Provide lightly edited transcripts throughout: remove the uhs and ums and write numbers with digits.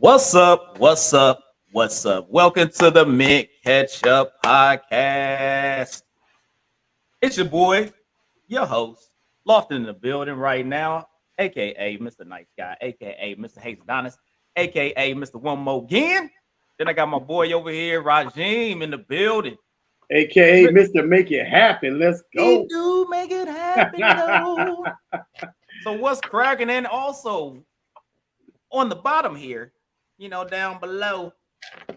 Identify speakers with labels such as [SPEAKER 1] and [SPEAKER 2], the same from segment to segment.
[SPEAKER 1] What's up? What's up? What's up? Welcome to the Ketchup podcast. It's your boy, your host, lost in the building right now, aka Mr. Nice Guy, aka Mr. Hayes Adonis, aka Mr. One More Again. Then I got my boy over here, Rajim, in the building,
[SPEAKER 2] aka Mr. Make It Happen. Let's go.
[SPEAKER 1] He do make it happen, though. So what's cracking? And also on the bottom here, down below,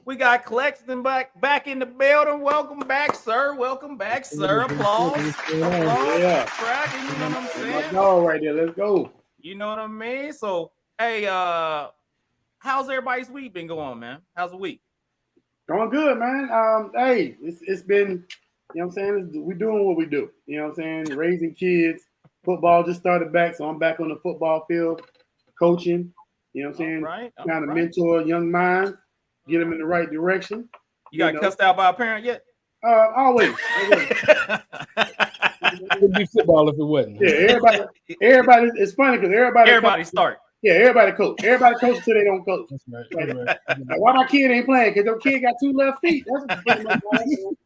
[SPEAKER 1] we got Claxton back in the building. Welcome back, sir. Welcome back, sir. Applause.
[SPEAKER 2] Yeah.
[SPEAKER 1] Cracking, you know what I'm saying?
[SPEAKER 2] All right there, let's go.
[SPEAKER 1] You know what I mean? So, hey, how's everybody's week been going, man? How's the week?
[SPEAKER 2] Going good, man. Hey, it's been, you know what I'm saying? We're doing what we do. You know what I'm saying? Raising kids. Football just started back, so I'm back on the football field, coaching. You know what I'm saying?
[SPEAKER 1] Right.
[SPEAKER 2] Trying to mentor young minds, get them in the right direction.
[SPEAKER 1] You got cussed out by a parent yet?
[SPEAKER 2] Always.
[SPEAKER 3] It would be football if it wasn't.
[SPEAKER 2] Yeah, everybody. It's funny because
[SPEAKER 1] everybody start.
[SPEAKER 2] Yeah, everybody coach. Everybody coach until they don't coach.
[SPEAKER 3] That's right.
[SPEAKER 2] Like, why my kid ain't playing? Because your kid got two left feet. That's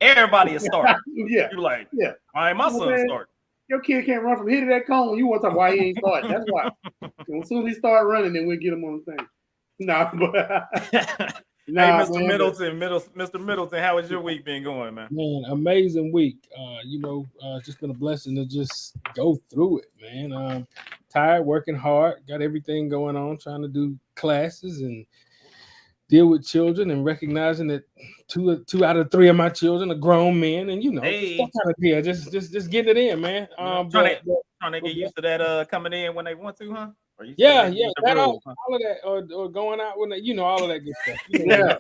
[SPEAKER 1] Everybody is start.
[SPEAKER 2] Yeah.
[SPEAKER 1] You're like,
[SPEAKER 2] yeah.
[SPEAKER 1] Why ain't my son start?
[SPEAKER 2] Your kid can't run from here to that cone. You want to talk why he ain't starting. That's why. So as soon as he start running, then we'll get him on the thing.
[SPEAKER 1] Hey, Mr. Middleton, Mr. Middleton, how has your week been going, man?
[SPEAKER 3] Man, amazing week. It's just been a blessing to just go through it, man. Tired, working hard, got everything going on, trying to do classes and deal with children and recognizing that two out of three of my children are grown men, and that kind of deal. Just getting it in, man.
[SPEAKER 1] Trying to get used to that coming in when they want to, huh?
[SPEAKER 3] Yeah, all of that, or going out when all of that good stuff.
[SPEAKER 2] Yeah.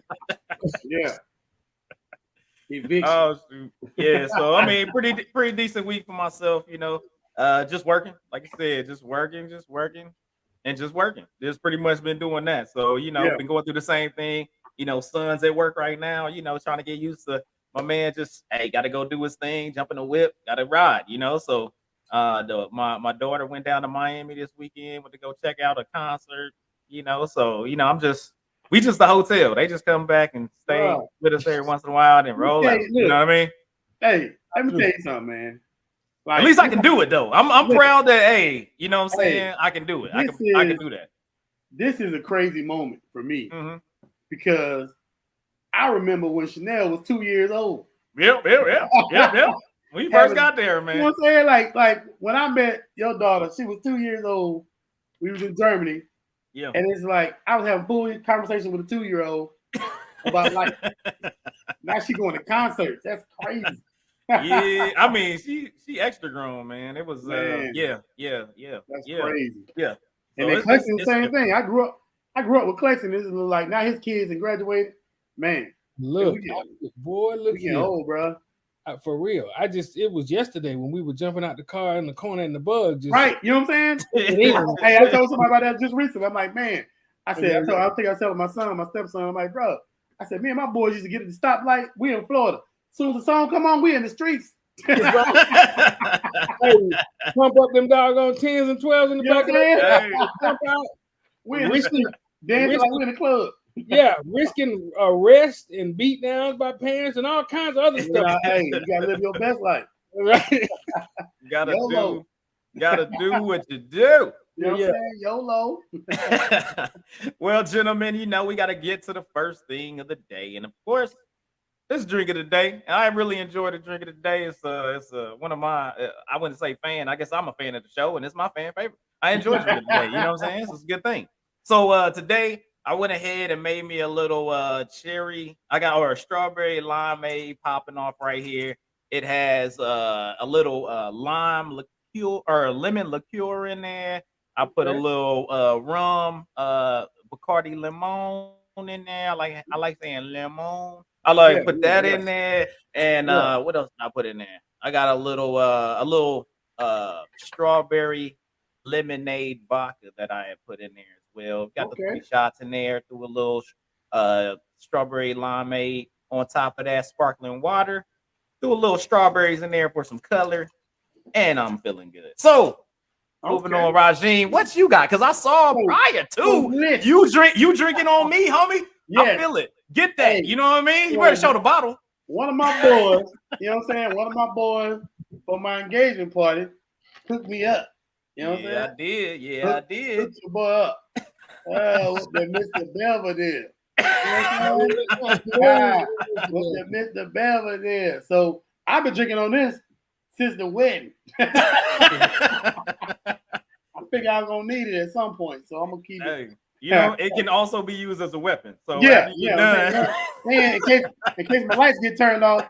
[SPEAKER 1] Oh, shoot. Yeah. So I mean, pretty decent week for myself. Just working, like you said, just working. Just pretty much been doing that. So been going through the same thing. Son's at work right now. Trying to get used to my man. Just got to go do his thing, jump in the whip, got to ride. So. My daughter went down to Miami this weekend, went to go check out a concert, so we just the hotel. They just come back and stay with us every once in a while and roll out. You know what I mean?
[SPEAKER 2] Hey, let me tell you something, man.
[SPEAKER 1] Like, at least I can do it though. I'm proud that you know what I'm saying? I can do it. I can do that.
[SPEAKER 2] This is a crazy moment for me because I remember when Chanel was 2 years old.
[SPEAKER 1] Yep. When you first got there, man.
[SPEAKER 2] You know what I'm saying? Like when I met your daughter, she was 2 years old. We was in Germany.
[SPEAKER 1] Yeah.
[SPEAKER 2] And it's like I was having full conversation with a 2-year-old about like now she going to concerts. That's crazy.
[SPEAKER 1] Yeah, I mean she extra grown, man. It was yeah.
[SPEAKER 2] That's crazy.
[SPEAKER 1] Yeah.
[SPEAKER 2] And then Clayton, the same thing. I grew up with Clayton. This is like now his kids and graduated. Man,
[SPEAKER 3] look
[SPEAKER 2] getting old, bro.
[SPEAKER 3] For real, it was yesterday when we were jumping out the car in the corner and the bug just
[SPEAKER 2] right. You know what I'm saying? Hey, I told somebody about that just recently. I'm like, man, I think I told my stepson, I'm like, bro, I said, me and my boys used to get at the stoplight. We in Florida. As soon as the song come on, we in the streets.
[SPEAKER 3] Hey, pump up them doggone 10s and 12s in the back of the pump out.
[SPEAKER 2] We in the streets. Dancing like we in the club.
[SPEAKER 3] Yeah, risking arrest and beat downs by parents and all kinds of other stuff.
[SPEAKER 2] Hey, you gotta live your best life.
[SPEAKER 3] Right.
[SPEAKER 1] You gotta do what you do.
[SPEAKER 2] You know what I'm saying? YOLO.
[SPEAKER 1] Well, gentlemen, we got to get to the first thing of the day. And of course, this drink of the day. I really enjoy the drink of the day. It's one of my, I wouldn't say fan. I guess I'm a fan of the show, and it's my fan favorite. I enjoy drink of the day. You know what I'm saying? It's a good thing. So today, I went ahead and made me a little cherry. A strawberry limeade popping off right here. It has a little lime liqueur or lemon liqueur in there. I put a little rum, Bacardi lemon in there. I like saying lemon. I put that in there. And what else did I put in there? I got a little strawberry lemonade vodka that I had put in there. Well, got the 3 shots in there, threw a little strawberry limeade on top of that, sparkling water, threw a little strawberries in there for some color, and I'm feeling good. So Moving on, Rajim. What you got? Because I saw prior to you drinking on me, homie. Yeah. I feel it. Get that. You know what I mean? You better show the bottle.
[SPEAKER 2] One of my boys, you know what I'm saying? One of my boys for my engagement party hooked me up. You know what I'm saying?
[SPEAKER 1] I did. Yeah, I did.
[SPEAKER 2] Hooked your boy up. What that Mr. Belvedere. What that Mr. Belvedere. So I've been drinking on this since the wedding. I figure I was gonna need it at some point, so I'm gonna keep it.
[SPEAKER 1] You know, it can also be used as a weapon. So
[SPEAKER 2] man, in case my lights get turned off,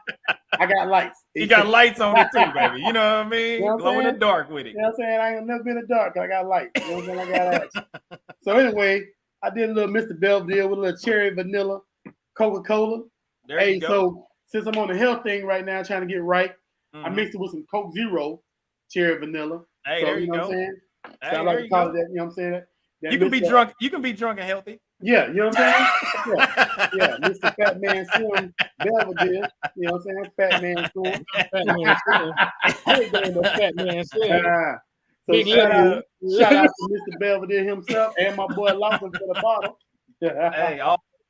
[SPEAKER 2] I got lights.
[SPEAKER 1] You got lights on it too, baby. You know what I mean?
[SPEAKER 2] You know
[SPEAKER 1] glow in the dark with it.
[SPEAKER 2] You know what I'm saying? I ain't never been in the dark. I got lights. You know what I'm saying? I got action. So anyway, I did a little Mr. Belvedere with a little cherry vanilla Coca-Cola. Hey, so since I'm on the health thing right now, trying to get right, I mixed it with some Coke Zero cherry vanilla.
[SPEAKER 1] Hey,
[SPEAKER 2] so,
[SPEAKER 1] there you
[SPEAKER 2] know
[SPEAKER 1] go.
[SPEAKER 2] What I'm saying?
[SPEAKER 1] Hey,
[SPEAKER 2] so I like to call it that. You know what I'm saying?
[SPEAKER 1] You can be drunk. You can be drunk and healthy.
[SPEAKER 2] Yeah, you know what I'm saying? Yeah, Mr. Fat Man Slim Belvedere. You know what I'm saying? Fat Man Slim.
[SPEAKER 3] Fat Man Slim. I ain't going to Fat Man Slim.
[SPEAKER 2] So shout out to Mr. Belvedere himself and my boy Lawson for the bottle.
[SPEAKER 1] Hey,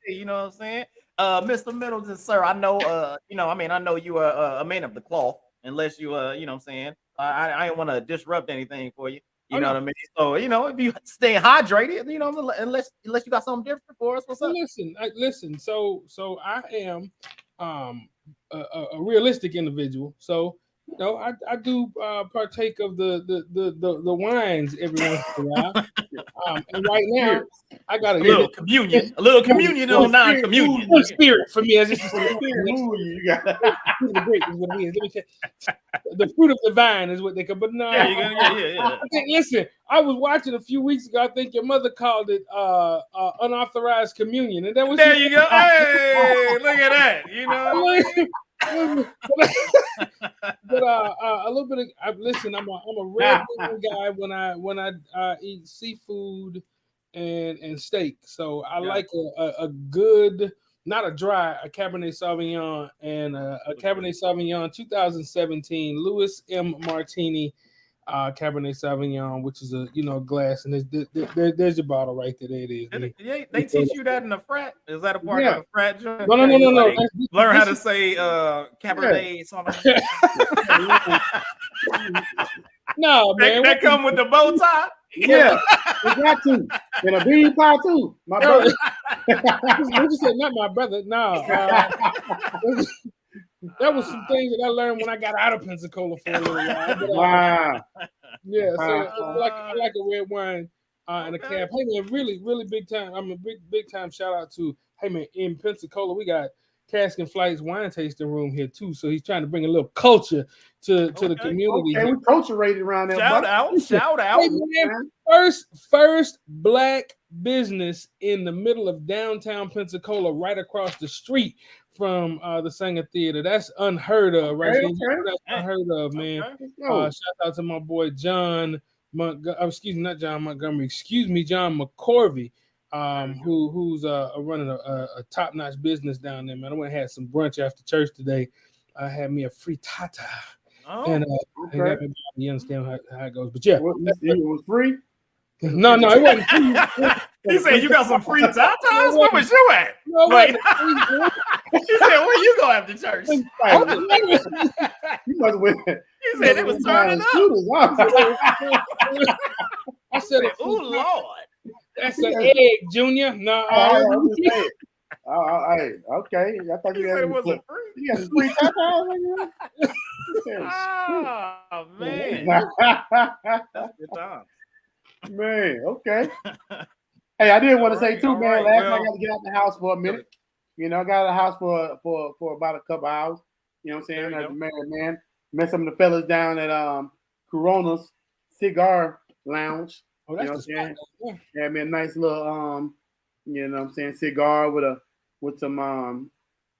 [SPEAKER 1] you know what I'm saying? Mr. Middleton, sir, I know, you know, I mean, I know you are a man of the cloth, unless you, you know what I'm saying? I don't want to disrupt anything for you. You know what I mean? So, you know, if you stay hydrated, you know, unless you got something different for us, what's up?
[SPEAKER 3] Listen. So I am a realistic individual. So, you know, I do partake of the wines every once in a while. And right now, I got a
[SPEAKER 1] little communion on non-communion.
[SPEAKER 3] Spirit for me, as it's the the fruit of the vine is what they call. But no,
[SPEAKER 1] yeah.
[SPEAKER 3] Listen, I was watching a few weeks ago. I think your mother called it unauthorized communion, and that was
[SPEAKER 1] there. You go. Hey, look at that. You know.
[SPEAKER 3] But a little bit of listen. I'm a red guy when I eat seafood and steak. So I like a good, not a dry, a Cabernet Sauvignon and a Cabernet Sauvignon 2017 Louis M. Martini Cabernet Sauvignon, which is a glass, and there's your bottle right there. There it is.
[SPEAKER 1] They teach you that in the frat? Is that a part of the frat joint?
[SPEAKER 3] No.
[SPEAKER 1] Learn how to say Cabernet Sauvignon.
[SPEAKER 3] No, man.
[SPEAKER 1] That come with the bow tie?
[SPEAKER 2] Yeah, we got to. And a bean pie too. My brother.
[SPEAKER 3] What you said? Not my brother. No. That was some things that I learned when I got out of Pensacola for a little while.
[SPEAKER 2] Wow.
[SPEAKER 3] Yeah, so I like a red wine and a cab. Hey man, really, really big time. I'm a big time shout out to in Pensacola. We got Cask and Flight's wine tasting room here too. So he's trying to bring a little culture to the community.
[SPEAKER 2] Okay, we culture rated around there.
[SPEAKER 1] Shout out.
[SPEAKER 3] Hey, man, first black business in the middle of downtown Pensacola, right across the street from the Sanger Theater. That's unheard of, right? That's unheard of, man. Shout out to my boy John John McCorvey, who's running a top-notch business down there, man. I went and had some brunch after church today. I had me a frittata. And you understand how it goes. But yeah.
[SPEAKER 2] It was free?
[SPEAKER 3] No, it wasn't free.
[SPEAKER 1] He said you got some free tatas? Where was you at?
[SPEAKER 3] No,
[SPEAKER 1] he said, where you go after church?
[SPEAKER 2] You must have went.
[SPEAKER 1] He said it was turning up.
[SPEAKER 3] I said,
[SPEAKER 1] oh Lord.
[SPEAKER 3] That's an egg, Junior. No.
[SPEAKER 2] Hey, okay. I thought you
[SPEAKER 1] said it wasn't free.
[SPEAKER 2] You got some free tatas?
[SPEAKER 1] Oh, man. That's good time.
[SPEAKER 2] Man, okay. Hey, I did want to say too, man. Last night I got to get out the house for a minute. You know, I got out of the house for about a couple hours. You know what I'm saying? I man, met some of the fellas down at Corona's Cigar Lounge.
[SPEAKER 3] Oh, that's
[SPEAKER 2] the spot. Yeah, man, nice little you know what I'm saying, cigar with some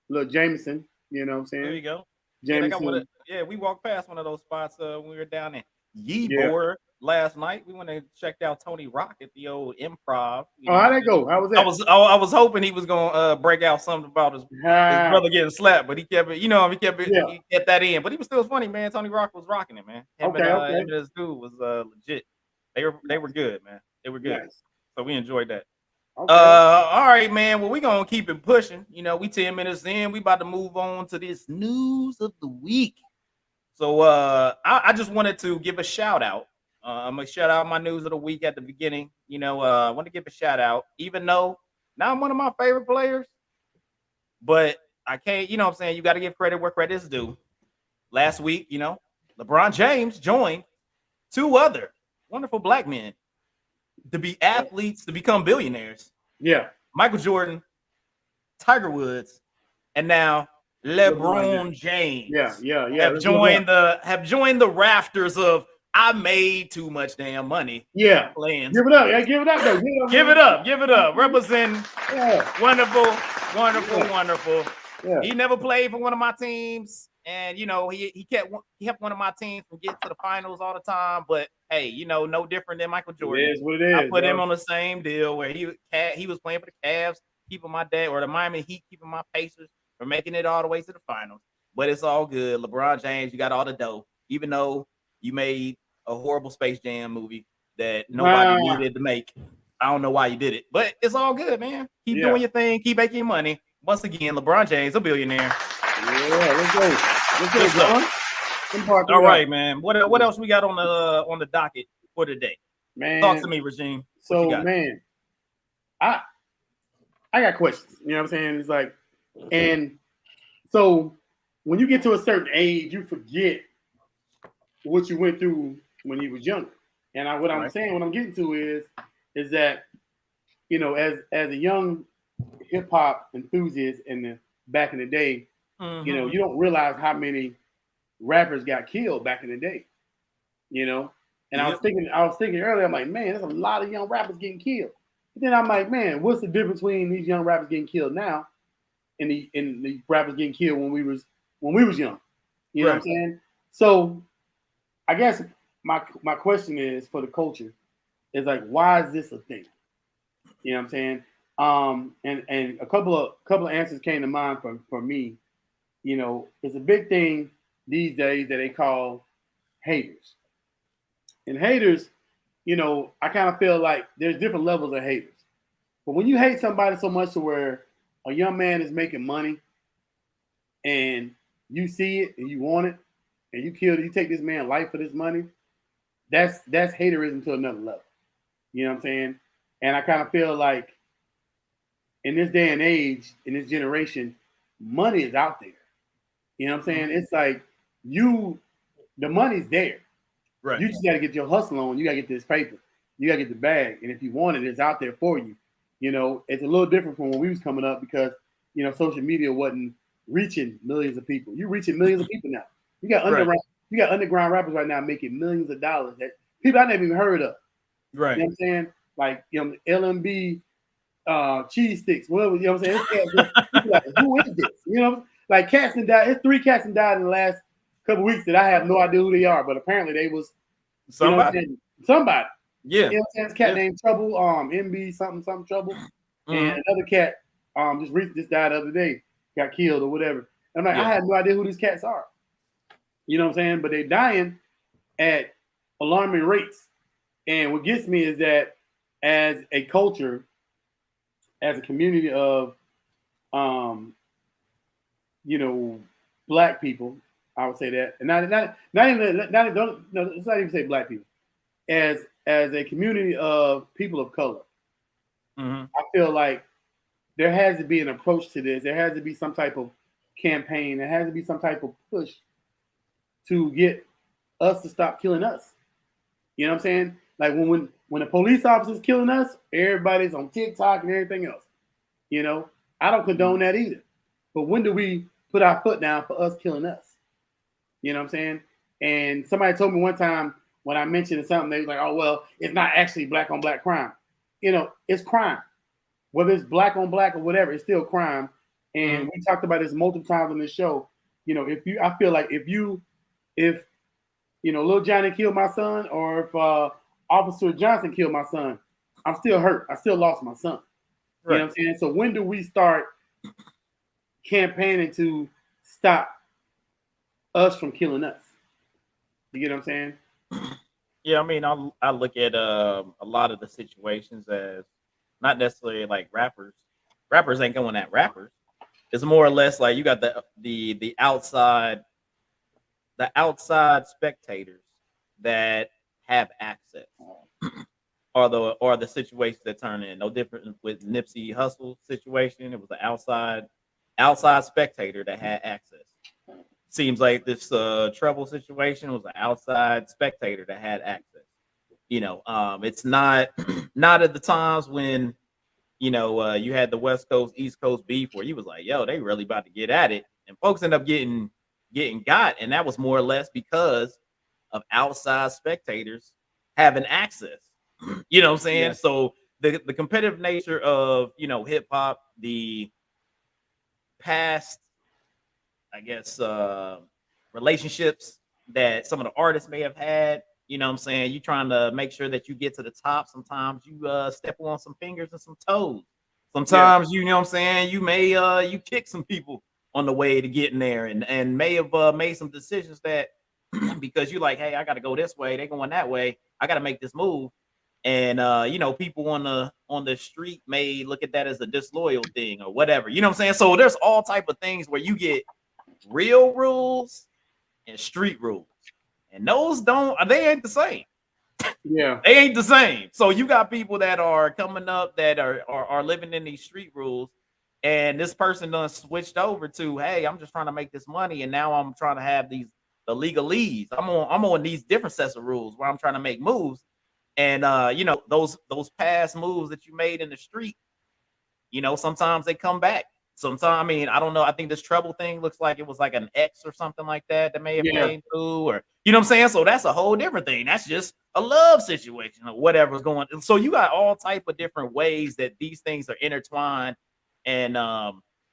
[SPEAKER 2] little Jameson. You know what I'm saying?
[SPEAKER 1] There you go.
[SPEAKER 2] Jameson.
[SPEAKER 1] We walked past one of those spots when we were down in Ybor last night. We went and checked out Tony Rock at the old Improv.
[SPEAKER 2] How'd that go? How was that?
[SPEAKER 1] I was hoping he was gonna break out something about his brother getting slapped, but he kept it. You know, he kept that in. But he was still funny, man. Tony Rock was rocking it, man. Him and his dude was legit. They were good, man. They were good.
[SPEAKER 2] Nice.
[SPEAKER 1] So we enjoyed that.
[SPEAKER 2] Okay.
[SPEAKER 1] All right, man. Well, we gonna keep it pushing. We 10 minutes in. We about to move on to this news of the week. So I just wanted to give a shout out. I'm gonna shout out my news of the week at the beginning. I want to give a shout out, even though now I'm one of my favorite players, but I can't. You know what I'm saying? You got to give credit where credit is due. Last week, LeBron James joined two other wonderful black men to be athletes to become billionaires.
[SPEAKER 2] Yeah.
[SPEAKER 1] Michael Jordan, Tiger Woods, and now LeBron James.
[SPEAKER 2] Yeah.
[SPEAKER 1] Have joined the rafters of I made too much damn money.
[SPEAKER 2] Yeah.
[SPEAKER 1] Playing.
[SPEAKER 2] Give it up. Yeah, give it up though.
[SPEAKER 1] Give it up. Representing wonderful.
[SPEAKER 2] Yeah.
[SPEAKER 1] He never played for one of my teams. And he kept one of my teams from getting to the finals all the time. But hey, no different than Michael Jordan.
[SPEAKER 2] It is what it is.
[SPEAKER 1] I put him on the same deal where he was playing for the Cavs, keeping my dad, or the Miami Heat, keeping my Pacers for making it all the way to the finals. But it's all good. LeBron James, you got all the dough, even though you made a horrible Space Jam movie that nobody needed to make. I don't know why you did it, but it's all good, man. Keep doing your thing. Keep making money. Once again, LeBron James, a billionaire.
[SPEAKER 2] Yeah, let's go.
[SPEAKER 1] All right, man. What else we got on the docket for today?
[SPEAKER 2] Man,
[SPEAKER 1] talk to me, Regime.
[SPEAKER 2] So, man, I got questions. You know what I'm saying? It's like, and so when you get to a certain age, you forget what you went through when you was younger. And what I'm getting to is that, as a young hip hop enthusiast back in the day, you don't realize how many rappers got killed back in the day. And I was thinking earlier, I'm like, man, there's a lot of young rappers getting killed. But then I'm like, man, what's the difference between these young rappers getting killed now and the rappers getting killed when we was young? You know what I'm saying? So I guess my question is for the culture is like, why is this a thing? You know what I'm saying? And a couple of answers came to mind for me. It's a big thing these days that they call haters. And haters, I kind of feel like there's different levels of haters. But when you hate somebody so much to where a young man is making money and you see it and you want it and you take this man's life for this money, that's haterism to another level. You know what I'm saying? And I kind of feel like in this day and age, in this generation, money is out there. You know what I'm saying? It's like the money's there. Right. You just got to get your hustle on. You got to get this paper. You got to get the bag. And if you want it, it's out there for you. It's a little different from when we was coming up because, social media wasn't reaching millions of people. You're reaching millions of people now. You got underground rappers right now making millions of dollars that people I never even heard of. Right. You know what I'm saying? Like, LMB cheese sticks, whatever, you know what I'm saying? People like, who is this? Like cats and died. It's 3 cats and died in the last couple weeks that I have no idea who they are, but apparently they was somebody. Somebody. Yeah. You know what I'm saying? This cat named Trouble, MB something Trouble. And another cat just died the other day, got killed or whatever. And I'm like, I have no idea who these cats are. You know what I'm saying? But they're dying at alarming rates. And what gets me is that as a culture, as a community of black people, I would say that, and let's not even say black people, as a community of people of color, I feel like there has to be an approach to this. There has to be some type of campaign. There has to be some type of push to get us to stop killing us. You know what I'm saying? Like when the police officers killing us, everybody's on TikTok and everything else. I don't condone that either. But when do we put our foot down for us killing us? You know what I'm saying? And somebody told me one time when I mentioned something, they was like, oh, well, it's not actually black on black crime. It's crime. Whether it's black on black or whatever, it's still crime. And we talked about this multiple times on this show. I feel like if Lil Johnny killed my son, or if Officer Johnson killed my son, I'm still hurt. I still lost my son. Right. You know what I'm saying? So when do we start campaigning to stop us from killing us? You get what I'm saying?
[SPEAKER 1] Yeah, I mean, I look at a lot of the situations as not necessarily like rappers. Rappers ain't going at rappers. It's more or less like you got the outside spectators that have access, or the situations that turn in. No different with Nipsey Hussle situation. It was an outside spectator that had access. Seems like this trouble situation was an outside spectator that had access. It's not not at the times when you had the West Coast East Coast beef where you was like, yo, they really about to get at it, and folks end up getting got, and that was more or less because of outside spectators having access. You know what I'm saying?
[SPEAKER 2] Yeah,
[SPEAKER 1] So the competitive nature of hip hop, the past, I guess, relationships that some of the artists may have had. You know what I'm saying? You trying to make sure that you get to the top. Sometimes you step on some fingers and some toes.
[SPEAKER 2] yeah,
[SPEAKER 1] Sometimes you know what I'm saying, you may you kick some people on the way to getting there, and may have made some decisions that because you like, hey, I gotta go this way, they going that way, I gotta make this move. And people on the street may look at that as a disloyal thing or whatever. You know what I'm saying? So there's all type of things where you get real rules and street rules. And those don't they ain't the same.
[SPEAKER 2] yeah,
[SPEAKER 1] They ain't the same. So you got people that are coming up that are living in these street rules, and this person done switched over to, hey, I'm just trying to make this money, and now I'm trying to have these the legalese. I'm on these different sets of rules where I'm trying to make moves. And those past moves that you made in the street, sometimes they come back. Sometimes, I mean, I don't know. I think this trouble thing looks like it was like an ex or something like that may have
[SPEAKER 2] yeah,
[SPEAKER 1] came through, or you know what I'm saying. So that's a whole different thing. That's just a love situation or whatever's going. So you got all type of different ways that these things are intertwined, and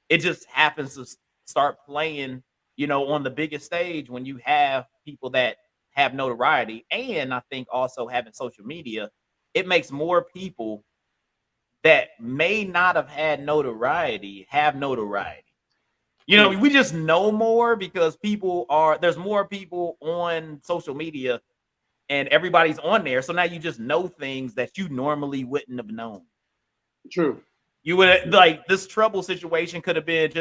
[SPEAKER 1] it just happens to start playing, on the biggest stage when you have people that have notoriety, and I think also having social media, it makes more people that may not have had notoriety have notoriety.
[SPEAKER 2] true,
[SPEAKER 1] We just know more because there's more people on social media and everybody's on there. So now you just know things that you normally wouldn't have known.
[SPEAKER 2] true.
[SPEAKER 1] You would like this trouble situation could have been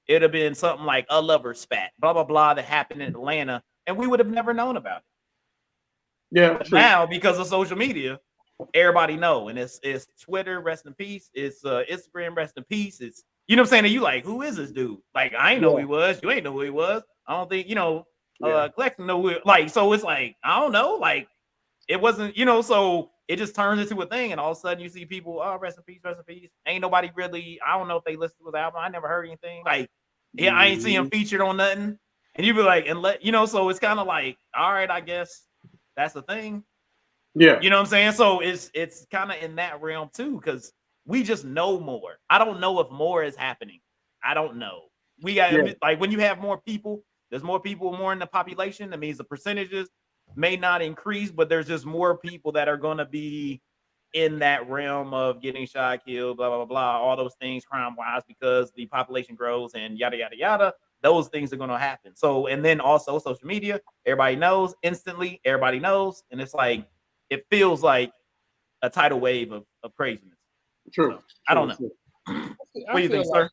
[SPEAKER 1] it'd have been something like a lover spat, blah blah blah that happened in Atlanta, and we would have never known about it.
[SPEAKER 2] Yeah,
[SPEAKER 1] But
[SPEAKER 2] true.
[SPEAKER 1] now because of social media, everybody know, and it's Twitter, rest in peace. It's Instagram, rest in peace. It's you know what I'm saying. And you like, who is this dude? Like, I ain't know who
[SPEAKER 2] Yeah,
[SPEAKER 1] he was. You ain't know who he was. I don't think
[SPEAKER 2] yeah,
[SPEAKER 1] Collection know like. So it's like I don't know. Like it wasn't. So it just turns into a thing, and all of a sudden you see people, oh, rest in peace, rest in peace. Ain't nobody really. I don't know if they listened to his album. I never heard anything. Like, yeah, I ain't see him
[SPEAKER 2] mhm,
[SPEAKER 1] featured on nothing. And you be like, and so it's kind of like, all right, I guess that's the thing.
[SPEAKER 2] yeah,
[SPEAKER 1] You know what I'm saying? So it's kind of in that realm too, because we just know more. I don't know if more is happening. I don't know. We got
[SPEAKER 2] yeah,
[SPEAKER 1] like when you have more people, there's more people more in the population. That means the percentages may not increase, but there's just more people that are going to be in that realm of getting shot, killed, blah blah blah blah, all those things crime wise because the population grows and yada yada yada. Those things are going to happen. So and then also social media, everybody knows instantly. Everybody knows, and it's like it feels like a tidal wave of craziness.
[SPEAKER 2] true,
[SPEAKER 1] So I don't
[SPEAKER 2] true,
[SPEAKER 1] know.
[SPEAKER 2] true.
[SPEAKER 1] What
[SPEAKER 3] I
[SPEAKER 1] do you
[SPEAKER 3] feel
[SPEAKER 1] think,
[SPEAKER 3] like
[SPEAKER 1] sir?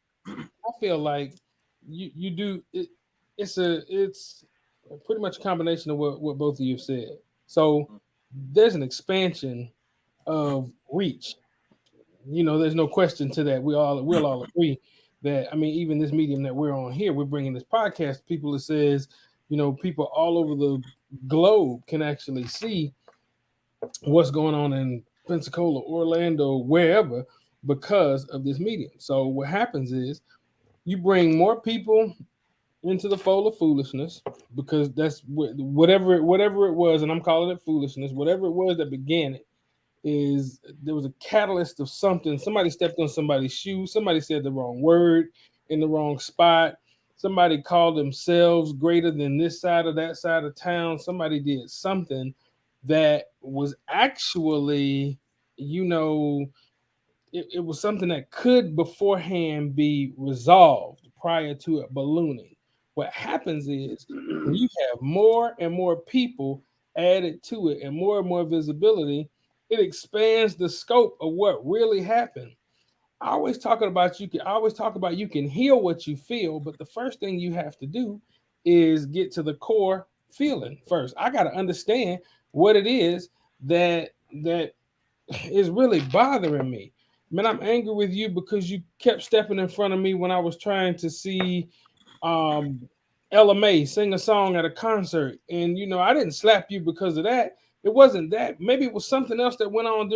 [SPEAKER 3] you do it. It's pretty much a combination of what both of you have said. So there's an expansion of reach. There's no question to that. We'll all agree that. I mean, even this medium that we're on here, we're bringing this podcast to people that says, people all over the globe can actually see what's going on in Pensacola, Orlando, wherever, because of this medium. So what happens is you bring more people into the fold of foolishness because that's whatever it was, and I'm calling it foolishness. Whatever it was that began it is there was a catalyst of something. Somebody stepped on somebody's shoe. Somebody said the wrong word in the wrong spot. Somebody called themselves greater than this side or that side of town. Somebody did something that was actually, you know, it was something that could beforehand be resolved prior to it ballooning. What happens is when you have more and more people added to it and more visibility, it expands the scope of what really happened. I always talk about you can heal what you feel, but the first thing you have to do is get to the core feeling first. I got to understand what it is that is really bothering me. Man, I'm angry with you because you kept stepping in front of me when I was trying to see um Ella May sing a song at a concert. And I didn't slap you because of that. It wasn't that. Maybe it was something else that went on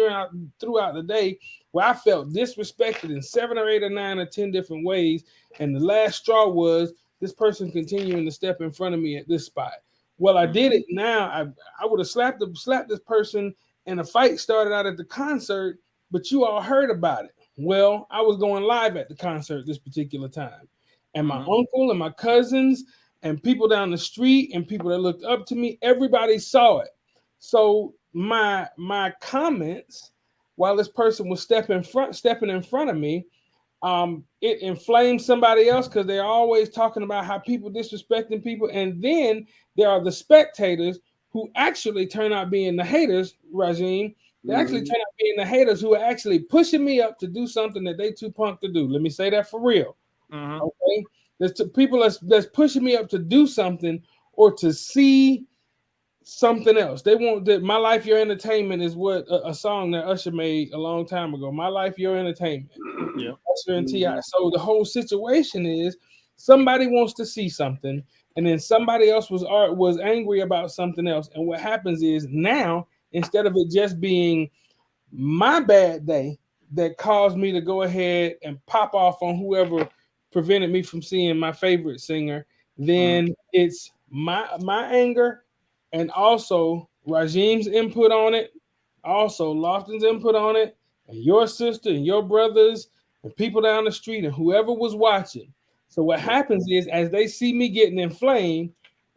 [SPEAKER 3] throughout the day where I felt disrespected in 7 or 8 or 9 or 10 different ways. And the last straw was this person continuing to step in front of me at this spot. Well, I did
[SPEAKER 1] Mhm.
[SPEAKER 3] it now. I would have slapped this person and a fight started out at the concert, but you all heard about it. Well, I was going live at the concert this particular time. And my
[SPEAKER 1] Mhm.
[SPEAKER 3] uncle and my cousins and people down the street and people that looked up to me, everybody saw it. So my comments while this person was stepping in front of me, it inflames somebody else because they're always talking about how people disrespecting people, and then there are the spectators who actually turn out being the haters. Regime, they actually
[SPEAKER 2] Mhm.
[SPEAKER 3] turn out being the haters who are actually pushing me up to do something that they too punk to do. Let me say that for real.
[SPEAKER 1] Mhm.
[SPEAKER 3] Okay, people that's pushing me up to do something or to see something else. They want that My Life Your Entertainment is what a song that Usher made a long time ago. My Life Your Entertainment.
[SPEAKER 1] Yep.
[SPEAKER 3] Usher and Ti.
[SPEAKER 2] Mhm.
[SPEAKER 3] So the whole situation is somebody wants to see something, and then somebody else was angry about something else. And what happens is now instead of it just being my bad day that caused me to go ahead and pop off on whoever prevented me from seeing my favorite singer,
[SPEAKER 1] Mhm.
[SPEAKER 3] then it's my anger and also Rajim's input on it, also Lofton's input on it, and your sister and your brothers and people down the street and whoever was watching. So what
[SPEAKER 1] Yep.
[SPEAKER 3] happens is as they see me getting inflamed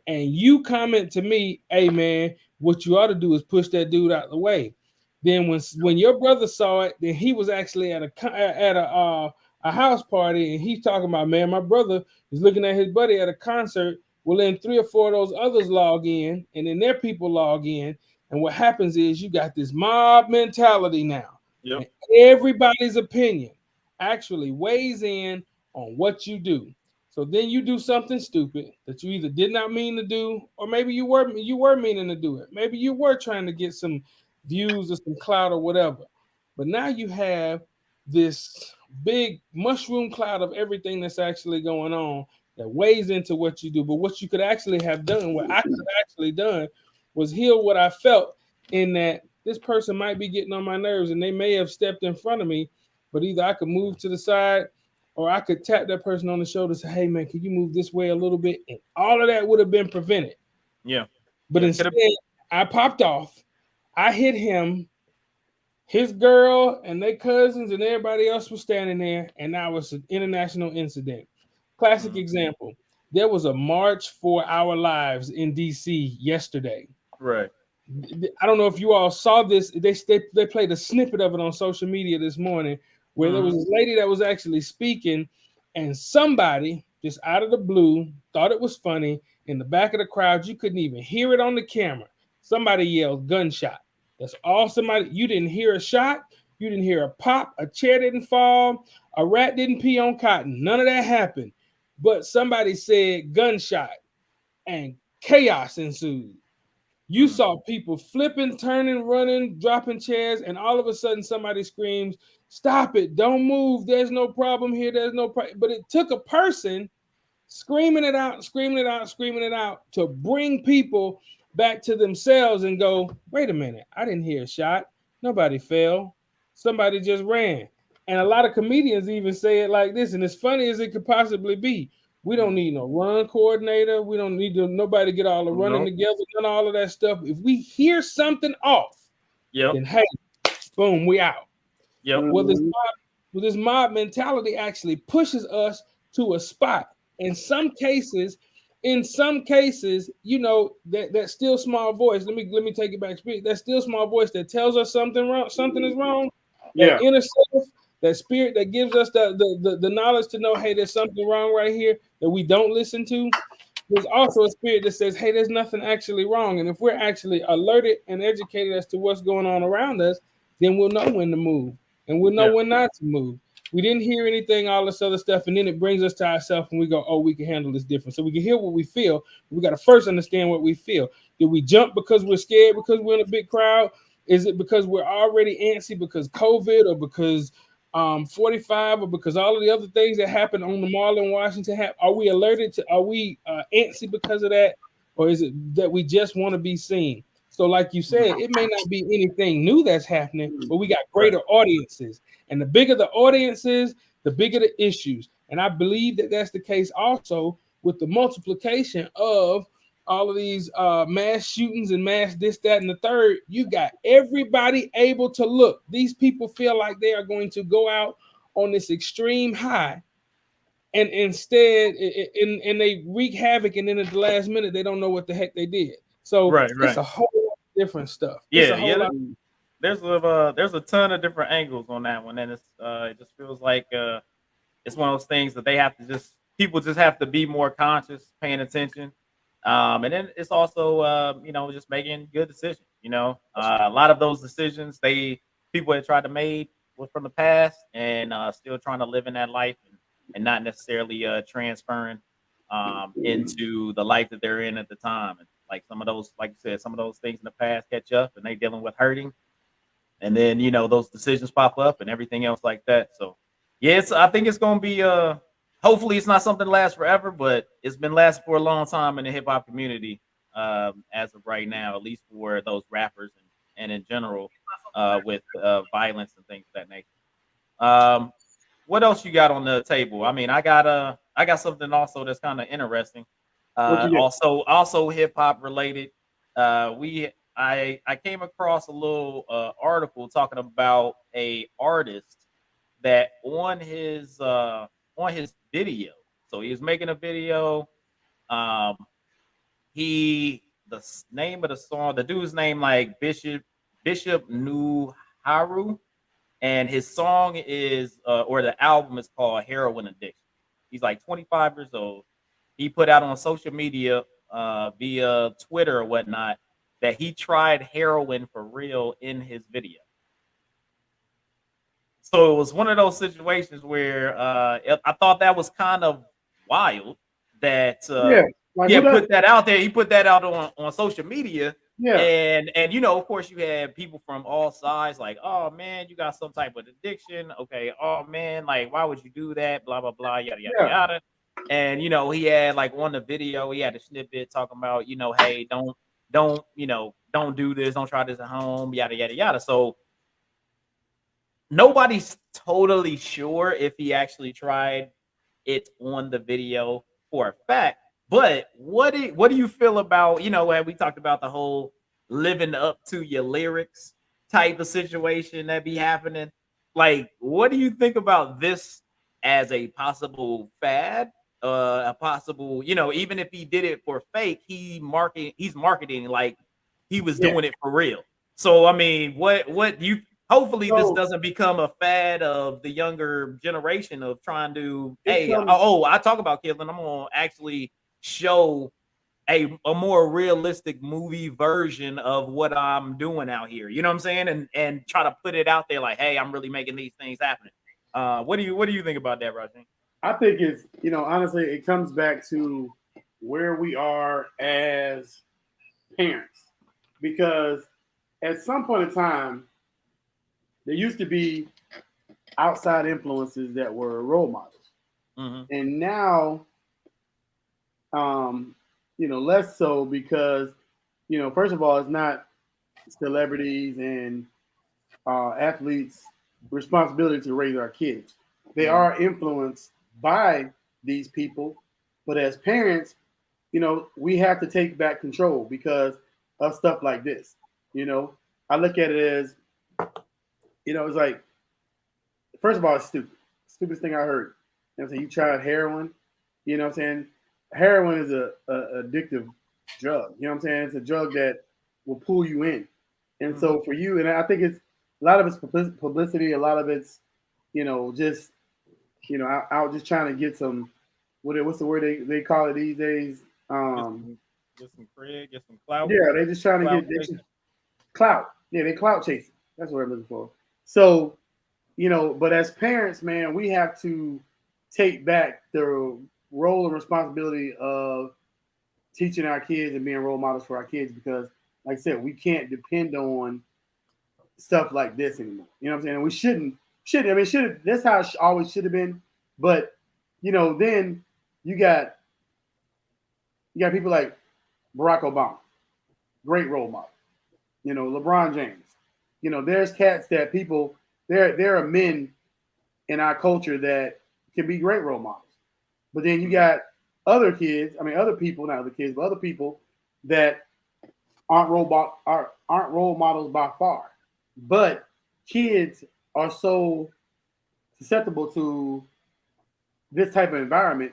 [SPEAKER 3] and you comment to me, hey man, what you ought to do is push that dude out the way. Then when your brother saw it, then he was actually at a house party and he's talking about, man, my brother is looking at his buddy at a concert. Well, then 3 or 4 of those others log in, and then their people log in, and what happens is you got this mob mentality now,
[SPEAKER 1] Yep.
[SPEAKER 3] and everybody's opinion actually weighs in on what you do. So then you do something stupid that you either did not mean to do, or maybe you were meaning to do it. Maybe you were trying to get some views or some clout or whatever. But now you have this big mushroom cloud of everything that's actually going on that weighs into what you do. But what you could actually have done, what I could have actually done, was heal what I felt in that this person might be getting on my nerves and they may have stepped in front of me, but either I could move to the side or I could tap that person on the shoulder and say, hey man, can you move this way a little bit? And all of that would have been prevented.
[SPEAKER 1] Yeah.
[SPEAKER 3] But
[SPEAKER 1] Yeah. Could
[SPEAKER 3] instead,
[SPEAKER 1] have.
[SPEAKER 3] I popped off. I hit him, his girl, and their cousins, and everybody else was standing there, and that was an international incident. Classic
[SPEAKER 1] Mhm.
[SPEAKER 3] example. There was a march for our lives in DC yesterday.
[SPEAKER 1] Right.
[SPEAKER 3] I don't know if you all saw this. They played a snippet of it on social media this morning, where there was
[SPEAKER 1] Mhm.
[SPEAKER 3] this lady that was actually speaking, and somebody just out of the blue thought it was funny. In the back of the crowd, you couldn't even hear it on the camera. Somebody yelled gunshot. That's all somebody. You didn't hear a shot. You didn't hear a pop. A chair didn't fall. A rat didn't pee on cotton. None of that happened. But somebody said gunshot, and chaos ensued. You
[SPEAKER 1] Mhm.
[SPEAKER 3] saw people flipping, turning, running, dropping chairs, and all of a sudden somebody screams, "Stop it! Don't move! There's no problem here. There's no problem." But it took a person screaming it out, screaming it out, screaming it out to bring people back to themselves and go, wait a minute, I didn't hear a shot. Nobody fell. Somebody just ran. And a lot of comedians even say it like this, and as funny as it could possibly be. We don't
[SPEAKER 1] Mhm.
[SPEAKER 3] need no run coordinator. We don't need nobody to get all the running
[SPEAKER 1] Nope.
[SPEAKER 3] together, none of all of that stuff. If we hear something off,
[SPEAKER 1] Yep.
[SPEAKER 3] then hey, boom, we out.
[SPEAKER 1] Yep.
[SPEAKER 3] Well,
[SPEAKER 2] Mhm.
[SPEAKER 3] this mob mentality actually pushes us to a spot. In some cases, that still small voice. Let me take it back. Speak. That still small voice that tells us something wrong, something is wrong. That
[SPEAKER 2] Yeah.
[SPEAKER 3] inner self, that spirit that gives us the knowledge to know, hey, there's something wrong right here that we don't listen to. there's also a spirit that says, hey, there's nothing actually wrong. And if we're actually alerted and educated as to what's going on around us, then we'll know when to move and we'll know when not to move. We didn't hear anything, all this other stuff, and then it brings us to ourselves and we go, oh, we can handle this different. So we can hear what we feel. We got to first understand what we feel. Did we jump because we're scared because we're in a big crowd? Is it because we're already antsy because COVID or because 45 or because all of the other things that happened on the mall in Washington? Are we alerted to, are we antsy because of that? Or is it that we just want to be seen? So like you said, it may not be anything new that's happening, but we got greater audiences. And the bigger the audiences, the bigger the issues. And I believe that that's the case also with the multiplication of all of these mass shootings and mass this, that, and the third. You got everybody able to look. These people feel like they are going to go out on this extreme high. And instead, and they wreak havoc. And then at the last minute, they don't know what the heck they did. So it's a whole lot of different stuff. It's a whole lot.
[SPEAKER 1] There's a ton of different angles on that one, and it just feels like it's one of those things that they have to people just have to be more conscious, paying attention, and then it's also just making good decisions. A lot of those decisions people had tried to make was from the past, and still trying to live in that life and not necessarily transferring into the life that they're in at the time. And like some of those, like you said, some of those things in the past catch up, and they dealing with hurting. And then those decisions pop up and everything else like that. So yeah, I think it's gonna be hopefully it's not something that lasts forever, but it's been lasting for a long time in the hip hop community as of right now, at least for those rappers and in general with violence and things of that nature. What else you got on the table? I mean, I got something also that's kind of interesting. Also hip hop related. I came across a little article talking about a artist that on his video. So he was making a video. Name of the song, the dude's name like Bishop New Haru, and his song is or the album is called Heroin Addiction. He's like 25 years old. He put out on social media via Twitter or whatnot that he tried heroin for real in his video. So it was one of those situations where I thought that was kind of wild that put that out there. He put that out on social media. Yeah. And of course you had people from all sides like, oh man, you got some type of addiction. Okay, oh man, like why would you do that? Blah blah blah, yada yada yada. And he had like on the video, he had a snippet talking about, hey, don't do this, don't try this at home, yada yada yada. So nobody's totally sure if he actually tried it on the video for a fact. But what do you feel about, when we talked about the whole living up to your lyrics type of situation that be happening? Like, what do you think about this as a possible fad? A possible, even if he did it for fake, he's marketing like he was doing it for real. So I mean, what do you? Hopefully, this doesn't become a fad of the younger generation of trying to, I talk about killing. I'm gonna actually show a more realistic movie version of what I'm doing out here. You know what I'm saying? And try to put it out there like, hey, I'm really making these things happen. What do you think about that, Rajin?
[SPEAKER 2] I think it's, honestly, it comes back to where we are as parents, because at some point in time, there used to be outside influences that were role models. Mm-hmm. And now, less so because, first of all, it's not celebrities and athletes' responsibility to raise our kids. They are influenced by these people, but as parents, we have to take back control because of stuff like this. I look at it as, it's like, first of all, it's stupid. Stupidest thing I heard. You tried heroin. Heroin is a addictive drug. It's a drug that will pull you in. And so for you, and I think it's a lot of it's publicity, a lot of it's, out just trying to get some, what's the word they call it these days? Um,
[SPEAKER 1] Get some cred, get some clout,
[SPEAKER 2] yeah, they just trying to
[SPEAKER 1] clout
[SPEAKER 2] get they
[SPEAKER 1] chasing.
[SPEAKER 2] clout. Yeah, they clout chasing. That's what I'm looking for. So, but as parents, man, we have to take back the role and responsibility of teaching our kids and being role models for our kids because, like I said, we can't depend on stuff like this anymore. You know what I'm saying? And we shouldn't. Should I mean should that's how it always should have been. But then you got people like Barack Obama, great role model. LeBron James. There's cats that people there are men in our culture that can be great role models. But then you got other kids, I mean other people, not other kids, but other people that aren't role models by far. But kids are so susceptible to this type of environment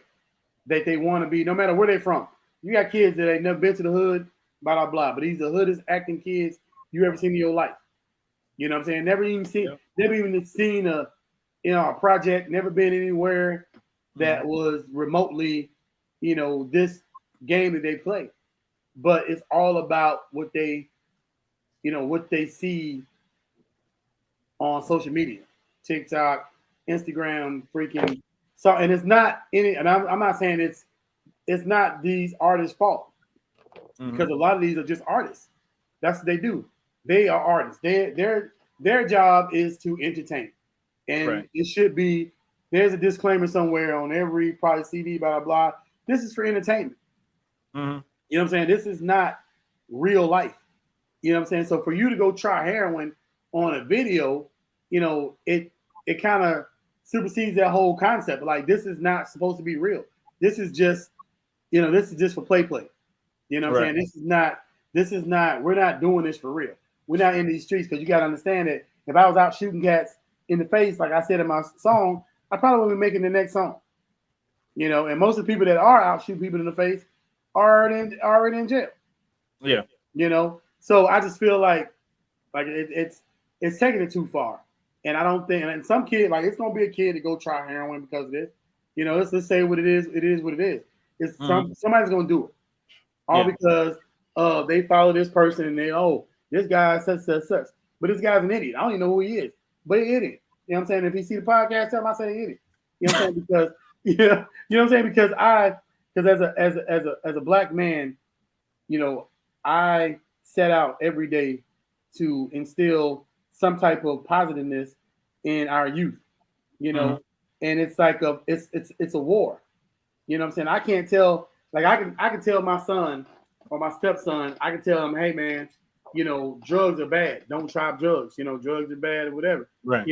[SPEAKER 2] that they want to be, no matter where they're from. You got kids that ain't never been to the hood, blah blah blah. But these are the hoodest acting kids you ever seen in your life. You know what I'm saying? Never even seen a project, never been anywhere that was remotely, this game that they play. But it's all about what they see on social media, TikTok, Instagram, freaking. So, and it's not any, and I'm not saying it's not these artists' fault because a lot of these are just artists. That's what they do. They are artists. Their job is to entertain, and it should be. There's a disclaimer somewhere on every probably CD, blah blah blah. This is for entertainment.
[SPEAKER 1] Mm-hmm.
[SPEAKER 2] You know what I'm saying? This is not real life. You know what I'm saying? So for you to go try heroin on a video, it kind of supersedes that whole concept. Like this is not supposed to be real. This is just, this is just for play. You know what I'm saying? This is not, we're not doing this for real. We're not in these streets because you got to understand that if I was out shooting cats in the face, like I said in my song, I probably would be making the next song. And most of the people that are out shooting people in the face are already in jail.
[SPEAKER 1] Yeah.
[SPEAKER 2] So I just feel like it's taking it too far. And I don't think, and some kid, like it's gonna be a kid to go try heroin because of this. Let's say what it is. It is what it is. It's somebody's gonna do it, all because they follow this person and this guy such. But this guy's an idiot. I don't even know who he is, but an idiot. You know what I'm saying? If he see the podcast, tell him I say idiot. You know what I'm saying? Because you know what I'm saying? Because as a black man, I set out every day to instill some type of positiveness in our youth, and it's like it's a war. You know what I'm saying? I can't tell, like I can tell my son or my stepson, I can tell him, hey man, drugs are bad. Don't try drugs. Drugs are bad or whatever.
[SPEAKER 1] Right.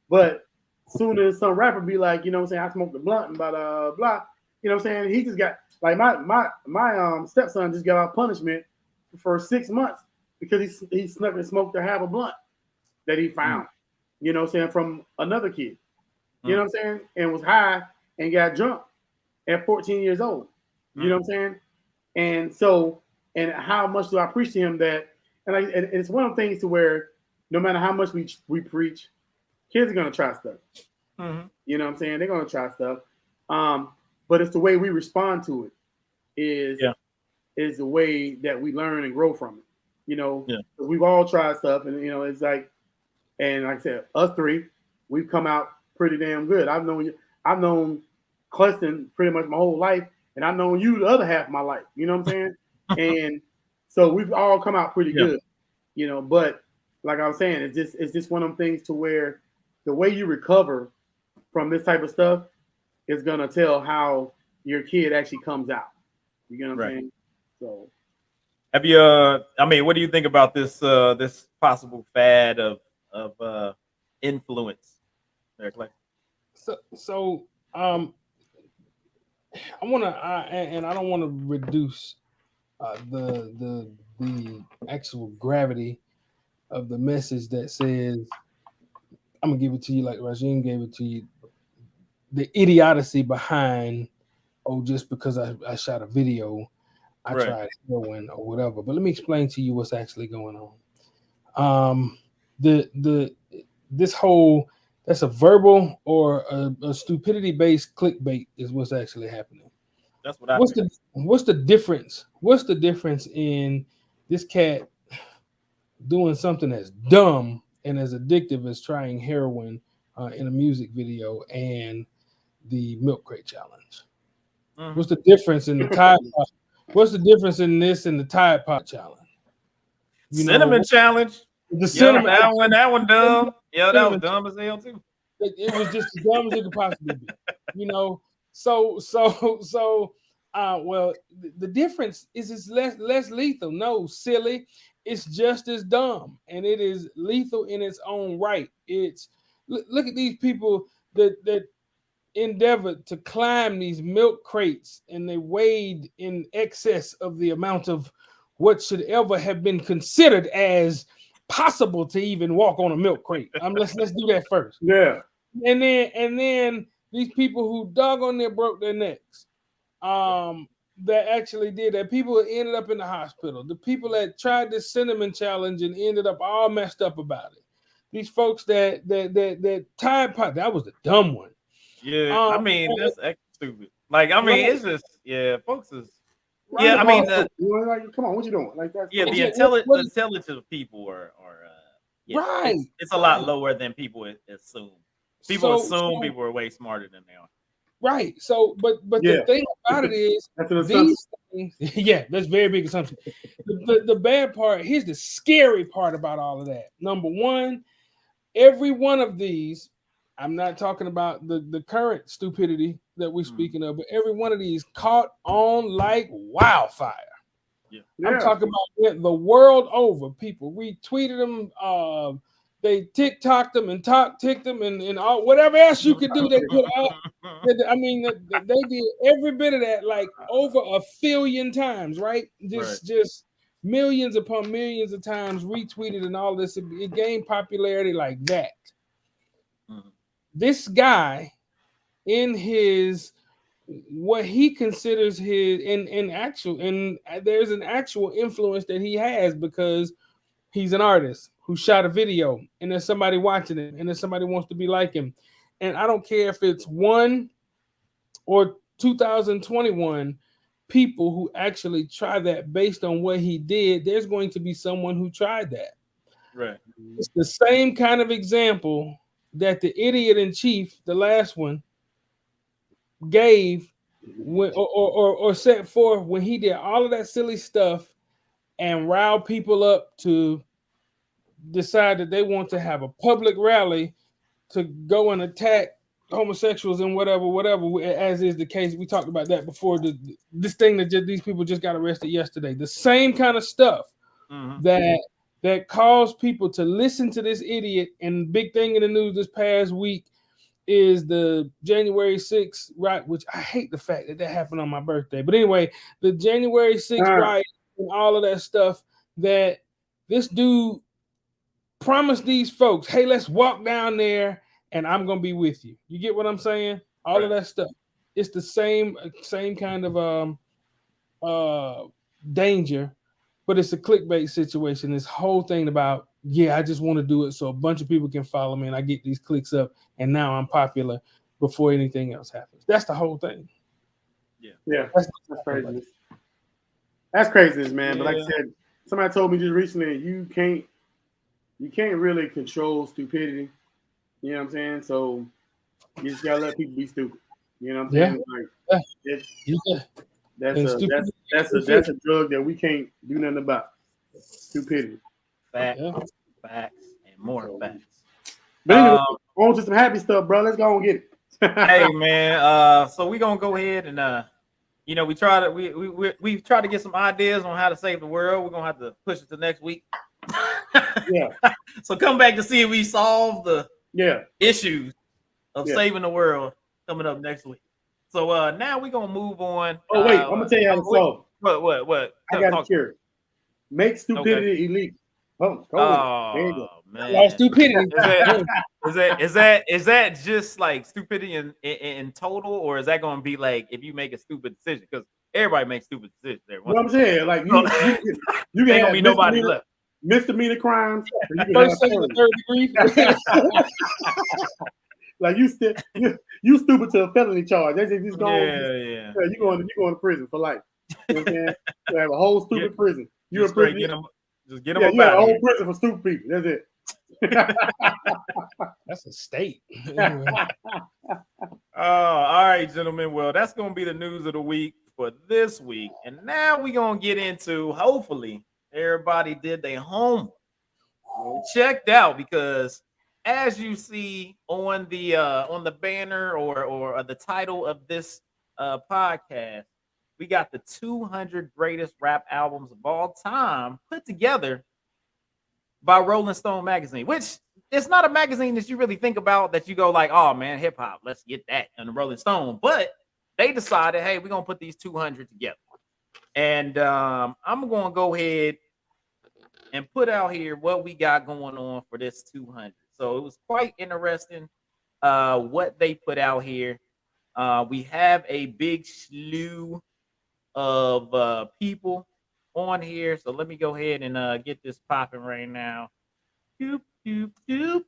[SPEAKER 2] But soon as some rapper be like, what I'm saying, I smoked a blunt and blah blah blah. You know what I'm saying? He just got like my stepson just got off punishment for 6 months because he snuck and smoked to have a blunt that he found, from another kid. You know what I'm saying? And was high and got drunk at 14 years old. You know what I'm saying? And so, and how much do I appreciate him that, and it's one of the things to where no matter how much we preach, kids are gonna try stuff. You know what I'm saying? They're gonna try stuff. But it's the way we respond to it is the way that we learn and grow from it. We've all tried stuff, and it's like, and like I said, us three, we've come out pretty damn good. I've known Cleston pretty much my whole life, and I've known you the other half of my life. You know what I'm saying? And so we've all come out pretty good. But like I was saying, it's just one of them things to where the way you recover from this type of stuff is gonna tell how your kid actually comes out. You know what I'm saying? So,
[SPEAKER 1] have you? I mean, what do you think about this this possible fad of influence? There, Clay.
[SPEAKER 3] So I want to, and I don't want to reduce the actual gravity of the message that says, I'm gonna give it to you like Rajim gave it to you. The idiocy behind, just because I shot a video, I tried heroin or whatever. But let me explain to you what's actually going on. This whole, that's a verbal or a stupidity based clickbait is what's actually happening.
[SPEAKER 1] That's what I
[SPEAKER 3] What's
[SPEAKER 1] think.
[SPEAKER 3] what's the difference? What's the difference in this cat doing something as dumb and as addictive as trying heroin in a music video and the milk crate challenge?
[SPEAKER 1] Mhm.
[SPEAKER 3] What's the difference in the Tide Pod? What's the difference in this and the Tide Pod challenge? You
[SPEAKER 1] Cinnamon
[SPEAKER 3] know,
[SPEAKER 1] challenge.
[SPEAKER 3] the
[SPEAKER 1] Yep,
[SPEAKER 3] cinnamon.
[SPEAKER 1] that one dumb. Yeah, that was
[SPEAKER 3] Cinnamon,
[SPEAKER 1] dumb as hell too.
[SPEAKER 3] it was just as dumb as it could possibly be. You know, so well, the difference is it's less lethal. No, silly. It's just as dumb, and it is lethal in its own right. It's look at these people that endeavored to climb these milk crates, and they weighed in excess of the amount of what should ever have been considered as possible to even walk on a milk crate. Let's do that first.
[SPEAKER 2] Yeah.
[SPEAKER 3] And then these people who dug on there broke their necks. That actually did that. People that ended up in the hospital. The people that tried this cinnamon challenge and ended up all messed up about it. These folks that Tide Pod, that was the dumb one.
[SPEAKER 1] Yeah, I
[SPEAKER 3] Um,
[SPEAKER 1] mean that's extra stupid. Like, I mean,
[SPEAKER 3] right,
[SPEAKER 1] it's just folks is
[SPEAKER 2] Right.
[SPEAKER 1] I mean the
[SPEAKER 2] Like, come on, what you doing? Like that's
[SPEAKER 1] yeah
[SPEAKER 2] crazy.
[SPEAKER 1] the
[SPEAKER 3] what is
[SPEAKER 1] intelligence of people are yeah,
[SPEAKER 3] right,
[SPEAKER 1] it's a lot
[SPEAKER 3] right.
[SPEAKER 1] lower than people assume. People
[SPEAKER 3] So,
[SPEAKER 1] assume
[SPEAKER 3] so
[SPEAKER 1] people are way smarter than they are.
[SPEAKER 3] right. So, but the
[SPEAKER 2] Yeah.
[SPEAKER 3] thing about it is
[SPEAKER 2] That's an assumption.
[SPEAKER 3] these things, yeah, that's very big assumption. The bad part, here's the scary part about all of that. Number one, every one of these, I'm not talking about the current stupidity that we're speaking of, but every one of these caught on like wildfire.
[SPEAKER 1] Yeah.
[SPEAKER 3] I'm talking about the world over. People retweeted them. They TikToked them and ticked them and all, whatever else you could do. They put out. I mean, they did every bit of that like over a billion times, right? Just millions upon millions of times retweeted and all this. It gained popularity like that.
[SPEAKER 1] Mhm.
[SPEAKER 3] This guy, in his what he considers his there's an actual influence that he has because he's an artist who shot a video and there's somebody watching it and there's somebody wants to be like him. And I don't care if it's 1 or 2021 people who actually try that based on what he did, there's going to be someone who tried that.
[SPEAKER 1] Right.
[SPEAKER 3] It's the same kind of example that the idiot in chief, the last one, gave when or set forth when he did all of that silly stuff and riled people up to decide that they want to have a public rally to go and attack homosexuals and whatever, as is the case. We talked about that before. This thing that these people just got arrested yesterday. The same kind of stuff that caused people to listen to this idiot. And big thing in the news this past week is the January 6th riot, which I hate the fact that happened on my birthday. But anyway, the January 6th riot and all of that stuff that this dude promised these folks, hey, let's walk down there and I'm going to be with you. You get what I'm saying? All of that stuff. It's the same kind of danger, but it's a clickbait situation. This whole thing about, I just want to do it so a bunch of people can follow me and I get these clicks up and now I'm popular before anything else happens. That's the whole thing.
[SPEAKER 2] Yeah. That's crazy. That's craziness, man. But like I said, somebody told me just recently, you can't really control stupidity. You know what I'm saying? So you just gotta let people be stupid. You know what I'm saying? That's a drug that we can't do nothing about. Stupidity.
[SPEAKER 1] Facts, and more facts.
[SPEAKER 2] But anyway, on to some happy stuff, bro. Let's go and get it.
[SPEAKER 1] Hey man, so we're gonna go ahead and we try to get some ideas on how to save the world. We're gonna have to push it to next week. So come back to see if we solve the issues of saving the world coming up next week. So now we're gonna move on.
[SPEAKER 2] Oh wait, I'm gonna tell you how to solve.
[SPEAKER 1] What?
[SPEAKER 2] I got a cure. Make stupidity elite. Oh there you go.
[SPEAKER 1] Man.
[SPEAKER 3] Stupidity.
[SPEAKER 1] Is that just like stupidity in total, or is that gonna be like if you make a stupid decision? Because everybody makes stupid decisions there.
[SPEAKER 2] What I'm saying, like you
[SPEAKER 1] ain't gonna be nobody left.
[SPEAKER 2] Misdemeanor crimes.
[SPEAKER 3] First, second, third degree.
[SPEAKER 2] like you still you stupid to a felony charge. They say just go on.
[SPEAKER 1] Yeah.
[SPEAKER 2] You going to prison for life. You know what I'm saying? You have a whole stupid prison. You
[SPEAKER 1] Just
[SPEAKER 2] in prison.
[SPEAKER 1] get them
[SPEAKER 2] You have a
[SPEAKER 1] about
[SPEAKER 2] whole
[SPEAKER 1] here.
[SPEAKER 2] prison for stupid people. That's it.
[SPEAKER 3] That's a state. Anyway.
[SPEAKER 1] All right, gentlemen. Well, that's gonna be the news of the week for this week. And now we're gonna get into, hopefully everybody did their homework, checked out, because as you see on the banner or the title of this podcast, we got the 200 greatest rap albums of all time put together by Rolling Stone magazine, which it's not a magazine that you really think about that you go like, oh man, hip hop, let's get that on the Rolling Stone. But they decided, hey, we're gonna put these 200 together, and I'm gonna go ahead and put out here what we got going on for this 200. So it was quite interesting what they put out here. We have a big slew of people on here. So let me go ahead and get this popping right now. Doop, doop, doop.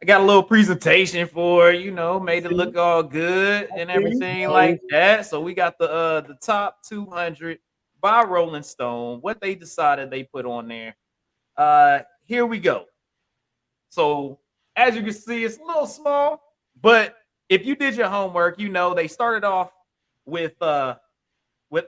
[SPEAKER 1] I got a little presentation for, made it look all good and everything like that. So we got the top 200 by Rolling Stone. What they decided they put on there. Here we go. So as you can see, it's a little small, but if you did your homework, they started off with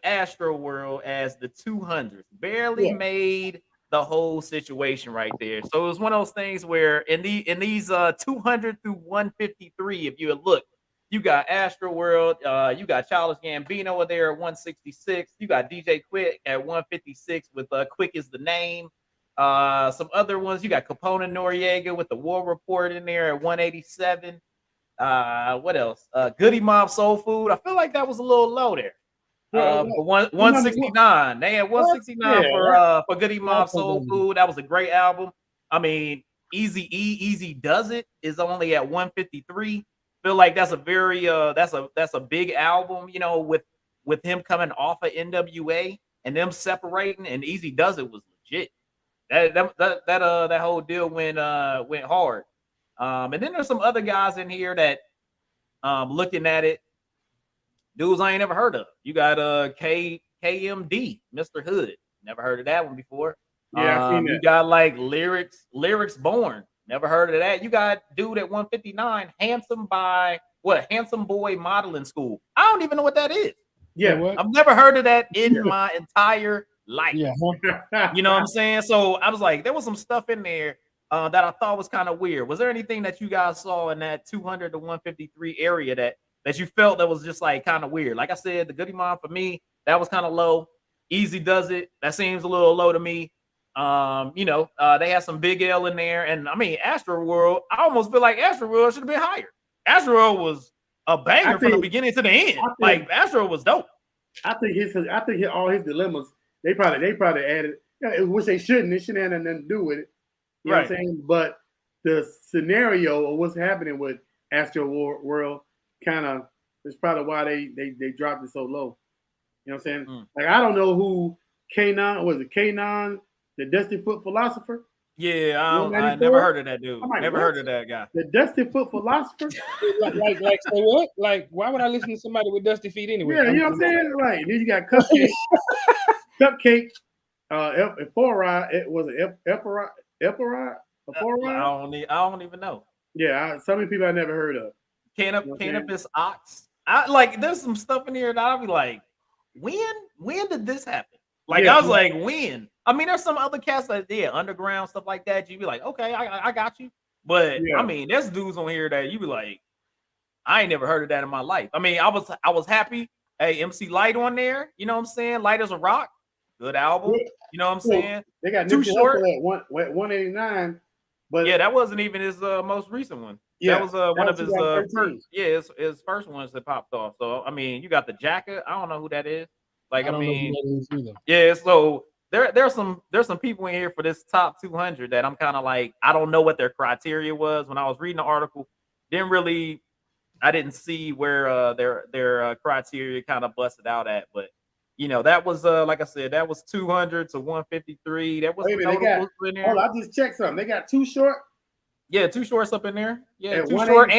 [SPEAKER 1] Astro World as the 200th. Barely made the whole situation right there. So it was one of those things where in these 200 through 153, if you look, you got Astro World, you got Childish Gambino over there at 166, you got DJ Quick at 156 with Quick is the Name. Some other ones, you got Capone Noriega with the War Report in there at 187. What else? Goody Mob Soul Food. I feel like that was a little low there. For 169. They had 169 for Goody Mob Soul Food. That was a great album. I mean, Easy Does It is only at 153. Feel like that's a very that's a big album, with him coming off of NWA and them separating, and Easy Does It was legit. That whole deal went hard. And then there's some other guys in here that looking at it, dudes I ain't never heard of. You got KMD, Mr. Hood. Never heard of that one before.
[SPEAKER 2] Yeah, I've seen that.
[SPEAKER 1] You got like Lyrics Born. Never heard of that. You got dude at 159, Handsome Boy Modeling School. I don't even know what that is.
[SPEAKER 2] Yeah,
[SPEAKER 1] I've never heard of that in my entire life.
[SPEAKER 3] Yeah.
[SPEAKER 1] You know what I'm saying? So I was like, there was some stuff in there that I thought was kind of weird. Was there anything that you guys saw in that 200 to 153 area that you felt that was just like kind of weird? Like I said, the Goody Mob for me, that was kind of low. Easy Does It, that seems a little low to me. They had some Big L in there, and I mean Astro World. I almost feel like Astro World should have been higher. Astro World was a banger from the beginning to the end. Like Astro was dope.
[SPEAKER 2] I think all his dilemmas. They probably added, which they shouldn't. They shouldn't have nothing to do with it. You know what I'm saying? But the scenario of what's happening with Astro World kind of is probably why they dropped it so low. You know what I'm saying? Like I don't know who Kanon, the Dusty Foot Philosopher?
[SPEAKER 1] Yeah, I never heard of that dude. Like, never heard of that guy.
[SPEAKER 2] The Dusty Foot Philosopher?
[SPEAKER 3] like say what? Like, why would I listen to somebody with dusty feet anyway?
[SPEAKER 2] Yeah, you know what I'm saying? Right. Then you got Cupcake, Ephora. It was Ephora.
[SPEAKER 1] I don't even know.
[SPEAKER 2] Yeah, so many people I never heard of.
[SPEAKER 1] Cannabis Ox. There's some stuff in here that I'll be like, when did this happen? I was like, when? I mean, there's some other cats that underground stuff like that. You'd be like, okay, I got you. But I mean, there's dudes on here that you be like, I ain't never heard of that in my life. I mean, I was happy. Hey, MC Light on there. You know what I'm saying? Light as a Rock. Good album. You know what I'm saying?
[SPEAKER 2] They got
[SPEAKER 1] Too Short
[SPEAKER 2] at 189. But
[SPEAKER 1] that wasn't even his most recent one.
[SPEAKER 2] Yeah,
[SPEAKER 1] that was one of his first. Yeah, his first ones that popped off. So I mean, you got the Jacket. I don't know who that is. Like I
[SPEAKER 3] don't
[SPEAKER 1] mean,
[SPEAKER 3] know who that is either.
[SPEAKER 1] Yeah. So there's some people in here for this top 200 that I'm kind of like, I don't know what their criteria was when I was reading the article. I didn't see where their criteria kind of busted out at, but that was like I said, that was 200 to 153. That was notable in there.
[SPEAKER 2] Hold on, I just checked something. They got Too Short.
[SPEAKER 1] Yeah, Too Short's up in there. Yeah,
[SPEAKER 2] at
[SPEAKER 1] Too Short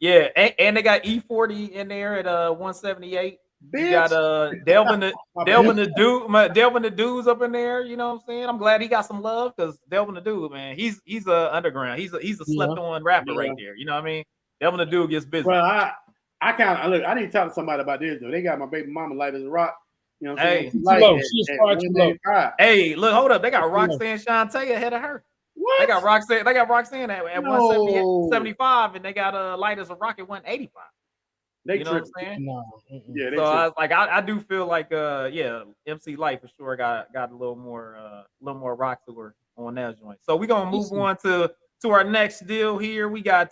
[SPEAKER 1] Yeah, and they got E40 in there at 178. You got
[SPEAKER 2] Bitch. My
[SPEAKER 1] Delvin
[SPEAKER 2] bad.
[SPEAKER 1] the Delvin the dudes up in there. You know what I'm saying? I'm glad he got some love because Delvin the dude, man, he's a underground. He's a
[SPEAKER 3] Yeah.
[SPEAKER 1] slept on rapper
[SPEAKER 2] Yeah.
[SPEAKER 1] right there. You know what I mean? Delvin the dude gets busy.
[SPEAKER 2] Well, I kind of look. I need to talk to somebody about this though. They got my baby mama light as a rock. You know what I'm saying?
[SPEAKER 1] Hey,
[SPEAKER 2] She
[SPEAKER 3] Too
[SPEAKER 2] like
[SPEAKER 3] low. She's
[SPEAKER 2] at
[SPEAKER 3] far too low.
[SPEAKER 2] 185.
[SPEAKER 1] hey, look, hold up. They got
[SPEAKER 3] Too low.
[SPEAKER 1] Roxanne Shantae ahead of her. They
[SPEAKER 2] What?
[SPEAKER 1] got Roxanne. They got Roxanne at
[SPEAKER 2] No.
[SPEAKER 1] 175, and they got Light as a Rock at 185.
[SPEAKER 2] They
[SPEAKER 1] You know what I'm
[SPEAKER 2] tripping.
[SPEAKER 1] saying?
[SPEAKER 3] No.
[SPEAKER 2] Yeah, they
[SPEAKER 1] So
[SPEAKER 2] tripping.
[SPEAKER 1] I was like, I do feel like yeah, MC Light for sure got a little more rock to her on that joint. So we're gonna move
[SPEAKER 3] Listen,
[SPEAKER 1] on to our next deal here. We got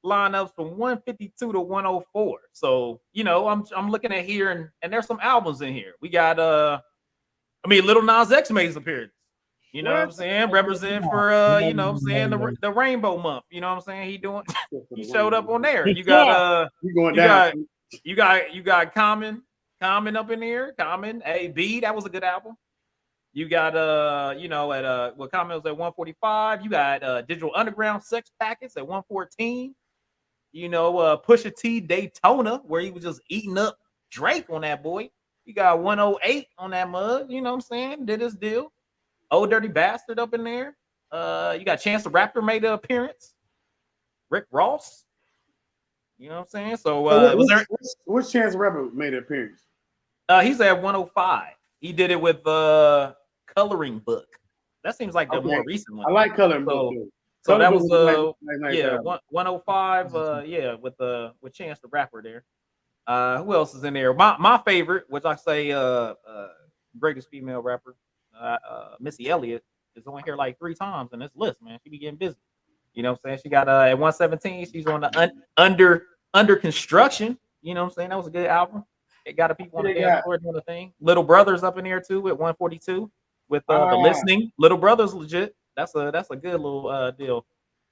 [SPEAKER 1] lineups from 152 to 104. So I'm looking at here and there's some albums in here. We got I mean Little Nas X made his appearance. You know what I'm
[SPEAKER 2] What?
[SPEAKER 1] saying? Represent for I'm saying the Rainbow Month. You know what I'm saying? He showed up on there. You got
[SPEAKER 2] You going
[SPEAKER 1] you
[SPEAKER 2] down?
[SPEAKER 1] got you got Common up in here. Common AB, that was a good album. You got at what Common was at 145. You got Digital Underground Sex Packets at 114. Pusha T Daytona, where he was just eating up Drake on that boy. You got 108 on that mug, you know what I'm saying? Did his deal. Old Dirty Bastard up in there. You got Chance the Rapper made an appearance. Rick Ross. You know what I'm saying? So was there
[SPEAKER 2] Which Chance the Rapper made an appearance?
[SPEAKER 1] he's at 105. He did it with Coloring Book. That seems like the more recent one.
[SPEAKER 2] I like Coloring Book.
[SPEAKER 1] So,
[SPEAKER 2] Dude.
[SPEAKER 1] so that
[SPEAKER 2] Coloring
[SPEAKER 1] was
[SPEAKER 2] Book nice
[SPEAKER 1] yeah,
[SPEAKER 2] album.
[SPEAKER 1] 105 yeah, with Chance the Rapper there. Who else is in there? My favorite, which I say greatest female rapper, Missy Elliott is on here like 3 times in this list, man. She be getting busy. You know what I'm saying? She got at 117, she's on the under construction. You know what I'm saying? That was a good album. It got the people on the dance floor doing the thing. Little Brothers up in there too at 142 with the listening. Little Brothers legit. That's a good little deal.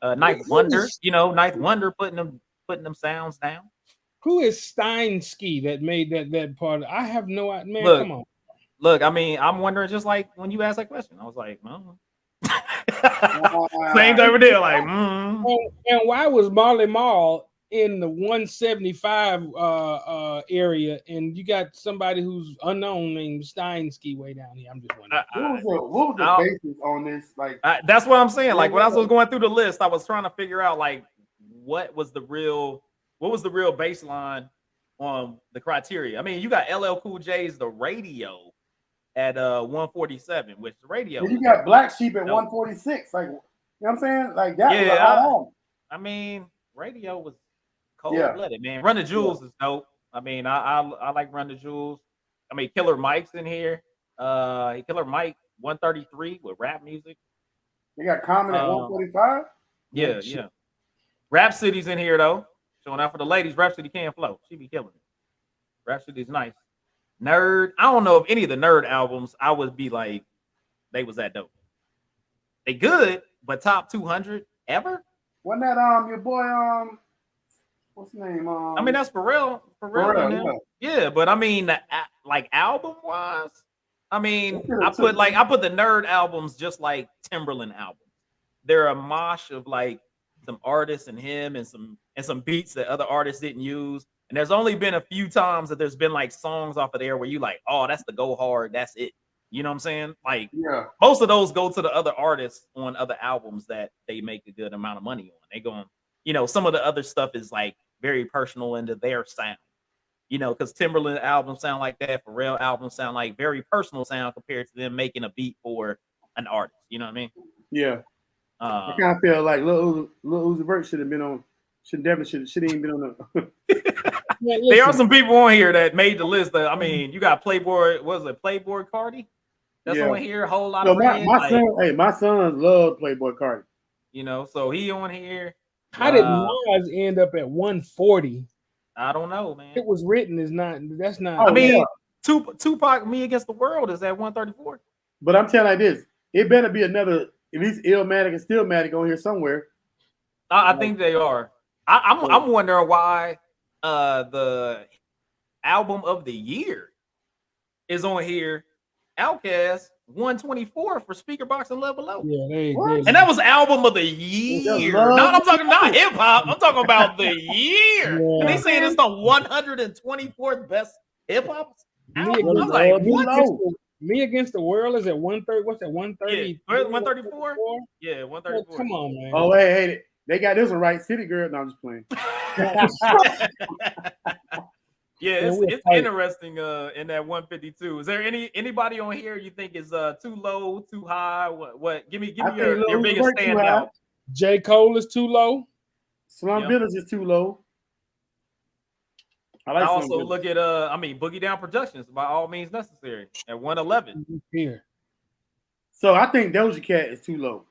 [SPEAKER 1] Ninth Wonder, Ninth Wonder putting them sounds down.
[SPEAKER 3] Who is Steinsky that made that part? I have no idea. Man,
[SPEAKER 1] Look,
[SPEAKER 3] come on.
[SPEAKER 1] Look, I mean, I'm wondering just like when you asked that question, I was like, same type of deal. Like,
[SPEAKER 3] and why was Marley Marl in the 175 area, and you got somebody who's unknown named Steinsky way down here? I'm just wondering.
[SPEAKER 2] What was the basis on this? Like,
[SPEAKER 1] that's what I'm saying. Like when I was going through the list, I was trying to figure out like what was the real baseline on the criteria. I mean, you got LL Cool J's The Radio at 147, which the radio.
[SPEAKER 2] You got Black Sheep at 146. Like, you know what I'm saying? Like that was a hot album.
[SPEAKER 1] I mean, Radio was cold-blooded, man. Run the Jewels is dope. I mean, I like Run the Jewels. I mean, Killer Mike's in here. Killer Mike 133 with rap music.
[SPEAKER 2] They got Common at 145.
[SPEAKER 1] Yeah. Rhapsody's in here though. Showing out for the ladies. Rhapsody can flow. She be killing it. Rhapsody's nice. Nerd. I don't know if any of the Nerd albums I would be like they was that dope. They good, but top 200 ever?
[SPEAKER 2] Wasn't that your boy what's his name?
[SPEAKER 1] I mean that's Pharrell. Yeah, but I mean like album wise, I mean I put the Nerd albums just like Timberland albums. They're a mosh of like some artists and him and some beats that other artists didn't use. And there's only been a few times that there's been like songs off of there where you like, oh, that's the go hard, that's it. You know what I'm saying? Like, most of those go to the other artists on other albums that they make a good amount of money on. They going, some of the other stuff is like very personal into their sound. Because Timberland albums sound like that, Pharrell albums sound like very personal sound compared to them making a beat for an artist. You know what I mean?
[SPEAKER 2] Yeah. I kind of feel like Lil Uzi Vert should have been on. Should even been on the.
[SPEAKER 1] There are some people on here that made the list. I mean, you got Playboy. What was it? Playboy Cardi. That's on here. A whole lot of
[SPEAKER 2] my son loved Playboy Cardi.
[SPEAKER 1] So he on here.
[SPEAKER 3] How did Nas end up at 140?
[SPEAKER 1] I don't know, man.
[SPEAKER 3] It was written as not. That's not.
[SPEAKER 1] I mean, Tupac, Me Against the World is at 134.
[SPEAKER 2] But I'm telling you this, it better be another at least Illmatic and Stillmatic on here somewhere.
[SPEAKER 1] I think they are. I'm wondering why the album of the year is on here Outkast 124 for Speaker Box and Level Low.
[SPEAKER 3] Yeah,
[SPEAKER 1] And that was album of the year. I'm talking not hip hop. I'm talking about the year.
[SPEAKER 3] Yeah.
[SPEAKER 1] And they saying it's the 124th best hip hop album.
[SPEAKER 3] Me,
[SPEAKER 1] I'm like, what?
[SPEAKER 3] Me Against the World is at 130. What's that? 130?
[SPEAKER 1] Yeah, 134? Yeah, 134.
[SPEAKER 3] Come on, man.
[SPEAKER 2] Oh, hey, they got this one right. City Girl. No, I'm just playing.
[SPEAKER 1] Yeah, it's interesting in that 152. Is there anybody on here you think is too low, too high? What? Give me your biggest standout.
[SPEAKER 3] J. Cole is too low.
[SPEAKER 2] Slum Village is too low.
[SPEAKER 1] I also look at Boogie Down Productions, By All Means Necessary, at 111.
[SPEAKER 3] Here.
[SPEAKER 2] So I think Doja Cat is too low.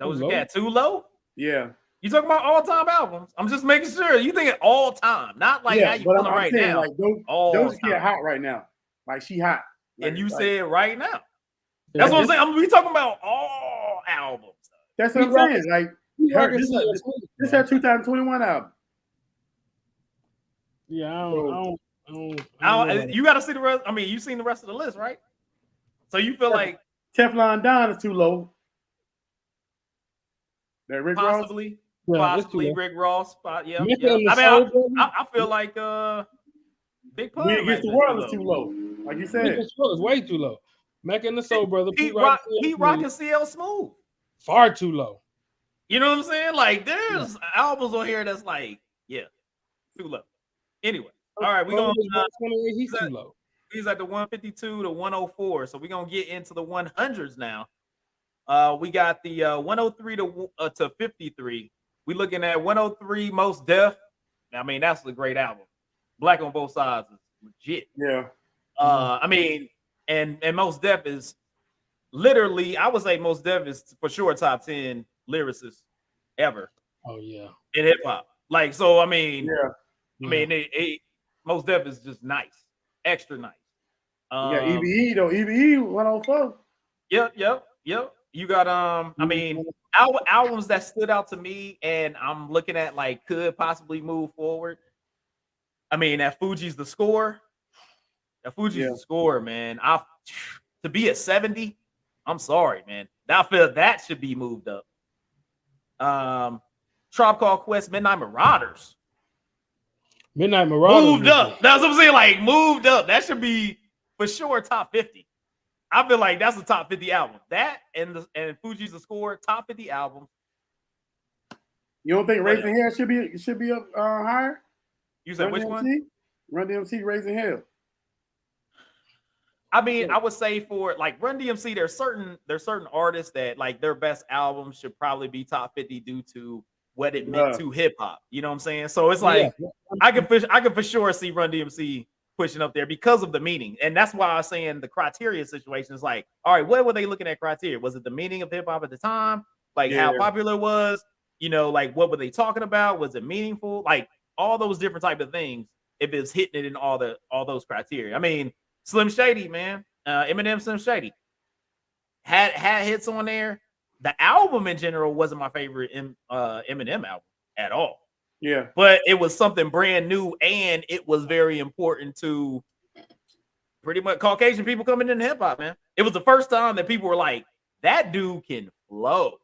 [SPEAKER 1] Doja Cat too low?
[SPEAKER 2] Yeah.
[SPEAKER 1] You talking about all-time albums? I'm just making sure. You think all time, not like how you feeling right now.
[SPEAKER 2] Like Doja Cat hot right now. Like she hot. Like,
[SPEAKER 1] and you said right now. That's what I'm saying. We talking about all albums.
[SPEAKER 2] That's what I'm saying. Like this her 2021 album.
[SPEAKER 3] Yeah, I don't
[SPEAKER 1] you got to see the rest. I mean, you've seen the rest of the list, right? So you feel like
[SPEAKER 2] Teflon Don is too low. That Rick
[SPEAKER 1] possibly Rick Ross. Yeah. I feel like Big Pun.
[SPEAKER 2] Me Against the World is too low. Like you said,
[SPEAKER 3] it's way too low. Mac and the Soul Brother.
[SPEAKER 1] Pete Rock and CL Smooth.
[SPEAKER 3] Far too low.
[SPEAKER 1] You know what I'm saying? Like there's albums on here that's like, too low. Anyway, all right, we're gonna
[SPEAKER 3] he's too low.
[SPEAKER 1] He's at the 152 to 104. So we're gonna get into the 100s now. We got the 103 to 53. We looking at 103 Most Def. I mean, that's a great album. Black on Both Sides is legit.
[SPEAKER 2] Yeah.
[SPEAKER 1] I mean, and Most Def is literally, I would say Most Def is for sure top 10 lyricists ever.
[SPEAKER 3] Oh yeah.
[SPEAKER 1] In hip hop. Like, so I mean,
[SPEAKER 2] I
[SPEAKER 1] mean, Most Def is just nice, extra nice.
[SPEAKER 2] EBE though, EBE 104.
[SPEAKER 1] Yep. You got I mean, albums that stood out to me, and I'm looking at like could possibly move forward. I mean, that Fuji's the Score. That Fuji's the Score, man. To be at 70, I'm sorry, man. I feel that should be moved up. Tribe Called Quest, Midnight Marauders. Moved up. That's what I'm saying. Like moved up. That should be for sure top 50. I feel like that's the top 50 album. That and Fuji's the Score, top 50 albums.
[SPEAKER 2] You don't think Raising Hell should be up higher?
[SPEAKER 1] You said which one?
[SPEAKER 2] Run DMC, Raising Hell.
[SPEAKER 1] I mean, I would say for like Run DMC, there's certain artists that like their best albums should probably be top 50 due to what it meant to hip hop. You know what I'm saying? So it's like I can for sure see Run DMC pushing up there because of the meaning. And that's why I was saying the criteria situation is like, all right, what were they looking at criteria? Was it the meaning of hip hop at the time? Like how popular it was? You know, like what were they talking about? Was it meaningful? Like all those different type of things. If it's hitting it in all those criteria. I mean, Slim Shady, man, Eminem, Slim Shady had hits on there. The album in general wasn't my favorite Eminem album at all.
[SPEAKER 2] Yeah,
[SPEAKER 1] but it was something brand new, and it was very important to pretty much Caucasian people coming into hip hop. Man, it was the first time that people were like, "That dude can flow,"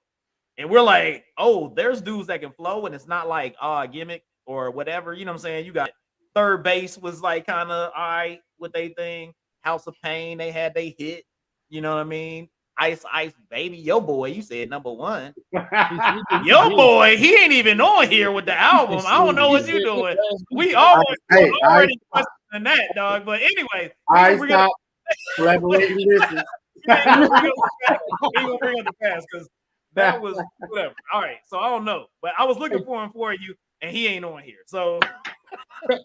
[SPEAKER 1] and we're like, "Oh, there's dudes that can flow," and it's not like a gimmick or whatever. You know what I'm saying? You got Third Base was like kind of all right with they thing. House of Pain, they had they hit. You know what I mean? Ice Baby, yo boy, you said number one. Yo boy, he ain't even on here with the album. I don't know what you doing. We already questioning that, dog. But anyway,
[SPEAKER 2] I stop collaborating this.
[SPEAKER 1] We gonna bring up the past because that was whatever. All right, so I don't know, but I was looking for him for you, and he ain't on here. So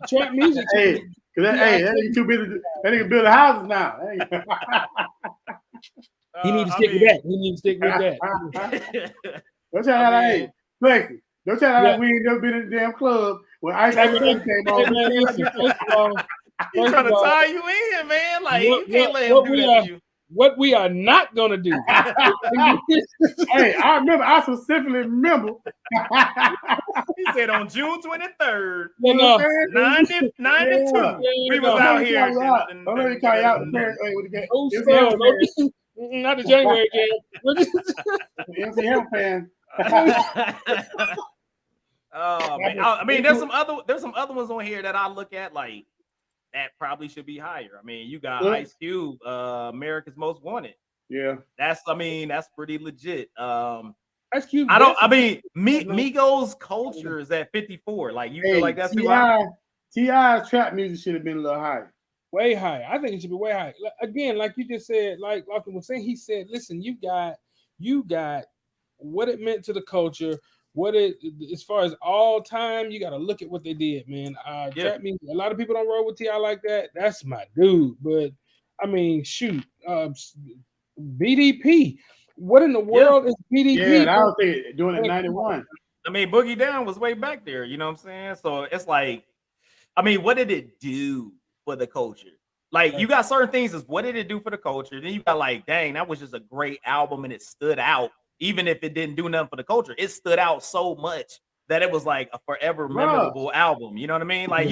[SPEAKER 3] trap music.
[SPEAKER 2] That nigga too busy. That nigga building houses now.
[SPEAKER 3] He needs to stick with that. He needs to stick with that.
[SPEAKER 2] Don't try to hey, Flexi. Don't try to we ain't never been in the damn club when Ice came on.
[SPEAKER 1] He's trying to tie you in, man. Like you can't let him do that to you.
[SPEAKER 3] What we are not gonna do.
[SPEAKER 2] Hey, I specifically remember.
[SPEAKER 1] He said on June 23rd,
[SPEAKER 3] You know,
[SPEAKER 1] 92, we was out here.
[SPEAKER 2] Don't let me call you out. The parents,
[SPEAKER 3] no spell, not the January game.
[SPEAKER 2] MC Hammer fan.
[SPEAKER 1] Oh man, I mean, there's some other ones on here that I look at like that probably should be higher. I mean, you got Ice Cube, America's Most Wanted.
[SPEAKER 2] Yeah,
[SPEAKER 1] that's pretty legit.
[SPEAKER 3] Ice Cube.
[SPEAKER 1] Migos culture is at 54. Like you feel like that's too high?
[SPEAKER 2] T.I.'s trap music should have been a little higher.
[SPEAKER 3] Way higher. I think it should be way higher. Again, like you just said, like Lachlan was saying, he said, listen, you got what it meant to the culture, as far as all time, you got to look at what they did, man. Trap music, a lot of people don't roll with T.I. like that. That's my dude. But I mean, shoot, BDP. What in the world is BDP?
[SPEAKER 2] Yeah, I was doing it 91.
[SPEAKER 1] I mean, Boogie Down was way back there, you know what I'm saying? So it's like, I mean, what did it do for the culture? Like, you got certain things as what did it do for the culture? Then you got like, dang, that was just a great album and it stood out. Even if it didn't do nothing for the culture, it stood out so much that it was like a forever memorable album. You know what I mean? Like,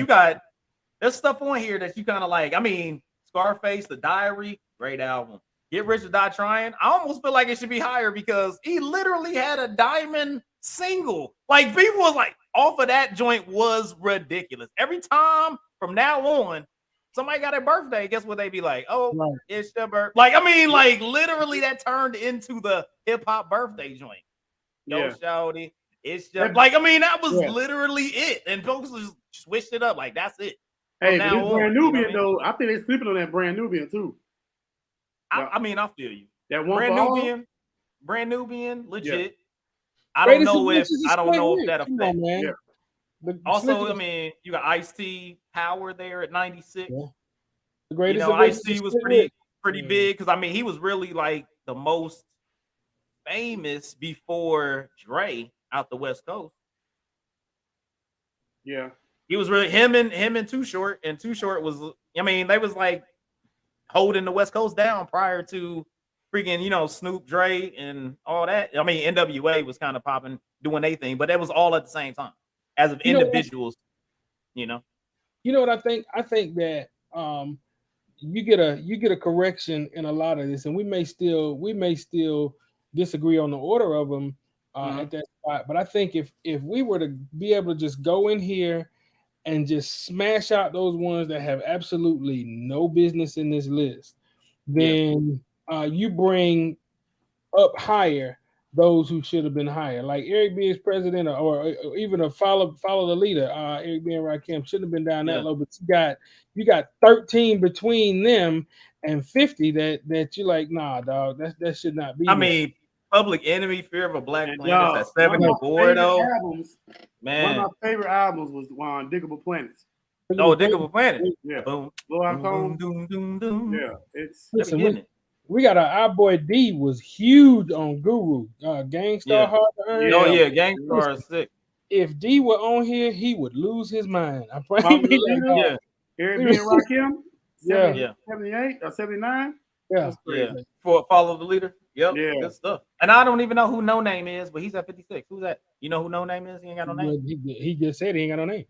[SPEAKER 1] there's stuff on here that you kind of like. I mean, Scarface, The Diary, great album. Get Rich or Die Trying. I almost feel like it should be higher because he literally had a diamond single. Like, people was like, off of that joint was ridiculous. Every time from now on, somebody got a birthday, guess what they be like? Oh, it's your birthday. Like, I mean, like, literally that turned into the hip hop birthday joint. Yo, shawty, it's just like, I mean, that was literally it. And folks just switched it up. Like, that's it.
[SPEAKER 2] Hey, but this Brand Nubian, though, I think they're sleeping on that Brand Nubian, too.
[SPEAKER 1] I mean, I feel you.
[SPEAKER 2] That one
[SPEAKER 1] Brand Nubian, legit. I don't know if that affects. Also, I mean, you got Ice-T Power there at 96. Yeah.
[SPEAKER 3] The greatest.
[SPEAKER 1] Ice-T was pretty big because I mean he was really like the most famous before Dre out the West Coast.
[SPEAKER 2] Yeah,
[SPEAKER 1] he was really him and Too Short, and Too Short was, I mean, they was like holding the West Coast down prior to freaking, Snoop, Dre, and all that. I mean, NWA was kind of popping, doing their thing, but it was all at the same time as of individuals. You know
[SPEAKER 3] what I think? I think that you get a correction in a lot of this, and we may still disagree on the order of them at that spot. But I think if we were to be able to just go in here and just smash out those ones that have absolutely no business in this list, then you bring up higher those who should have been higher, like Eric B. as president, or even a follow the leader. Eric B. and Rakim shouldn't have been down that low, but you got 13 between them and 50 that you like, nah, dog, that should not be.
[SPEAKER 1] I mean, Public Enemy, Fear of a Black Planet, that's 74 though. Man,
[SPEAKER 2] one of my favorite albums was Diggable Planets.
[SPEAKER 1] Oh, Diggable Planet.
[SPEAKER 2] Yeah.
[SPEAKER 1] Boom.
[SPEAKER 2] Boom,
[SPEAKER 1] doom, doom, doom.
[SPEAKER 2] Yeah. It's
[SPEAKER 3] we got our boy D was huge on Guru. Gangstar Hard to Earn.
[SPEAKER 1] Oh yeah, Gangstar is sick.
[SPEAKER 3] If D were on here, he would lose his mind. I pray.
[SPEAKER 2] Yeah. Eric B. and Rakim. 78 or 79.
[SPEAKER 3] Yeah.
[SPEAKER 1] For Follow the Leader. Yep.
[SPEAKER 2] Yeah.
[SPEAKER 1] Good stuff. And I don't even know who No Name is, but he's at 56. Who's that? You know who No Name is? He ain't got no name.
[SPEAKER 3] He just said he ain't got no name.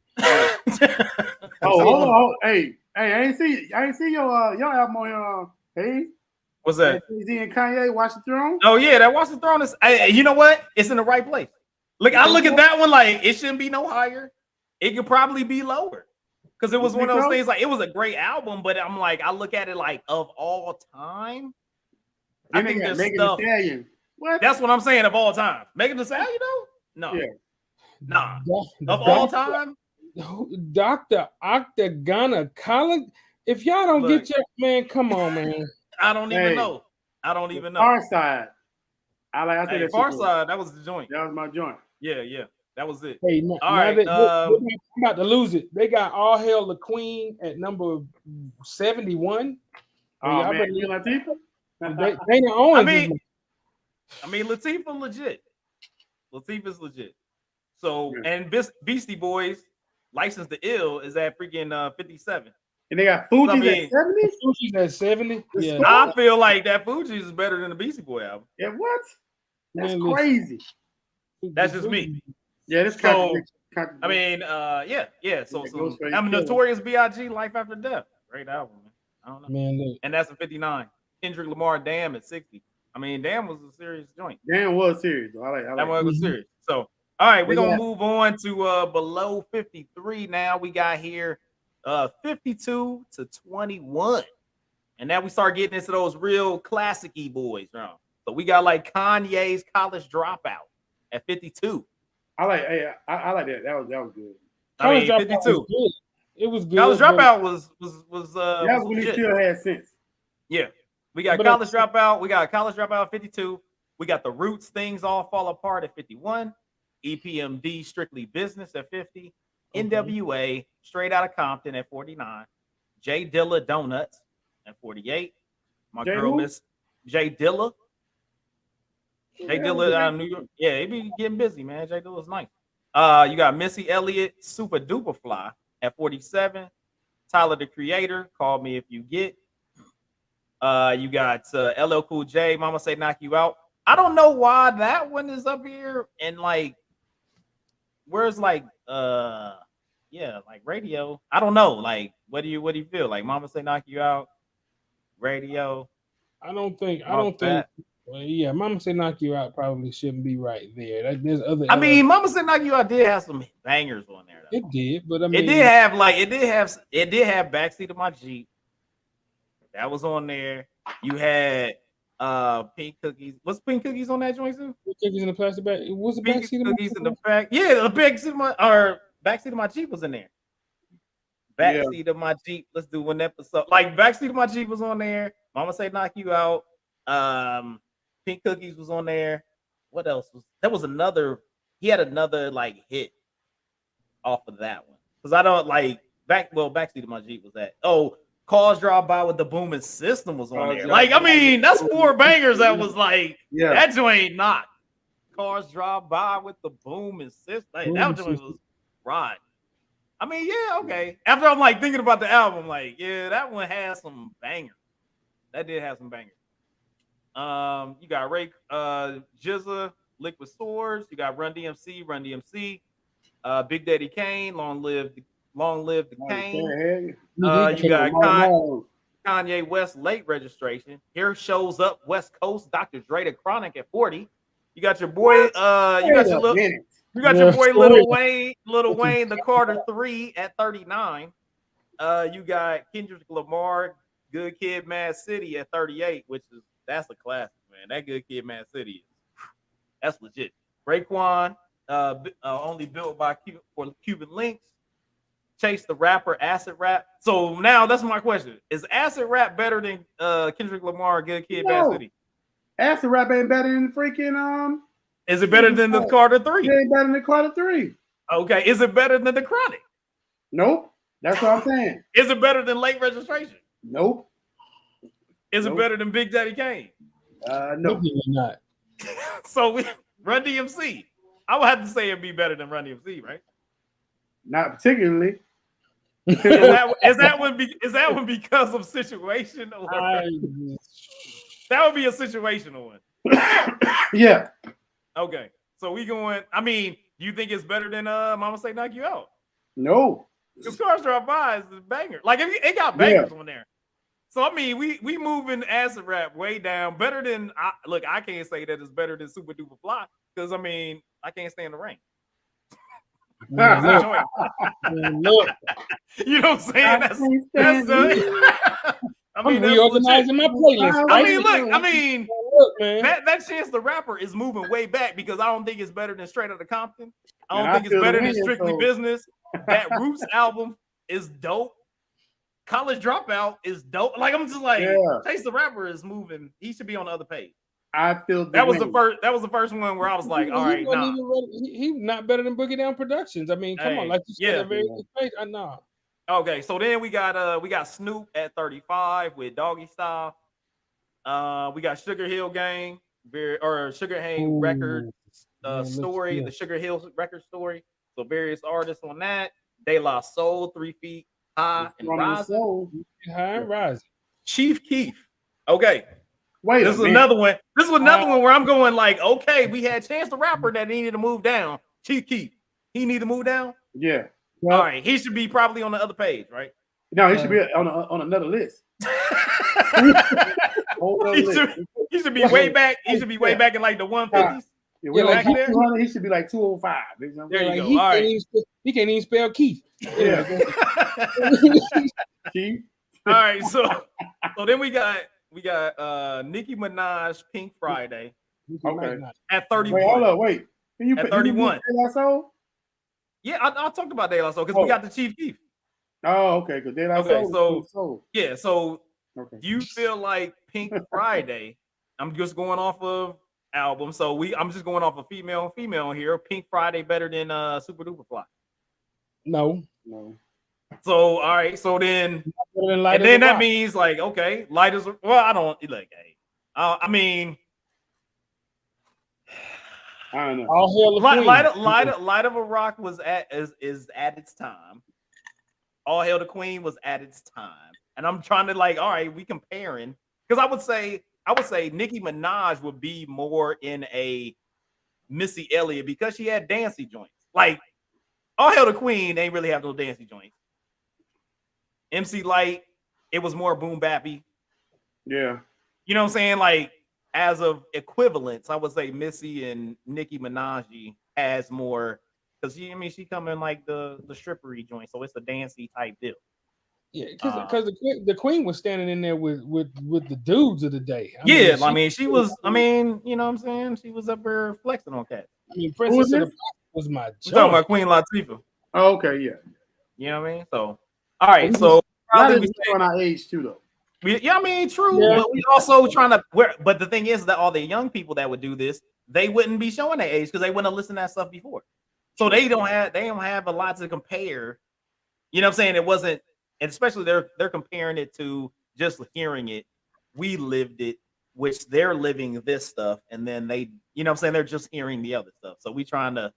[SPEAKER 2] Hey, I ain't see your album on hey.
[SPEAKER 1] What's that?
[SPEAKER 2] Jay-Z and Kanye, Watch the Throne.
[SPEAKER 1] Oh yeah, that Watch the Throne is. You know what? It's in the right place. Look, I look at that one like it shouldn't be no higher. It could probably be lower because it was one of those things. Like, it was a great album, but I'm like, I look at it like of all time. I think there's stuff.
[SPEAKER 2] What?
[SPEAKER 1] That's what I'm saying, of all time. Megan Thee Stallion, though? No. Yeah. Nah. Of all time?
[SPEAKER 3] Dr. Octagona College. If y'all don't get your man, come on, man.
[SPEAKER 1] I don't even know. I don't even know.
[SPEAKER 2] Far Side. I think
[SPEAKER 1] Far Side, that was the joint.
[SPEAKER 2] That was my joint.
[SPEAKER 1] Yeah. That was it.
[SPEAKER 3] Hey,
[SPEAKER 1] all right.
[SPEAKER 3] I'm about to lose it. They got All Hail the Queen at number 71.
[SPEAKER 2] Oh, man. Latifah?
[SPEAKER 3] Dana Owens.
[SPEAKER 1] I mean, Latifah legit. Latifah's legit. So, and Beastie Boys, License to Ill is at freaking 57.
[SPEAKER 2] And they got Fuji's
[SPEAKER 1] I mean,
[SPEAKER 2] at 70?
[SPEAKER 3] Fuji's at 70.
[SPEAKER 2] The
[SPEAKER 3] Yeah,
[SPEAKER 2] score?
[SPEAKER 1] I feel like that Fuji's is better than the Beastie Boy album.
[SPEAKER 2] Yeah, what? That's
[SPEAKER 3] Man, listen.
[SPEAKER 2] crazy.
[SPEAKER 1] That's just me.
[SPEAKER 2] Yeah, this
[SPEAKER 1] So,
[SPEAKER 2] contradiction.
[SPEAKER 1] I mean, yeah. So
[SPEAKER 2] Yeah,
[SPEAKER 1] some
[SPEAKER 2] Ghostface
[SPEAKER 1] I'm
[SPEAKER 2] Killah.
[SPEAKER 1] Notorious B.I.G. Life After Death. Great album, man. I don't know.
[SPEAKER 3] Man, look.
[SPEAKER 1] And that's a 59. Kendrick Lamar, Damn at 60. I mean, Damn was a serious joint.
[SPEAKER 2] Damn was serious though. I
[SPEAKER 1] That
[SPEAKER 2] like
[SPEAKER 1] one was
[SPEAKER 3] Mhm.
[SPEAKER 1] serious. So, all right, we're
[SPEAKER 2] They
[SPEAKER 1] gonna
[SPEAKER 2] got-
[SPEAKER 1] move on to below 53 now. We got here 52 to 21. And now we start getting into those real classic-y boys, bro. So we got like Kanye's College Dropout at 52.
[SPEAKER 2] I like I like that. That was good.
[SPEAKER 1] I mean,
[SPEAKER 3] College Dropout
[SPEAKER 1] 52.
[SPEAKER 3] was good. It was good.
[SPEAKER 1] College
[SPEAKER 3] but-
[SPEAKER 1] Dropout was
[SPEAKER 2] That was when he
[SPEAKER 1] legit.
[SPEAKER 2] still had sense.
[SPEAKER 1] Yeah. We got
[SPEAKER 3] But
[SPEAKER 1] College Dropout. We got College Dropout at 52. We got The Roots, Things All Fall Apart at 51. EPMD, Strictly Business at 50.
[SPEAKER 3] Okay.
[SPEAKER 1] NWA, Straight Outta Compton at 49. J Dilla, Donuts at 48. My
[SPEAKER 2] Jay
[SPEAKER 1] girl,
[SPEAKER 2] who?
[SPEAKER 1] Miss J Dilla. Jay
[SPEAKER 2] Yeah,
[SPEAKER 1] Dilla out of New York. Yeah, he be getting busy, man. Jay Dilla's nice. You got Missy Elliott, Super Duper Fly at 47. Tyler the Creator, Call Me If You Get. You got LL Cool J, Mama Say Knock You Out. I don't know why that one is up here and like where's like like radio. I don't know. Like what do you feel? Like Mama Say Knock You Out, radio.
[SPEAKER 3] I don't think.
[SPEAKER 1] that.
[SPEAKER 3] Well, yeah, Mama Say Knock You Out probably shouldn't be right there. There's other.
[SPEAKER 1] I mean, Mama Say Knock You Out did have some bangers on there though.
[SPEAKER 3] it did, but I mean,
[SPEAKER 1] It did have Backseat of My Jeep. That was on there. You had Pink Cookies. What's Pink Cookies on that joint too?
[SPEAKER 3] Cookies in the plastic bag. It was a
[SPEAKER 1] Pink
[SPEAKER 3] backseat
[SPEAKER 1] Cookies in the back. Yeah, the Backseat of My Jeep was in there. Backseat of My Jeep. Let's do one episode. Like Backseat of My Jeep was on there. Mama Say Knock You Out. Pink Cookies was on there. What else was there? Was another. He had another like hit off of that one because I don't like Backseat of My Jeep was that. Oh, Cars Drive By with the Booming System was on
[SPEAKER 2] Cars
[SPEAKER 1] there.
[SPEAKER 2] Drive
[SPEAKER 1] Like I
[SPEAKER 2] By
[SPEAKER 1] mean,
[SPEAKER 2] with
[SPEAKER 1] that's
[SPEAKER 2] the
[SPEAKER 1] 4
[SPEAKER 2] Booming
[SPEAKER 1] bangers. That
[SPEAKER 2] System.
[SPEAKER 1] was like
[SPEAKER 2] Yeah.
[SPEAKER 1] that joint not. Cars Drive By with the Booming System. Like, that joint was right. I mean, yeah, okay. After I'm like thinking about the album, like, yeah, that one has some bangers. That did have some bangers. You got Ray Jizza, Liquid Swords. You got Run DMC, Big Daddy Kane, Long Live the Kane. You got Kanye West Late Registration. Here Shows Up West Coast, Dr. Dre the Chronic at 40. You got your boy, you got your boy Lil Wayne, the Carter 3 at 39. You got Kendrick Lamar, Good Kid, Mad City at 38, that's a classic, man. That Good Kid, Mad City, that's legit. Raekwon, Only Built by Cuban Links. Chase the Rapper, Acid Rap. So now that's my question: is Acid Rap better than Kendrick Lamar, Good Kid, Mad City?
[SPEAKER 2] Acid Rap ain't better than freaking
[SPEAKER 1] Is it better than the Carter 3?
[SPEAKER 2] It ain't better than the Carter 3.
[SPEAKER 1] Okay. Is it better than the Chronic?
[SPEAKER 2] Nope. That's what I'm saying.
[SPEAKER 1] Is it better than Late Registration?
[SPEAKER 2] Nope.
[SPEAKER 1] Is it better than Big Daddy Kane?
[SPEAKER 2] No.
[SPEAKER 3] Not.
[SPEAKER 1] So Run DMC. I would have to say it'd be better than Run DMC, right?
[SPEAKER 2] Not particularly.
[SPEAKER 1] Is that one because of situation or that would be a situational one?
[SPEAKER 2] Yeah.
[SPEAKER 1] Okay. So we going. I mean, do you think it's better than Mama Say Knock You Out?
[SPEAKER 2] No.
[SPEAKER 1] Because Cars Drive By is a banger. Like it got bangers on there. So I mean, we moving Acid Rap way down. Better than I can't say that it's better than Super Duper Fly because I mean I can't stand the rain.
[SPEAKER 3] Man, look.
[SPEAKER 1] You know what I'm saying? That's I mean,
[SPEAKER 3] I'm reorganizing my playlist.
[SPEAKER 1] I mean, look. I mean,
[SPEAKER 3] look, man.
[SPEAKER 1] That Chance the Rapper is moving way back because I don't think it's better than Straight Outta Compton. I don't
[SPEAKER 2] Man,
[SPEAKER 1] think it's
[SPEAKER 2] feel
[SPEAKER 1] better
[SPEAKER 2] the
[SPEAKER 1] than
[SPEAKER 2] wind,
[SPEAKER 1] Strictly
[SPEAKER 2] so-
[SPEAKER 1] Business. That Roots album is dope. College Dropout is dope. Like I'm just like Chase the Rapper is moving. He should be on the other page.
[SPEAKER 2] I feel
[SPEAKER 1] That was the first one where I was like, all right, nah.
[SPEAKER 3] He's not better than Boogie Down Productions. I mean, come on, like you said, very good. Nah.
[SPEAKER 1] Okay, so then we got Snoop at 35 with Doggy Style. We got Sugar Hill Gang, Sugar Hill Record story,
[SPEAKER 3] yeah.
[SPEAKER 1] the Sugar Hill record story. So various artists on that. De La Soul, 3 Feet High and
[SPEAKER 2] Running the
[SPEAKER 1] Rising.
[SPEAKER 2] soul.
[SPEAKER 3] High and Rising.
[SPEAKER 1] Chief Keef. Okay.
[SPEAKER 2] Wait,
[SPEAKER 1] This is another one. This is another one where I'm going like, okay, we had Chance the Rapper that needed to move down. Chief Keef. He need to move down?
[SPEAKER 2] Yeah.
[SPEAKER 1] All right. He should be probably on the other page, right?
[SPEAKER 2] No, he should be on another list.
[SPEAKER 1] He should be way back. He should be way back in like the 150s.
[SPEAKER 2] Yeah, like he should be like 205.
[SPEAKER 1] There you
[SPEAKER 3] like,
[SPEAKER 1] go.
[SPEAKER 3] He,
[SPEAKER 1] all
[SPEAKER 3] can't
[SPEAKER 1] right.
[SPEAKER 3] even, he can't even spell Keith.
[SPEAKER 2] Yeah.
[SPEAKER 1] Keith. All right. So then we got Nicki Minaj Pink Friday.
[SPEAKER 2] Okay.
[SPEAKER 1] At 31.
[SPEAKER 2] Wait, hold up. Wait.
[SPEAKER 1] Can you at 31.
[SPEAKER 2] Yeah,
[SPEAKER 1] I talked about De La Soul because we got the Chief Keef.
[SPEAKER 2] Oh, okay. Because De La Soul.
[SPEAKER 1] Yeah. So you feel like Pink Friday? I'm just going off of album. So I'm just going off of female here. Pink Friday better than Super Duper Fly.
[SPEAKER 3] No.
[SPEAKER 1] So all right. So then, and then that means like okay, Light as well. I don't like. Hey, I mean.
[SPEAKER 2] I don't know.
[SPEAKER 3] All Hail the Queen.
[SPEAKER 1] Light of a Rock is at its time. All Hail the Queen was at its time, and I'm trying to like, all right, we comparing because I would say Nicki Minaj would be more in a Missy Elliott because she had dancey joints. Like All Hail the Queen ain't really have no dancey joints. MC Light, it was more boom bappy.
[SPEAKER 2] Yeah,
[SPEAKER 1] you know what I'm saying, like. As of equivalence, I would say Missy and Nicki Minaj has more because she come in like the strippery joint, so it's a dancey type deal.
[SPEAKER 3] Yeah, because the queen was standing in there with the dudes of the day.
[SPEAKER 1] She was. You know what I'm saying? She was up there flexing on cats.
[SPEAKER 3] Princess of the was my.
[SPEAKER 1] We're talking about Queen Latifah.
[SPEAKER 2] Oh, okay, yeah.
[SPEAKER 1] You know what I mean? So, all right, so
[SPEAKER 2] probably on our age too, though.
[SPEAKER 1] True. Yeah. But we also trying to. But the thing is that all the young people that would do this, they wouldn't be showing their age because they wouldn't have listened to that stuff before. So they don't have a lot to compare. You know what I'm saying? It wasn't, and especially they're comparing it to just hearing it. We lived it, which they're living this stuff, and then they, you know what I'm saying, they're just hearing the other stuff. So we trying to,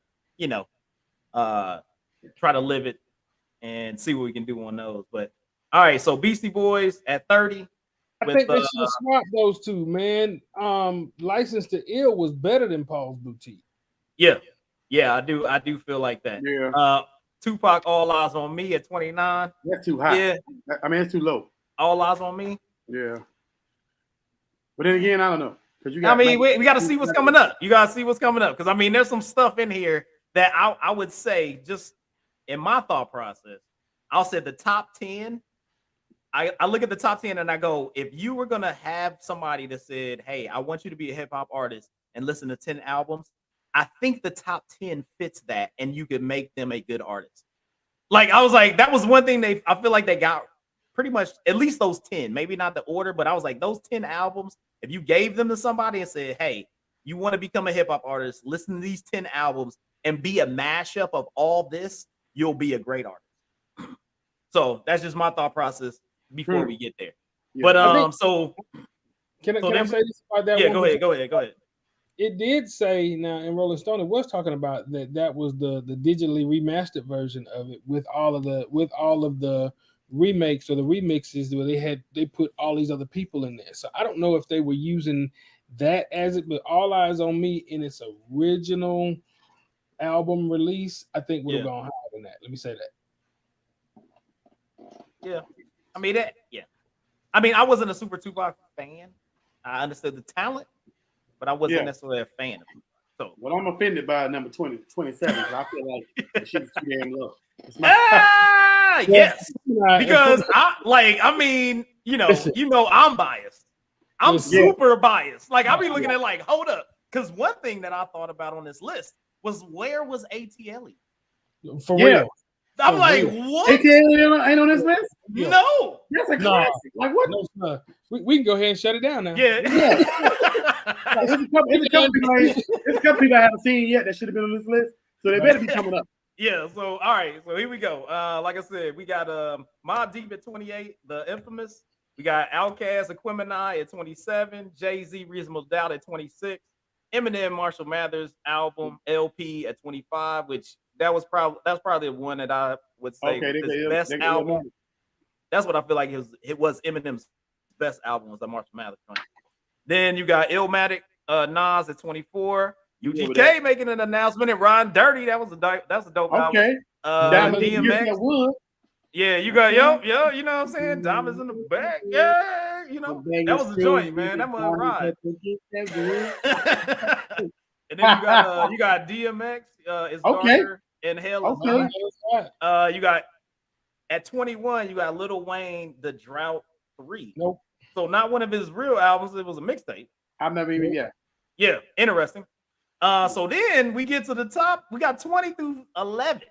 [SPEAKER 1] try to live it and see what we can do on those. But all right, so Beastie Boys at 30.
[SPEAKER 3] I think they should have swapped those two, man. License to Ill was better than Paul's Boutique.
[SPEAKER 1] Yeah, I do feel like that.
[SPEAKER 2] Yeah.
[SPEAKER 1] Tupac, All Eyes on Me at 29.
[SPEAKER 2] That's too high.
[SPEAKER 1] Yeah,
[SPEAKER 2] I mean it's too low.
[SPEAKER 1] All Eyes on Me.
[SPEAKER 2] Yeah. But then again, I don't know.
[SPEAKER 1] We got to see what's coming up. You got to see what's coming up because there's some stuff in here that I would say just in my thought process. I'll say the top 10. I look at the top 10 and I go, if you were going to have somebody that said, hey, I want you to be a hip hop artist and listen to 10 albums, I think the top 10 fits that and you could make them a good artist. Like, I was like, that was one thing I feel like they got pretty much at least those 10, maybe not the order, but I was like, those 10 albums, if you gave them to somebody and said, hey, you want to become a hip hop artist, listen to these 10 albums and be a mashup of all this, you'll be a great artist. So that's just my thought process before we get there. Yeah. But
[SPEAKER 3] can I say this about that?
[SPEAKER 1] Yeah, go ahead.
[SPEAKER 3] It did say now in Rolling Stone, it was talking about that was the digitally remastered version of it with all of the remakes or the remixes where they put all these other people in there. So I don't know if they were using that as it, but All Eyes on Me in its original album release, I think would have gone higher than that. Let me say that.
[SPEAKER 1] Yeah. I wasn't a super Tupac fan. I understood the talent, but I wasn't necessarily a fan of him. So,
[SPEAKER 2] well, I'm offended by number 27. So I feel like she's too damn low.
[SPEAKER 1] Yes, because I'm biased. I'm super biased. Like I'll be looking at like, hold up, because one thing that I thought about on this list was where was ATL?
[SPEAKER 3] For real.
[SPEAKER 1] I'm like, what?
[SPEAKER 2] ATL ain't on this list?
[SPEAKER 1] No.
[SPEAKER 2] That's a classic. Like what?
[SPEAKER 3] No, we can go ahead and shut it down now.
[SPEAKER 1] Yeah.
[SPEAKER 2] There's a couple people I haven't seen yet that should have been on this list, so they better be coming up.
[SPEAKER 1] Yeah. So all right. So here we go. Like I said, we got Mobb Deep at 28, the Infamous. We got Outkast, Aquemini at 27, Jay-Z, Reasonable Doubt at 26, Eminem, Marshall Mathers album LP at 25, which that's probably the one that I would say is best album. That's what I feel like it was Eminem's best album was the Marshall Mathers joint. Then you got Illmatic, Nas at 24. UGK making an announcement and Ron Dirty. That's a dope album.
[SPEAKER 2] Okay.
[SPEAKER 1] DMX. Yeah, you got yo, you know what I'm saying? Diamonds in the back. Yeah, you know, that was a joint, man. That was right. And then you got DMX, it's darker and hell is night. You got at 21, you got Lil Wayne, The Drought 3.
[SPEAKER 3] Nope.
[SPEAKER 1] So not one of his real albums, it was a mixtape.
[SPEAKER 2] I've never even
[SPEAKER 1] Yeah, interesting. So then we get to the top. We got 20 through 11.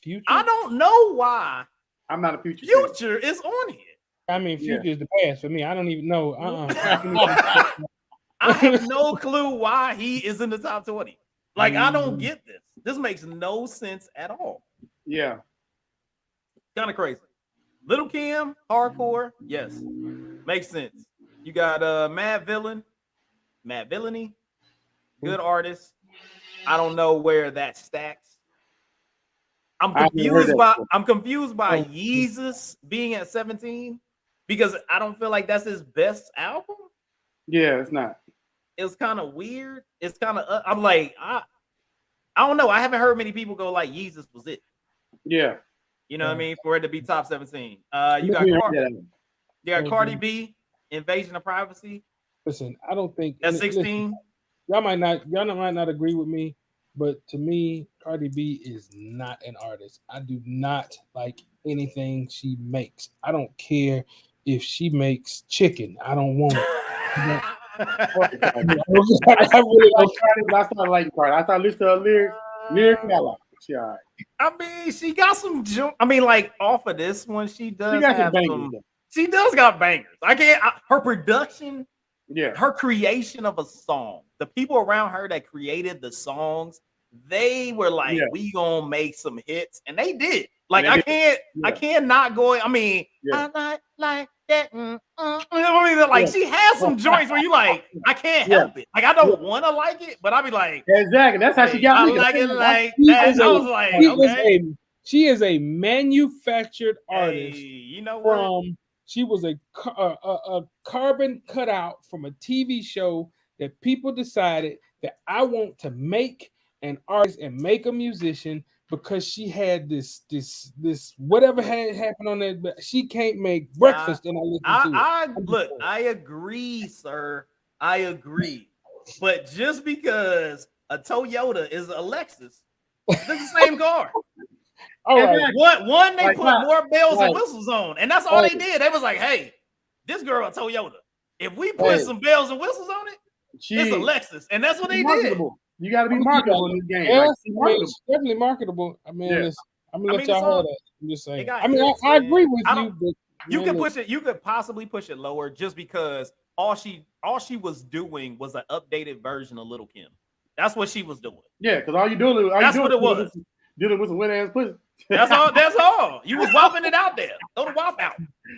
[SPEAKER 3] Future?
[SPEAKER 1] I don't know why.
[SPEAKER 2] I'm not a Future.
[SPEAKER 1] Future is on here.
[SPEAKER 3] I mean, Future is the past for me. I don't even know.
[SPEAKER 1] I have no clue why he is in the top 20. Like, I don't get this. This makes no sense at all.
[SPEAKER 2] Yeah.
[SPEAKER 1] Kind of crazy. Little Kim, hardcore, yes. Makes sense. You got Mad Villainy, good artist. I don't know where that stacks. I'm confused by Yeezus being at 17 because I don't feel like that's his best album.
[SPEAKER 2] Yeah, it's not.
[SPEAKER 1] It's kind of weird. It's kind of I'm like I don't know. I haven't heard many people go like Yeezus was it.
[SPEAKER 2] Yeah.
[SPEAKER 1] You know what I mean? For it to be top 17. You got Cardi B, Invasion of Privacy.
[SPEAKER 3] Listen, I don't think
[SPEAKER 1] at 16.
[SPEAKER 3] Y'all might not agree with me, but to me, Cardi B is not an artist. I do not like anything she makes. I don't care if she makes chicken. I don't want it.
[SPEAKER 2] I started liking Cardi. I started listening to her lyrics. I like it. She all right.
[SPEAKER 1] I mean, she got some. I mean, like off of this one, she does have some. She does got bangers. Her production. Yeah, her creation of a song. The people around her that created the songs, they were like, "We gonna make some hits," and they did. Like I can't not go. I mean, I like that. She has some joints where you like, I can't help it. Like I don't want to like it, but I'll be like,
[SPEAKER 2] exactly. That's how she got me.
[SPEAKER 1] I like it like that. I was like, okay.
[SPEAKER 3] She is a manufactured artist.
[SPEAKER 1] You know what?
[SPEAKER 3] She was a carbon cutout from a TV show that people decided that I want to make an artist and make a musician because she had this whatever had happened on that. But she can't make breakfast, and
[SPEAKER 1] I agree, sir. I agree. But just because a Toyota is a Lexus, it's the same car.
[SPEAKER 3] All right.
[SPEAKER 1] One they put more bells and whistles on, and that's all they did. They was like, "Hey, this girl a Toyota. If we put some bells and whistles on it, it's a Lexus," and that's what they did.
[SPEAKER 2] You got to be marketable in this game.
[SPEAKER 3] Yeah, it's definitely marketable. I mean, I'm gonna let y'all have that. I'm just saying. I mean, I agree with you. But,
[SPEAKER 1] you can push it. You could possibly push it lower, just because all she was doing was an updated version of Little Kim. That's what she was doing.
[SPEAKER 2] Yeah, because all you doing.
[SPEAKER 1] That's what it was.
[SPEAKER 2] Dealing with some wet ass pussy.
[SPEAKER 1] That's all. You was whopping it out there. Throw the wop out.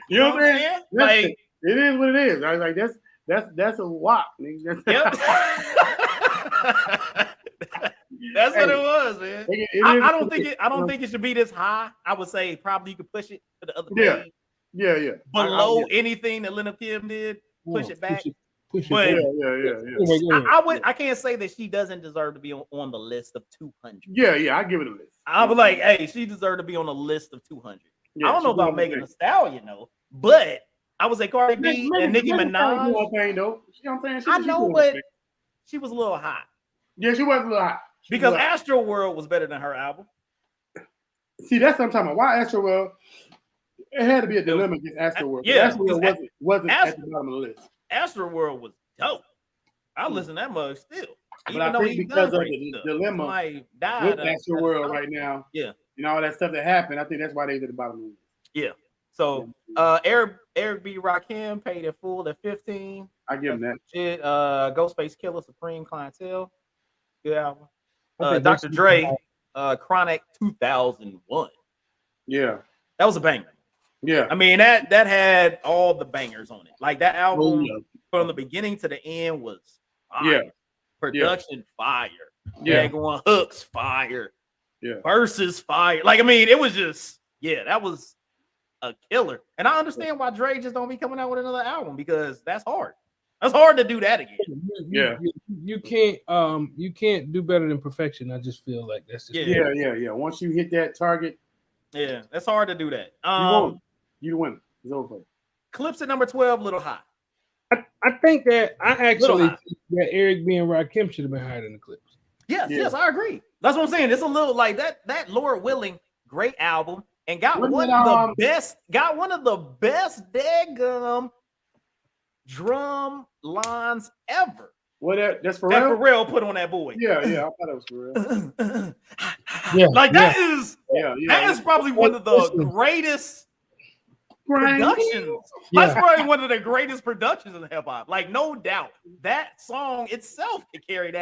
[SPEAKER 2] You know what I'm saying? Like, it is what it is. I was like, that's a wop.
[SPEAKER 1] Yep. That's what it was, man. I don't think it should be this high. I would say probably you could push it to the other way.
[SPEAKER 2] Yeah.
[SPEAKER 1] Below anything that Little Kim did, push it back.
[SPEAKER 2] But
[SPEAKER 1] I can't say that she doesn't deserve to be on the list of 200.
[SPEAKER 2] Yeah, I give it a list.
[SPEAKER 1] I was like, hey, she deserved to be on the list of 200. I don't know about Megan Thee Stallion, but I would say Cardi B and Nicki Minaj. I know, but she was a little hot.
[SPEAKER 2] Yeah, she was a little hot.
[SPEAKER 1] Because Astro World was better than her album.
[SPEAKER 2] See, that's what I'm talking about. Why Astro World? It had to be a dilemma against Astro World.
[SPEAKER 1] Yeah,
[SPEAKER 2] Astro World wasn't at the bottom of the list.
[SPEAKER 1] Astro World was dope. I listen to that mug still.
[SPEAKER 2] But I think because of the dilemma with Astro World right now, and all that stuff that happened, I think that's why they did the bottom of the list.
[SPEAKER 1] Yeah. So Eric B. Rakim paid in full at 15.
[SPEAKER 2] I give him that.
[SPEAKER 1] Shit. Ghostface Killer, Supreme Clientele. Good album. Dr. Dre, Chronic 2001.
[SPEAKER 2] Yeah.
[SPEAKER 1] That was a banger.
[SPEAKER 2] Yeah.
[SPEAKER 1] I mean, that had all the bangers on it. Like that album from the beginning to the end was fire.
[SPEAKER 2] Yeah.
[SPEAKER 1] Production fire.
[SPEAKER 2] Yeah.
[SPEAKER 1] Going hooks fire.
[SPEAKER 2] Yeah.
[SPEAKER 1] Verses fire. Like, I mean, it was just, that was a killer. And I understand why Dre just don't be coming out with another album because that's hard. That's hard to do that again.
[SPEAKER 3] You can't do better than perfection. I just feel like that's just
[SPEAKER 2] yeah. Once you hit that target,
[SPEAKER 1] yeah, that's hard to do that.
[SPEAKER 2] You win. It's over.
[SPEAKER 1] Clips at number 12, little high.
[SPEAKER 3] I think that think that Eric B. and Rakim should have been higher than the Clips.
[SPEAKER 1] Yes, I agree. That's what I'm saying. It's a little like that Lord Willing, great album, and got one of the best daggum drum lines ever.
[SPEAKER 2] What that's for
[SPEAKER 1] that
[SPEAKER 2] real?
[SPEAKER 1] Pharrell put on that boy.
[SPEAKER 2] Yeah, I thought it was for real.
[SPEAKER 1] That is probably one of the greatest productions. That's probably one of the greatest productions in hip hop. Like, no doubt, that song itself could carry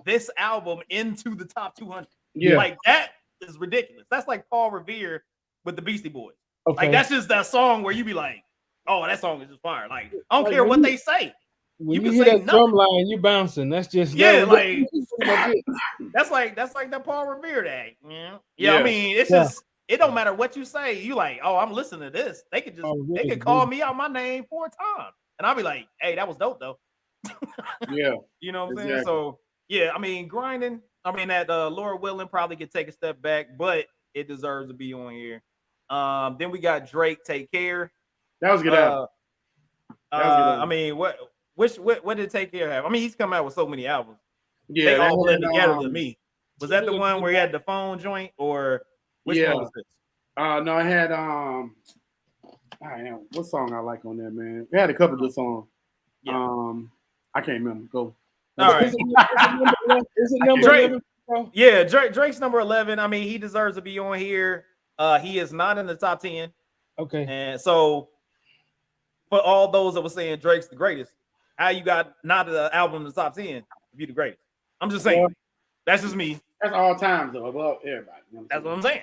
[SPEAKER 1] this album into the top 200.
[SPEAKER 2] Yeah,
[SPEAKER 1] like that is ridiculous. That's like Paul Revere with the Beastie Boys.
[SPEAKER 3] Okay.
[SPEAKER 1] Like, that's just that song where you be like, oh, that song is just fire. Like, I don't care what they say.
[SPEAKER 3] When you hear that drum line, you bouncing. That's just
[SPEAKER 1] that's like that Paul Revere day. Yeah. I mean, it's just it don't matter what you say. You like, oh, I'm listening to this. They could they could call me out my name 4 times, and I'll be like, hey, that was dope though.
[SPEAKER 2] Yeah,
[SPEAKER 1] you know what I'm saying. So yeah, I mean, grinding. I mean, that Laura Willing probably could take a step back, but it deserves to be on here. Then we got Drake, Take Care.
[SPEAKER 2] That was good.
[SPEAKER 1] I mean, what did Take Care have? I mean, he's come out with so many albums.
[SPEAKER 2] Yeah,
[SPEAKER 1] they all blend together to me. Was that the one where he had the phone joint, or which one was this?
[SPEAKER 2] No, I had what song I like on there, man? It had a couple of songs. Yeah. I can't remember. Go.
[SPEAKER 1] All right.
[SPEAKER 3] Is it number
[SPEAKER 1] Drake,
[SPEAKER 3] 11?
[SPEAKER 1] Yeah, Drake's number 11. I mean, he deserves to be on here. He is not in the top 10.
[SPEAKER 3] Okay.
[SPEAKER 1] And so, for all those that were saying Drake's the greatest, how you got not an album in the top 10 to be the greatest? I'm just saying. That's just me.
[SPEAKER 2] That's all times though, above everybody.
[SPEAKER 1] That's what I'm saying.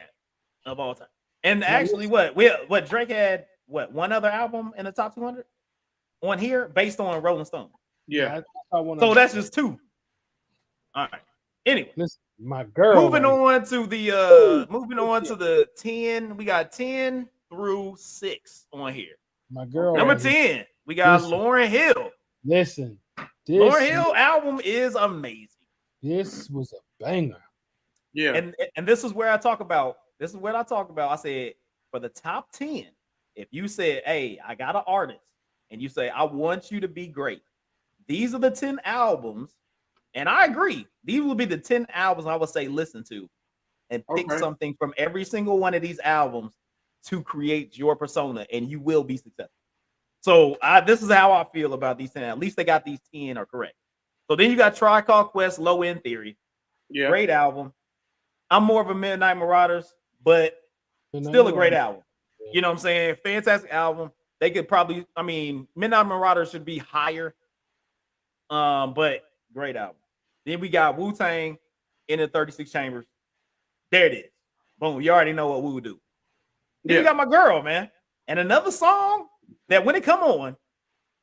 [SPEAKER 1] Of all time. And actually, what Drake had, one other album in the top 200 on here based on Rolling Stone.
[SPEAKER 2] Yeah.
[SPEAKER 1] So that's just 2. All right. Anyway,
[SPEAKER 3] listen, my girl.
[SPEAKER 1] Moving on to the 10. We got 10 through 6 on here.
[SPEAKER 3] My girl.
[SPEAKER 1] Number 10, we got Lauryn Hill.
[SPEAKER 3] Listen,
[SPEAKER 1] Lauryn Hill album is amazing.
[SPEAKER 3] This was a banger.
[SPEAKER 2] Yeah.
[SPEAKER 1] And this is where I talk about. This is what I talk about. I said for the top 10, if you said, hey, I got an artist, and you say, I want you to be great. These are the 10 albums. And I agree. These will be the 10 albums I would say listen to and pick something from every single one of these albums to create your persona, and you will be successful. So this is how I feel about these 10. At least they got these 10 are correct. So then you got Tribe Called Quest, Low End Theory. Yeah. Great album. I'm more of a Midnight Marauders, but still a great album. You know what I'm saying? Fantastic album. They could probably, I mean, Midnight Marauders should be higher. But great album. Then we got Wu-Tang in the 36 Chambers. There it is. Boom. You already know what we would do. Then you got my girl, man. And another song that when it come on,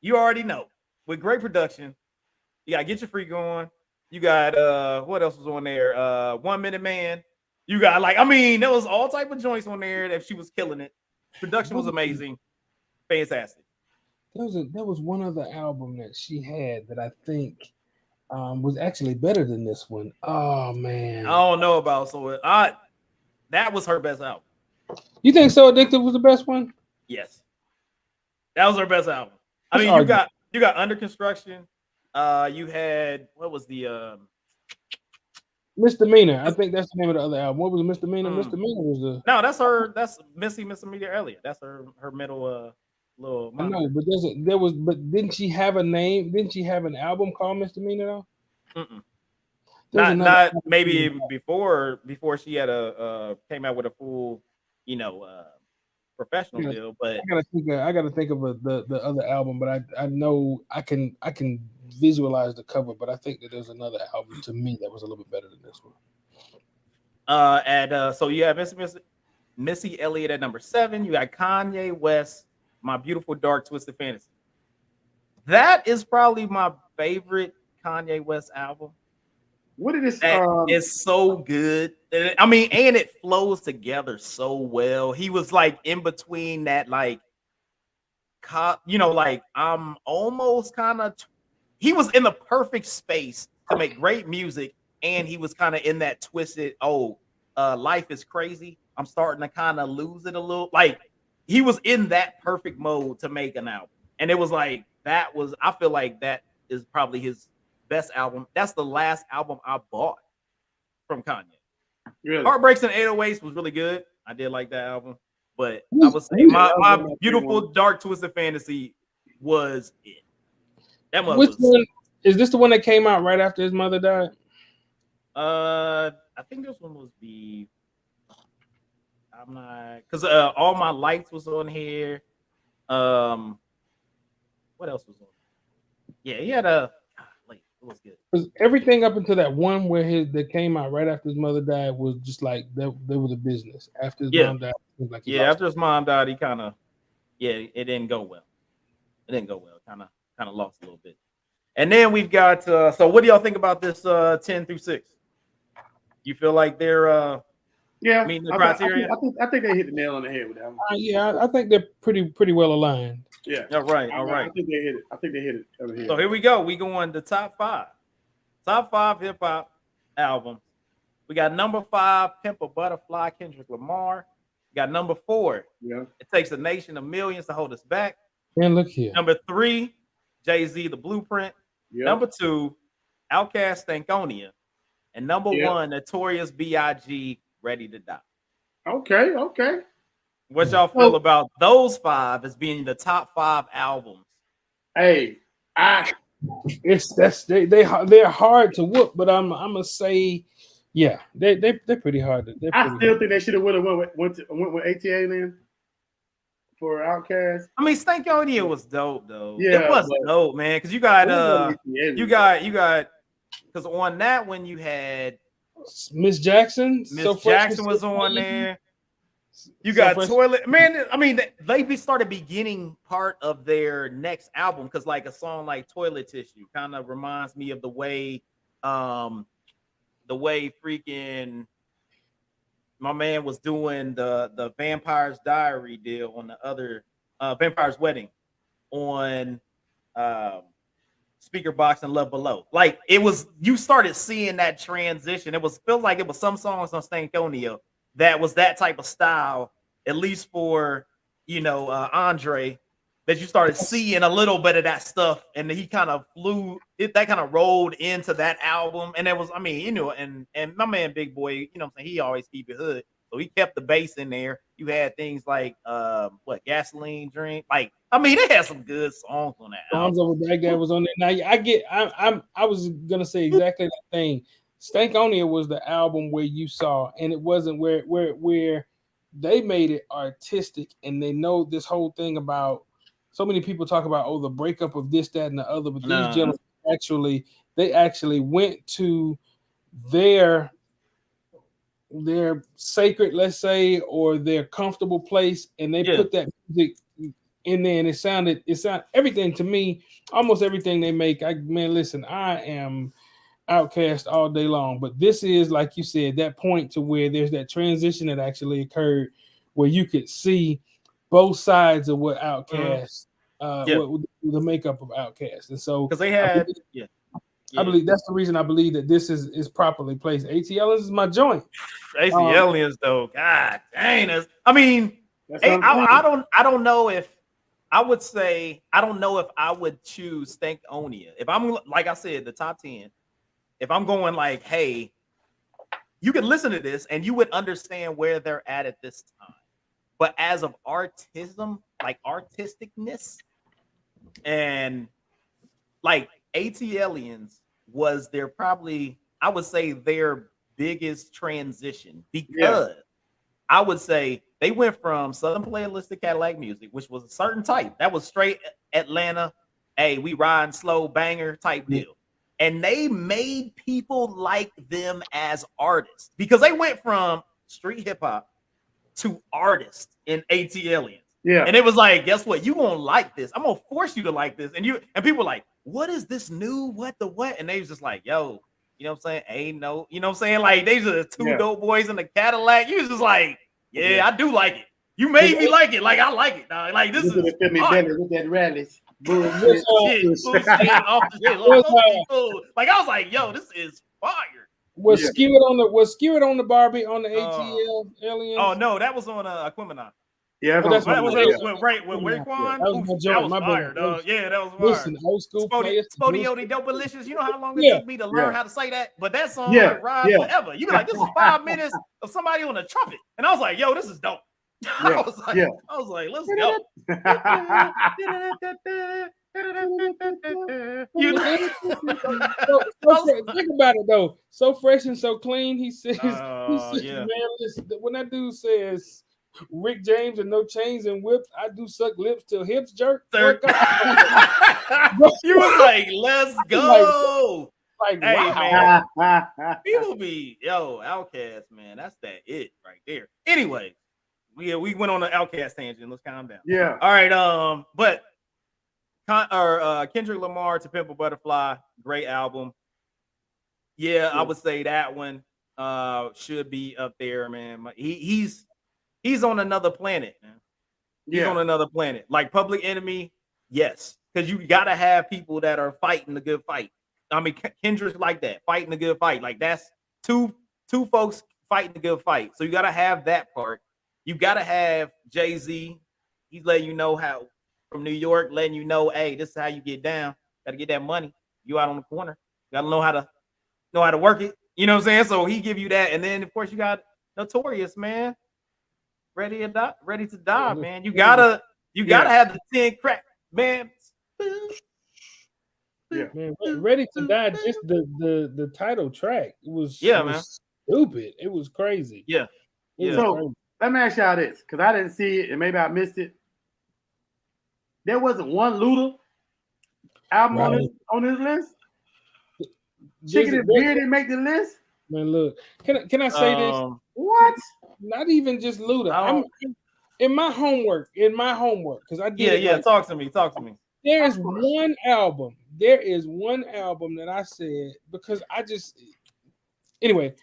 [SPEAKER 1] you already know. With great production. You got Get Your Freak On. You got what else was on there? 1 Minute Man. You got there was all type of joints on there that she was killing it. Production was amazing. Fantastic.
[SPEAKER 3] There was one other album that she had that I think was actually better than this one. Oh man.
[SPEAKER 1] I don't know about that was her best album.
[SPEAKER 3] You think So Addicted was the best one?
[SPEAKER 1] Yes. That was her best album. I mean, you got Under Construction. You had what was the
[SPEAKER 3] Misdemeanor. I think that's the name of the other album. What was Misdemeanor? Misdemeanor was the
[SPEAKER 1] that's Missy Misdemeanor earlier. That's her middle little
[SPEAKER 3] I know, but didn't she have a name? Didn't she have an album called Misdemeanor though?
[SPEAKER 1] Not maybe before she had came out with a full, professional deal. But
[SPEAKER 3] I gotta think of the other album, but I know I can visualize the cover, but I think that there's another album to me that was a little bit better than this one.
[SPEAKER 1] So you have Missy Elliott at number 7. You got Kanye West, My Beautiful Dark Twisted Fantasy. That is probably my favorite Kanye West album.
[SPEAKER 2] What did this?
[SPEAKER 1] That is so good. I mean, and it flows together so well. He was like in between that, like, like I'm almost kind of. He was in the perfect space to make great music, and he was kind of in that twisted. Oh, life is crazy. I'm starting to kind of lose it a little. Like he was in that perfect mode to make an album, and it was like that was. I feel like that is probably his best album. That's the last album I bought from Kanye.
[SPEAKER 2] really.
[SPEAKER 1] Heartbreaks and 808s was really good. I did like that album. But I
[SPEAKER 3] Who's-
[SPEAKER 1] would say
[SPEAKER 3] who's-
[SPEAKER 1] my beautiful dark twisted fantasy was it. That one
[SPEAKER 3] Which
[SPEAKER 1] was
[SPEAKER 3] one is this? The one that came out right after his mother died?
[SPEAKER 1] I think this one was the I'm not because all my lights was on here. What else was on? Yeah, he had a like it was good.
[SPEAKER 3] Because everything up until that one where that came out right after his mother died was just like they were the business. After his
[SPEAKER 1] Yeah.
[SPEAKER 3] mom died, it was like he
[SPEAKER 1] Yeah,
[SPEAKER 3] lost
[SPEAKER 1] after his mom died, he kind of it didn't go well. It didn't go well. Kind of lost a little bit. And then we've got so what do y'all think about this 10 through 6? You feel like they're
[SPEAKER 2] Yeah,
[SPEAKER 1] meeting the criteria?
[SPEAKER 2] I think they hit the nail on the head with that one.
[SPEAKER 3] yeah, I think they're pretty well aligned.
[SPEAKER 2] Yeah.
[SPEAKER 1] All right, all
[SPEAKER 2] I
[SPEAKER 1] right.
[SPEAKER 2] think they hit it. I think they hit it over here.
[SPEAKER 1] So here we go. We going to top 5. Top 5 hip hop albums. We got number 5, Pimp a Butterfly, Kendrick Lamar. We got number 4.
[SPEAKER 2] Yeah.
[SPEAKER 1] It Takes a Nation of Millions to Hold Us Back.
[SPEAKER 3] Man, look here.
[SPEAKER 1] Number 3, Jay-Z, The Blueprint.
[SPEAKER 2] Yeah.
[SPEAKER 1] Number 2, Outkast, Stankonia. And number 1, Notorious B.I.G., Ready to Die.
[SPEAKER 2] Okay.
[SPEAKER 1] What y'all feel about those 5 as being the top 5 albums?
[SPEAKER 2] Hey,
[SPEAKER 3] they're hard to whoop, but I'm gonna say, yeah, they're pretty hard.
[SPEAKER 2] I still think they should have went with ATA then for Outkast.
[SPEAKER 1] I mean, Stankonia was dope though.
[SPEAKER 2] Yeah,
[SPEAKER 1] it was dope, man. Because you got because on that one you had
[SPEAKER 3] Miss Jackson.
[SPEAKER 1] Miss Jackson was on there. You got Toilet Man. I mean, they started beginning part of their next album because, like, a song like Toilet Tissue kind of reminds me of the way freaking my man was doing the Vampire's Diary deal on the other Vampire's Wedding on Speaker Box and Love Below. Like it was, you started seeing that transition. Feels like it was some songs on Stankonia that was that type of style, at least for Andre, that you started seeing a little bit of that stuff, and he kind of that kind of rolled into that album. And it was, I mean, and my man Big Boy, I'm saying, he always keep it hood. So he kept the bass in there. You had things like Gasoline Drink. Like, I mean, they had some good songs on that album.
[SPEAKER 3] Over that guy was on there. Now I was gonna say exactly that thing. Stankonia was the album where you saw, and it wasn't where they made it artistic, and they know this whole thing about so many people talk about the breakup of this, that, and the other, but these gentlemen actually went to their sacred, let's say, or their comfortable place, and they put that music in there, and it sounded everything to me, almost everything they make. I am Outkast all day long, but this is, like you said, that point to where there's that transition that actually occurred where you could see both sides of what Outkast, what the makeup of Outkast, and so
[SPEAKER 1] because they had,
[SPEAKER 3] I believe that's the reason I believe that this is properly placed. ATL is my joint.
[SPEAKER 1] ATL is though, God dang, I mean, I don't know if I would say, I don't know if I would choose Stankonia if I'm, like I said, the top 10. If I'm going like, hey, you can listen to this and you would understand where they're at this time. But as of artism, like artisticness, and like ATLians was their probably, I would say, their biggest transition, because I would say they went from Southern Playlist to Cadillac Music, which was a certain type. That was straight Atlanta, hey, we riding slow banger type deal. And they made people like them as artists because they went from street hip hop to artists in ATLians.
[SPEAKER 2] Yeah.
[SPEAKER 1] And it was like, guess what? You gonna like this. I'm gonna force you to like this. And people were like, what is this new? What? And they was just like, yo, You know what I'm saying? Ain't no, you know what I'm saying? Like they just two
[SPEAKER 2] Yeah.
[SPEAKER 1] dope boys in the Cadillac. You was just like, yeah,
[SPEAKER 2] Yeah.
[SPEAKER 1] I do like it. You made me like it. Like I like it, dog. Like this
[SPEAKER 2] Look at
[SPEAKER 1] is
[SPEAKER 2] the Femi
[SPEAKER 1] fire.
[SPEAKER 2] belly with that rallies. Bullshit.
[SPEAKER 1] Bullshit, off the shit. Like, supposed to be cool. Like I was like, yo, this is fire.
[SPEAKER 3] Was
[SPEAKER 2] Yeah.
[SPEAKER 3] Skewered on the Barbie on the
[SPEAKER 1] Oh.
[SPEAKER 3] ATL aliens?
[SPEAKER 1] Oh no, that was on Aquemini.
[SPEAKER 2] Yeah,
[SPEAKER 3] Oh,
[SPEAKER 2] that's
[SPEAKER 3] that's
[SPEAKER 2] what
[SPEAKER 1] That
[SPEAKER 2] I'm
[SPEAKER 1] was
[SPEAKER 2] saying.
[SPEAKER 1] with Raekwon.
[SPEAKER 3] That was my
[SPEAKER 1] Oof,
[SPEAKER 3] joint.
[SPEAKER 1] that was
[SPEAKER 3] My
[SPEAKER 1] fire,
[SPEAKER 3] bad.
[SPEAKER 1] dog. Yeah, that was fire.
[SPEAKER 3] Listen, old school players.
[SPEAKER 1] Spodioti Dopalicious. You know how long it
[SPEAKER 3] Yeah.
[SPEAKER 1] took me to learn how to say that? But that song
[SPEAKER 2] Yeah,
[SPEAKER 1] would ride
[SPEAKER 2] yeah.
[SPEAKER 1] forever. You be like, this is 5 minutes of somebody on a trumpet. And I was like, yo, this is dope. I was like, let's go. You
[SPEAKER 3] Think about it though. So fresh and so clean. He says,
[SPEAKER 1] yeah.
[SPEAKER 3] man, listen, when that dude says Rick James and no chains and whips, I do suck lips till hips jerk.
[SPEAKER 1] Sir. You was like, let's go.
[SPEAKER 3] Like,
[SPEAKER 1] hey,
[SPEAKER 3] wow.
[SPEAKER 1] man. People be, yo, Outcast, man. That's that it right there. Anyway, we went on an Outcast tangent. Let's calm down.
[SPEAKER 2] Yeah.
[SPEAKER 1] All right. But Kendrick Lamar to Pimp a Butterfly, great album. Yeah, I would say that one should be up there, man. He's on another planet, man. He's on another planet. Like Public Enemy, yes, because you gotta have people that are fighting the good fight. I mean, Kendrick's like that, fighting the good fight. Like that's two folks fighting the good fight. So you gotta have that part. You gotta have Jay-Z. He's letting you know how from New York, letting you know, hey, this is how you get down. Gotta get that money. You out on the corner. You gotta know how to work it. You know what I'm saying? So he give you that, and then of course you got Notorious, man. Ready to die, man. You gotta have the 10 crack, man.
[SPEAKER 2] Yeah,
[SPEAKER 3] man, Ready to Die. Just the title track was
[SPEAKER 1] man.
[SPEAKER 3] Stupid. It was crazy.
[SPEAKER 1] Yeah.
[SPEAKER 2] So let me ask y'all this, because I didn't see it and maybe I missed it. There wasn't one Luda album on his list. Chicken and Beer didn't make the list.
[SPEAKER 3] Man, look, can I say this?
[SPEAKER 2] What?
[SPEAKER 3] Not even just Luda. I'm in my homework, because I did.
[SPEAKER 1] Yeah. Talk to me.
[SPEAKER 3] There is one album that I said because I just anyway.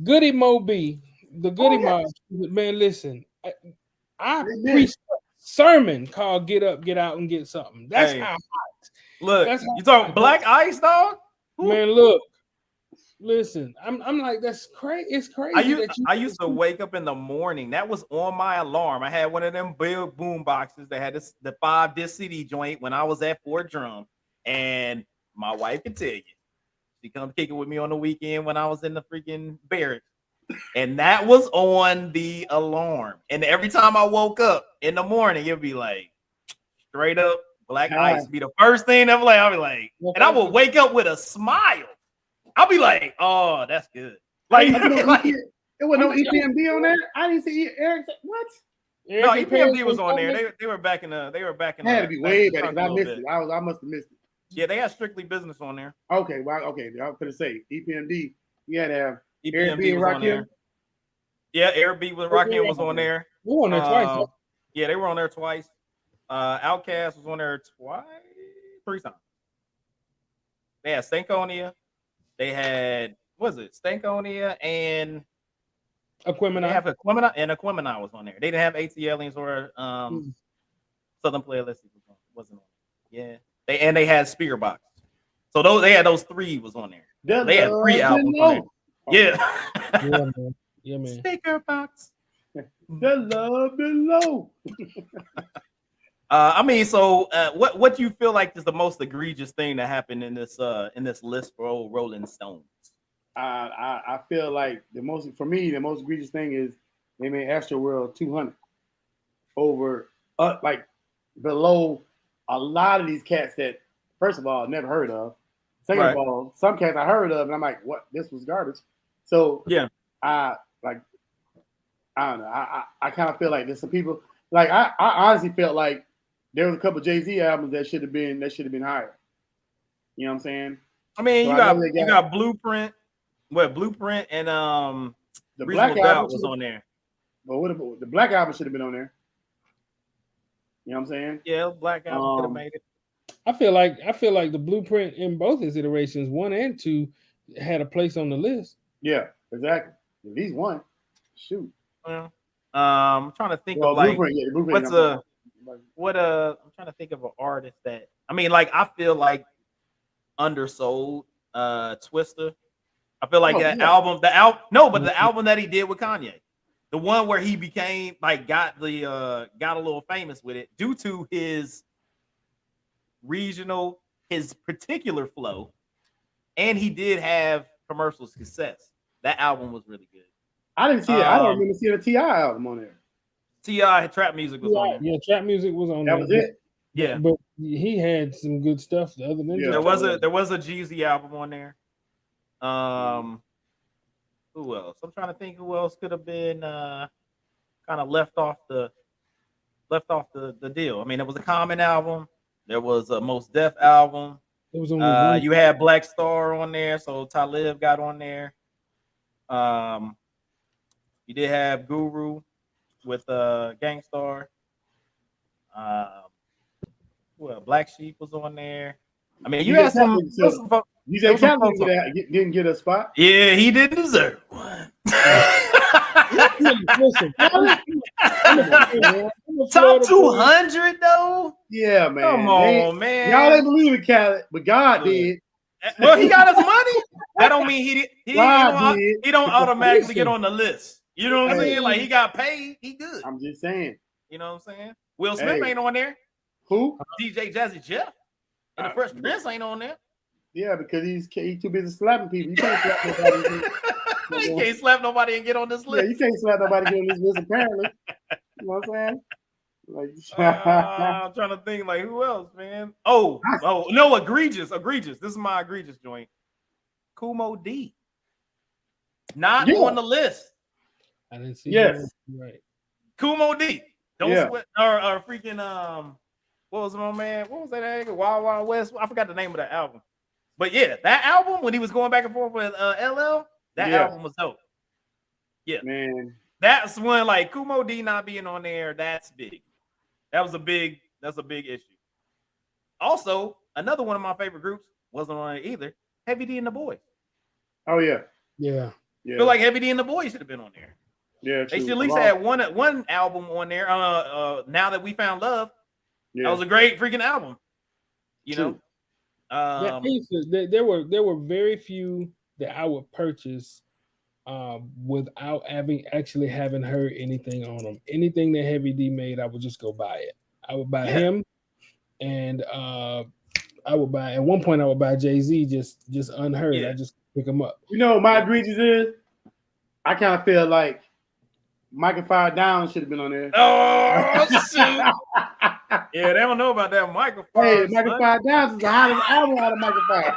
[SPEAKER 3] Goody Mo B, the Goody Mob, man. Listen, I preached a sermon called "Get Up, Get Out, and Get Something." That's how hot.
[SPEAKER 1] Look, you talking Black Ice, dog?
[SPEAKER 3] Man, look. Listen, I'm like, that's crazy. It's crazy.
[SPEAKER 1] I used to wake up in the morning. That was on my alarm. I had one of them big boom boxes that had the 5-disc CD joint when I was at Fort Drum. And my wife can tell you, she come kick it with me on the weekend when I was in the freaking barracks. And that was on the alarm. And every time I woke up in the morning, it'd be like straight up Black Ice be the first thing that I'll be like, and I would wake up with a smile. I'll be like, oh, that's good. Like,
[SPEAKER 2] there was no EPMD on there. I didn't see Eric. What?
[SPEAKER 1] No, EPMD was on there. They were back in the.
[SPEAKER 2] It had to be way better because I missed it. I must have missed it.
[SPEAKER 1] Yeah, they had Strictly Business on there.
[SPEAKER 2] Okay, well, okay. I was gonna say EPMD. You had to have
[SPEAKER 1] EPMD was on there. Yeah, Eric B with Rakim was on there.
[SPEAKER 3] We were on there twice.
[SPEAKER 1] Yeah, they were on there twice. Outkast was on there three times. They had Stankonia. They had Stankonia and
[SPEAKER 3] Aquemini.
[SPEAKER 1] They have Aquemini, and Aquemini was on there. They didn't have AT Aliens or Southern Playlist wasn't on. Yeah, they had Spearbox. So they had those three was on there. They had 3 albums on there. Yeah.
[SPEAKER 3] Yeah, man.
[SPEAKER 1] Speaker box.
[SPEAKER 2] The love below.
[SPEAKER 1] I mean, so what do you feel like is the most egregious thing that happened in this list for old Rolling Stones?
[SPEAKER 2] I feel like the most egregious thing is they made Astroworld 200 over like below a lot of these cats that first of all I never heard of. Second of all, some cats I heard of and I'm like, what? This was garbage. So yeah, I don't know. I kind of feel like there's some people like I honestly felt like there was a couple Jay-Z albums that should have been higher. You know what I'm saying?
[SPEAKER 1] I mean, so you got Blueprint. What Blueprint and
[SPEAKER 2] the Black
[SPEAKER 1] Album was on there.
[SPEAKER 2] But what about the Black Album should have been on there? You know what I'm saying?
[SPEAKER 1] Yeah, Black Album could have made it.
[SPEAKER 3] I feel like the blueprint in both his iterations, 1 and 2, had a place on the list.
[SPEAKER 2] Yeah, exactly. At least one. Shoot.
[SPEAKER 1] Well, I'm trying to think of
[SPEAKER 2] Well,
[SPEAKER 1] like
[SPEAKER 2] blueprint. Yeah, the blueprint.
[SPEAKER 1] what's a what I'm trying to think of an artist that I mean, like I feel like undersold Twister. I feel like
[SPEAKER 2] Oh
[SPEAKER 1] that
[SPEAKER 2] yeah.
[SPEAKER 1] album, the album that he did with Kanye, the one where he became like got a little famous with it due to his regional, his particular flow, and he did have commercial success. That album was really good.
[SPEAKER 2] I didn't see it. I don't remember seeing a T.I. album on there.
[SPEAKER 1] T.I. Trap Music was on there.
[SPEAKER 3] Yeah, trap music was on
[SPEAKER 2] That
[SPEAKER 3] there.
[SPEAKER 2] was it.
[SPEAKER 1] Yeah,
[SPEAKER 3] But he had some good stuff. The other than
[SPEAKER 2] Yeah.
[SPEAKER 1] there was a Jeezy album on there. Who else? I'm trying to think who else could have been kind of left off the deal. I mean, there was a Common album. There was a Most Def album.
[SPEAKER 3] it was only one.
[SPEAKER 1] You had Black Star on there, so Talib got on there. You did have Guru with Gangstar. Well, Black Sheep was on there. I mean, you had some.
[SPEAKER 2] You said Cap didn't get a spot.
[SPEAKER 1] Yeah, he didn't deserve one.
[SPEAKER 3] Listen,
[SPEAKER 1] Top 200 though.
[SPEAKER 2] Yeah, man.
[SPEAKER 1] Come on, man.
[SPEAKER 2] Y'all didn't believe in Khaled, but God did.
[SPEAKER 1] Well, he got his money. That don't mean he don't automatically get
[SPEAKER 3] Listen.
[SPEAKER 1] on the list. You know what I'm
[SPEAKER 2] Hey.
[SPEAKER 1] saying? Like he got paid, he good.
[SPEAKER 2] I'm just saying.
[SPEAKER 1] You know what I'm saying? Will Smith
[SPEAKER 2] Hey.
[SPEAKER 1] ain't on there.
[SPEAKER 2] Who?
[SPEAKER 1] DJ Jazzy Jeff and the Fresh Prince ain't on there.
[SPEAKER 2] Yeah, because he's too busy slapping people. You can't slap nobody.
[SPEAKER 1] He can't slap nobody and get on this
[SPEAKER 2] Yeah,
[SPEAKER 1] list.
[SPEAKER 2] you can't slap nobody get on this list apparently. You know what I'm saying? Like,
[SPEAKER 1] I'm trying to think like who else, man. Oh no, egregious. This is my egregious joint. Kumo D. Not
[SPEAKER 2] Yeah.
[SPEAKER 1] on the list.
[SPEAKER 3] I didn't see.
[SPEAKER 2] Yes.
[SPEAKER 3] that. Right.
[SPEAKER 1] Kumo D. Don't
[SPEAKER 2] Yeah.
[SPEAKER 1] sweat or freaking what was my man? What was that nigga? Wild Wild West. I forgot the name of that album. But yeah, that album when he was going back and forth with LL, that
[SPEAKER 2] Yeah.
[SPEAKER 1] album was dope. Yeah.
[SPEAKER 2] man.
[SPEAKER 1] That's when like Kumo D not being on there, that's big. That's a big issue. Also, another one of my favorite groups wasn't on it either. Heavy D and the Boys.
[SPEAKER 2] Oh yeah.
[SPEAKER 3] Yeah.
[SPEAKER 2] Yeah.
[SPEAKER 1] I feel like Heavy D and the Boys should have been on there.
[SPEAKER 2] yeah,
[SPEAKER 1] They
[SPEAKER 2] true.
[SPEAKER 1] should at least have one album on there. Now That We Found Love.
[SPEAKER 2] Yeah.
[SPEAKER 1] That was a great freaking album. You
[SPEAKER 2] True.
[SPEAKER 1] know?
[SPEAKER 3] There were very few that I would purchase without actually having heard anything on them. Anything that Heavy D made, I would just go buy it. I would buy him, and I would buy. At one point, I would buy Jay-Z just unheard.
[SPEAKER 1] Yeah.
[SPEAKER 3] I just pick him up.
[SPEAKER 2] You know what my egregious is? I kind of feel like Michael Fire Down should have been on there.
[SPEAKER 1] Oh shoot! Yeah, they don't know about that microphone.
[SPEAKER 2] Hey, Michael Fire Down is the hottest album out of Michael Fire.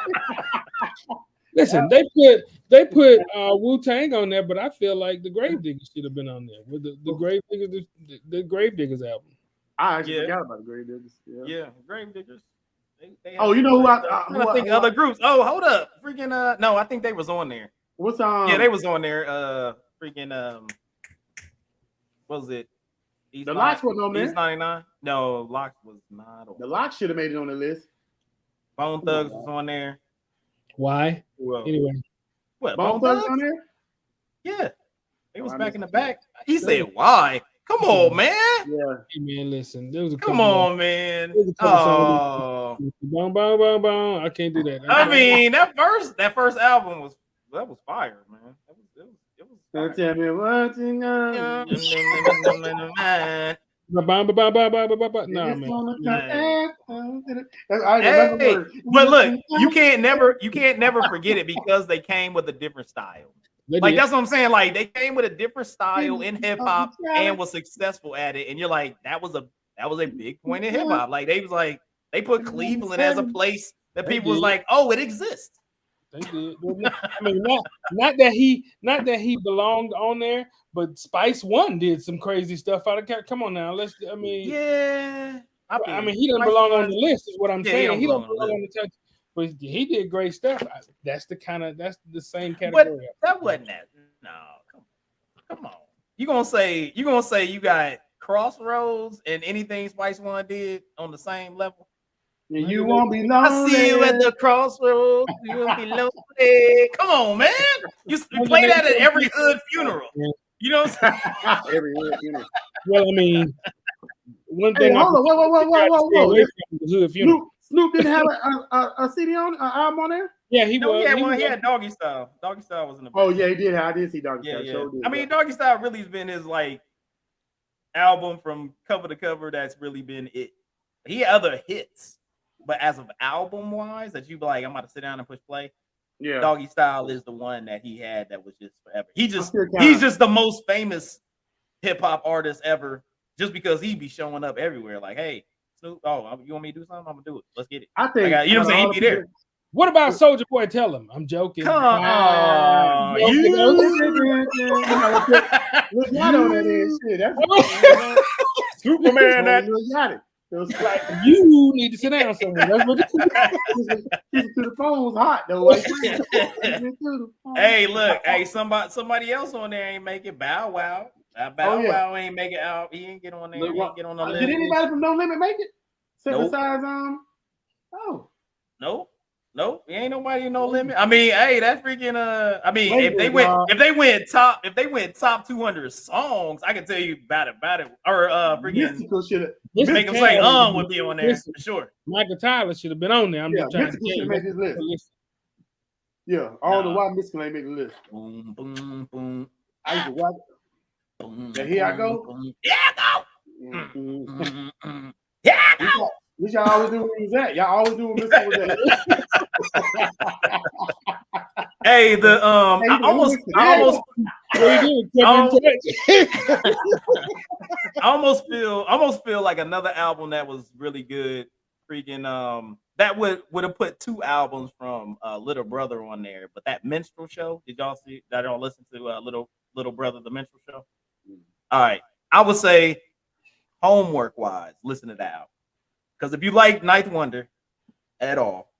[SPEAKER 3] Listen, they put Wu-Tang on there, but I feel like the Gravediggers should have been on there with the Gravediggers, the Gravediggers album.
[SPEAKER 2] I actually
[SPEAKER 1] Yeah.
[SPEAKER 2] forgot about the Grave Diggers.
[SPEAKER 1] Yeah, Gravediggers. They
[SPEAKER 2] Oh, you know who
[SPEAKER 1] I'm trying to think other groups. Oh, hold up, freaking no, I think they was on there.
[SPEAKER 2] What's
[SPEAKER 1] Yeah, they was on there. Freaking what was it? East
[SPEAKER 2] The Locks wasn't on there.
[SPEAKER 1] East 99. No, Locks was not on.
[SPEAKER 2] The Lock should have made it on the list.
[SPEAKER 1] Bone Thugs was on there.
[SPEAKER 3] Why?
[SPEAKER 1] Well,
[SPEAKER 3] Anyway,
[SPEAKER 1] what?
[SPEAKER 2] Bone Thugs on there?
[SPEAKER 1] Yeah, it was
[SPEAKER 2] I
[SPEAKER 1] back
[SPEAKER 2] missed
[SPEAKER 1] in the
[SPEAKER 2] it.
[SPEAKER 1] back. He said, "Why? Come on, man.
[SPEAKER 2] Yeah.
[SPEAKER 3] hey man, listen. There was a
[SPEAKER 1] Come
[SPEAKER 3] couple
[SPEAKER 1] on, man.
[SPEAKER 3] There's a couple
[SPEAKER 1] Oh,
[SPEAKER 3] Boom, boom, boom, boom. I can't do that.
[SPEAKER 1] I mean, that first album was fire, man. It was
[SPEAKER 2] Don't
[SPEAKER 1] fire.
[SPEAKER 2] tell me what you know.
[SPEAKER 3] No, man.
[SPEAKER 1] Hey, but look, you can't never forget it because they came with a different style. Like that's what I'm saying. Like they came with a different style in hip hop and was successful at it. And you're like, that was a big point in hip hop. Like they put Cleveland as a place that people was like, oh, it exists.
[SPEAKER 3] They did. I mean, not that he belonged on there, but Spice One did some crazy stuff out of cat. Come on now,
[SPEAKER 1] Yeah.
[SPEAKER 3] I mean, he doesn't belong on the list, is what I'm saying. He don't belong
[SPEAKER 1] the
[SPEAKER 3] on the touch, but he did great stuff. That's the same category.
[SPEAKER 1] That wasn't that. No, come on. You gonna say you got Crossroads and anything Spice One did on the same level?
[SPEAKER 2] And you won't be lonely.
[SPEAKER 1] I see you at the crossroads. You won't be lonely. Come on, man. You play that at every hood funeral. You know what I'm saying?
[SPEAKER 2] Every hood funeral.
[SPEAKER 3] Well, I mean, one
[SPEAKER 2] Hey,
[SPEAKER 3] thing.
[SPEAKER 2] hold on. Whoa.
[SPEAKER 3] Funeral.
[SPEAKER 2] Snoop didn't have a CD on an album on there.
[SPEAKER 3] Yeah, he
[SPEAKER 1] No,
[SPEAKER 3] was.
[SPEAKER 1] he had one. He had Doggy Style. Doggy Style was in the.
[SPEAKER 2] Oh yeah, he did. I did see Doggy Style.
[SPEAKER 1] Yeah.
[SPEAKER 2] Sure did,
[SPEAKER 1] I mean, Doggy Style really has been his like album from cover to cover. That's really been it. He had other hits, but as of album wise, that you be like, I'm about to sit down and push play.
[SPEAKER 2] Yeah,
[SPEAKER 1] Doggy Style is the one that he had that was just forever. He's just the most famous hip hop artist ever, just because he be showing up everywhere. Like, hey, Snoop, you want me to do something? I'm gonna do it. Let's get it.
[SPEAKER 2] I think
[SPEAKER 1] you know what I'm saying. He'd be there.
[SPEAKER 3] What about Soulja Boy? Tell him I'm joking.
[SPEAKER 1] Come on,
[SPEAKER 2] Look out on that ass shit. That's
[SPEAKER 1] Superman. That
[SPEAKER 2] like
[SPEAKER 3] you need to sit down somewhere. That's what
[SPEAKER 2] to the phone's hot though. Like,
[SPEAKER 1] hey, look, hey, somebody else on there ain't make it. Bow Wow. Wow ain't make it out. He ain't get on there. He ain't get on the list.
[SPEAKER 2] Did anybody from No Limit make it?
[SPEAKER 1] Nope.
[SPEAKER 2] Besides
[SPEAKER 1] Nope. Ain't nobody in No Limit. I mean, hey, that freaking if they went top 200 songs, I can tell you about it. Or freaking
[SPEAKER 2] Mystical shit.
[SPEAKER 1] Make them say would be on there for sure.
[SPEAKER 3] Michael Tyler should have been on there. I'm just trying to tell you.
[SPEAKER 2] Make this list. Yeah, I don't know why Mystical ain't make the list.
[SPEAKER 1] Boom, boom, boom.
[SPEAKER 2] I used to watch.
[SPEAKER 1] Boom,
[SPEAKER 2] here I go.
[SPEAKER 1] Boom. Here I go.
[SPEAKER 2] Here I go. What y'all always do when he was at? Y'all always do when Mystical was at.
[SPEAKER 1] Hey, I almost feel like another album that was really good. Freaking that would have put two albums from Little Brother on there. But that Minstrel Show, did y'all see? Did y'all listen to Little Brother the Minstrel Show? All right, I would say homework wise, listen to that album. Because if you like Ninth Wonder at all,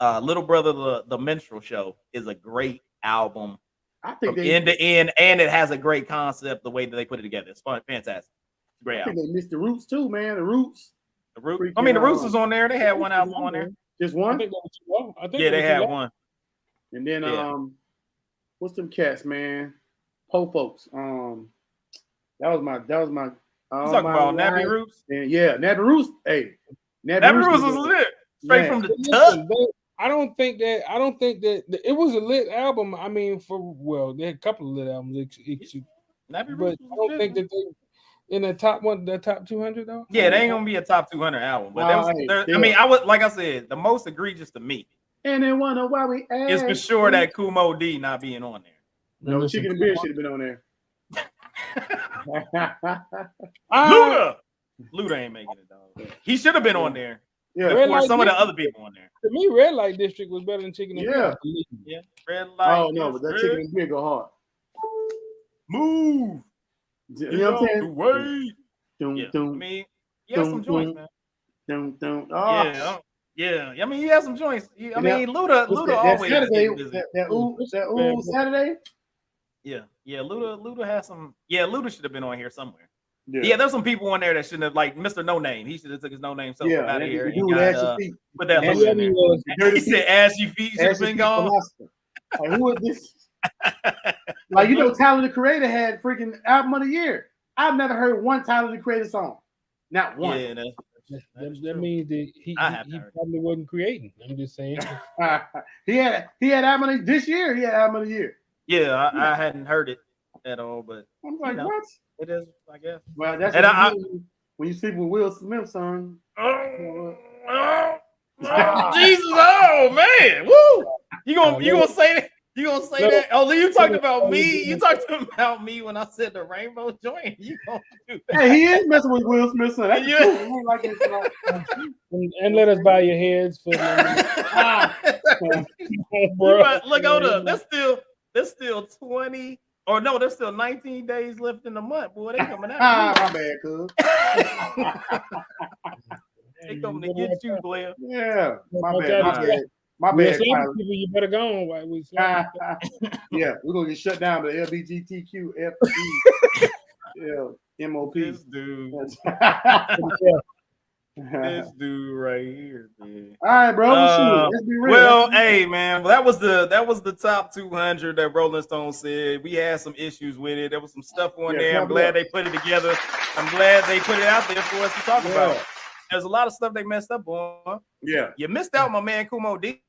[SPEAKER 1] Little Brother the Minstrel Show is a great album. I think from end to end, and it has a great concept. The way that they put it together, it's fun, fantastic. Great album.
[SPEAKER 2] I think they missed the Roots too, man. The Roots.
[SPEAKER 1] The Roots is on there. They had one album on there.
[SPEAKER 2] Just one.
[SPEAKER 3] I think
[SPEAKER 1] they had one.
[SPEAKER 2] And then what's them cats, man? Po Folks. That was my.
[SPEAKER 1] You talking about Nappy Roots?
[SPEAKER 2] And Nappy Roots. Hey,
[SPEAKER 1] Nappy Roots was lit. Straight from the tub.
[SPEAKER 3] I don't think that it was a lit album. I mean, they had a couple of lit albums. But I don't think that they in the top 200 though.
[SPEAKER 1] Yeah, they ain't gonna be a top 200 album. But I would, like I said, the most egregious to me.
[SPEAKER 2] And they wonder why we
[SPEAKER 1] is for sure that Kumo D not being on there.
[SPEAKER 2] No, Chicken and Beer should have been on there.
[SPEAKER 1] Luda ain't making it though. He should have been on there.
[SPEAKER 2] Yeah,
[SPEAKER 1] or some of the other people on there.
[SPEAKER 3] To me, Red Light District was better than Chicken and Beer.
[SPEAKER 1] Yeah, Red Light.
[SPEAKER 2] Oh no, but that Chicken and Beer go hard.
[SPEAKER 1] Move.
[SPEAKER 2] You know what I'm saying?
[SPEAKER 1] I mean, he has some joints, man. Yeah. I mean, he has some joints. I mean, Luda always
[SPEAKER 2] Saturday. That Saturday.
[SPEAKER 1] Yeah. Luda has some. Yeah, Luda should have been on here somewhere. Yeah, there's some people on there that shouldn't have, like Mr. No Name. He should have took his no name self out of here. Put that Luda in there. He said ashy feet should have been gone.
[SPEAKER 2] Like, who is this? Like, Tyler the Creator had freaking album of the year. I've never heard one Tyler the Creator song. Not one.
[SPEAKER 3] Yeah, that means that he probably wasn't creating. I'm just saying.
[SPEAKER 2] he had album of this year. He had album of the year.
[SPEAKER 1] Yeah, I hadn't heard it at all, but
[SPEAKER 2] I'm like, what?
[SPEAKER 1] It is, I guess.
[SPEAKER 2] Well, that's when you sleep with Will Smith, son.
[SPEAKER 1] Jesus, oh man, woo! You gonna say that? You gonna say that? Oh, you talked about me. You talked about me when I said the rainbow joint. You gonna do that?
[SPEAKER 2] Hey, he is messing with Will Smith, son. That's cool. Like
[SPEAKER 3] and let us buy your heads for
[SPEAKER 1] bro. Look, hold up. There's still 20. Or no, there's still 19 days left in the month, boy. They coming out.
[SPEAKER 2] My bad, cuz.
[SPEAKER 1] They coming to get you, Blair.
[SPEAKER 2] Yeah, my bad. My bad.
[SPEAKER 3] People, you better go on.
[SPEAKER 2] Yeah, we're gonna get shut down by the LGBTQ MOP.
[SPEAKER 1] This dude. This dude right here, man.
[SPEAKER 2] All right, bro. Let's be real.
[SPEAKER 1] Well, hey, man. Well, that was the top 200 that Rolling Stone said. We had some issues with it. There was some stuff on there. I'm glad they put it together. I'm glad they put it out there for us to talk about. There's a lot of stuff they messed up on.
[SPEAKER 2] Yeah.
[SPEAKER 1] You missed out, my man Kumo D.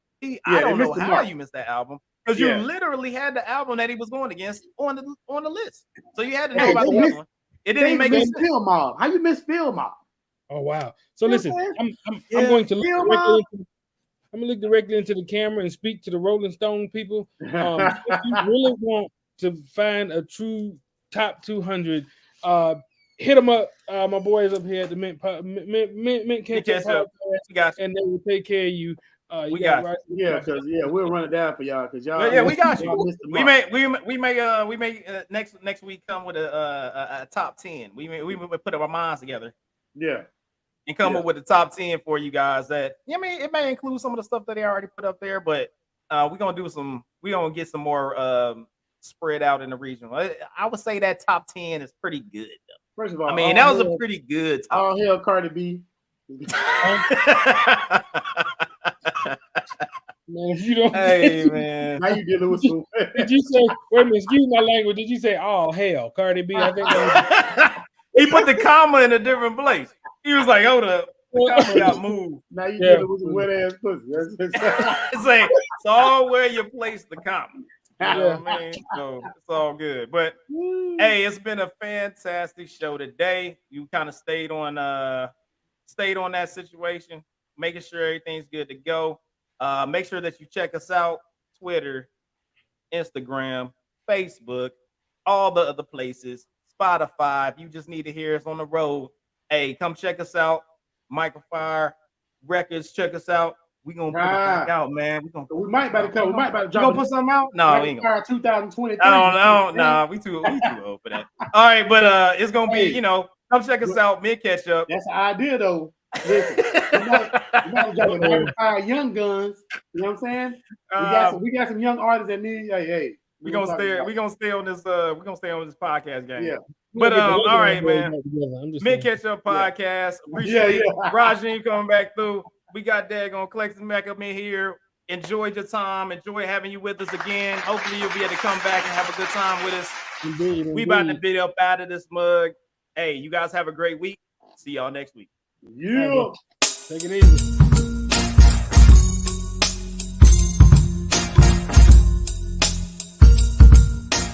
[SPEAKER 1] I don't know how you missed that album. Because you literally had the album that he was going against on the list. So you had to know about the other one. It didn't make sense.
[SPEAKER 2] Film Mob. How you miss Film Mob?
[SPEAKER 3] Oh wow! So listen, I'm going to look directly into the camera and speak to the Rolling Stone people. If you really want to find a true top 200, hit them up. My boys up here at the Mint Ketchup podcast, and they will take care of you.
[SPEAKER 1] We got
[SPEAKER 3] right?
[SPEAKER 2] Because we'll run it down for y'all because y'all.
[SPEAKER 1] Yeah, we got you. We may next week come with a top 10. We put our minds together.
[SPEAKER 2] Yeah.
[SPEAKER 1] And come up with the top 10 for you guys. That I mean, it may include some of the stuff that they already put up there, but we're gonna get some more spread out in the region. I would say that top 10 is pretty good. Though.
[SPEAKER 2] First of all,
[SPEAKER 1] I mean that was a pretty good top.
[SPEAKER 2] All hail Cardi B.
[SPEAKER 3] Man, if you don't,
[SPEAKER 1] hey man,
[SPEAKER 2] how you dealing with some?
[SPEAKER 3] Did you say? Wait a minute, excuse my language. Did you say all hell, Cardi B? I think
[SPEAKER 1] he put the comma in a different place. He was like, "Hold up, the comma got moved."
[SPEAKER 2] Now you dealing with some wet ass pussy.
[SPEAKER 1] It's like it's all where you place the comma. You know what I mean? So it's all good. But hey, it's been a fantastic show today. You kind of stayed on that situation, making sure everything's good to go. Make sure that you check us out: Twitter, Instagram, Facebook, all the other places, Spotify. If you just need to hear us on the road, hey, come check us out. Microfire Records, check us out. We gonna put it back out, man.
[SPEAKER 2] We might about to come. We might about to drop.
[SPEAKER 1] You gonna put something out? No, we ain't gonna.
[SPEAKER 2] 2023.
[SPEAKER 1] I don't know. We too old for that. All right, but it's gonna be, come check us out, Mid Ketchup.
[SPEAKER 2] That's the idea, though. Listen, we might drop young guns. You know what I'm saying? We got some young artists that need. Hey.
[SPEAKER 1] We're gonna stay on this podcast game.
[SPEAKER 2] Yeah.
[SPEAKER 1] But all right, man. Mid Ketchup podcast. Appreciate Rajin coming back through. We got Daggone Collections back up in here. Enjoyed your time. Enjoy having you with us again. Hopefully you'll be able to come back and have a good time with us.
[SPEAKER 3] Indeed.
[SPEAKER 1] We about to be up out of this mug. Hey, you guys have a great week. See y'all next week.
[SPEAKER 2] Yeah.
[SPEAKER 3] Take it easy.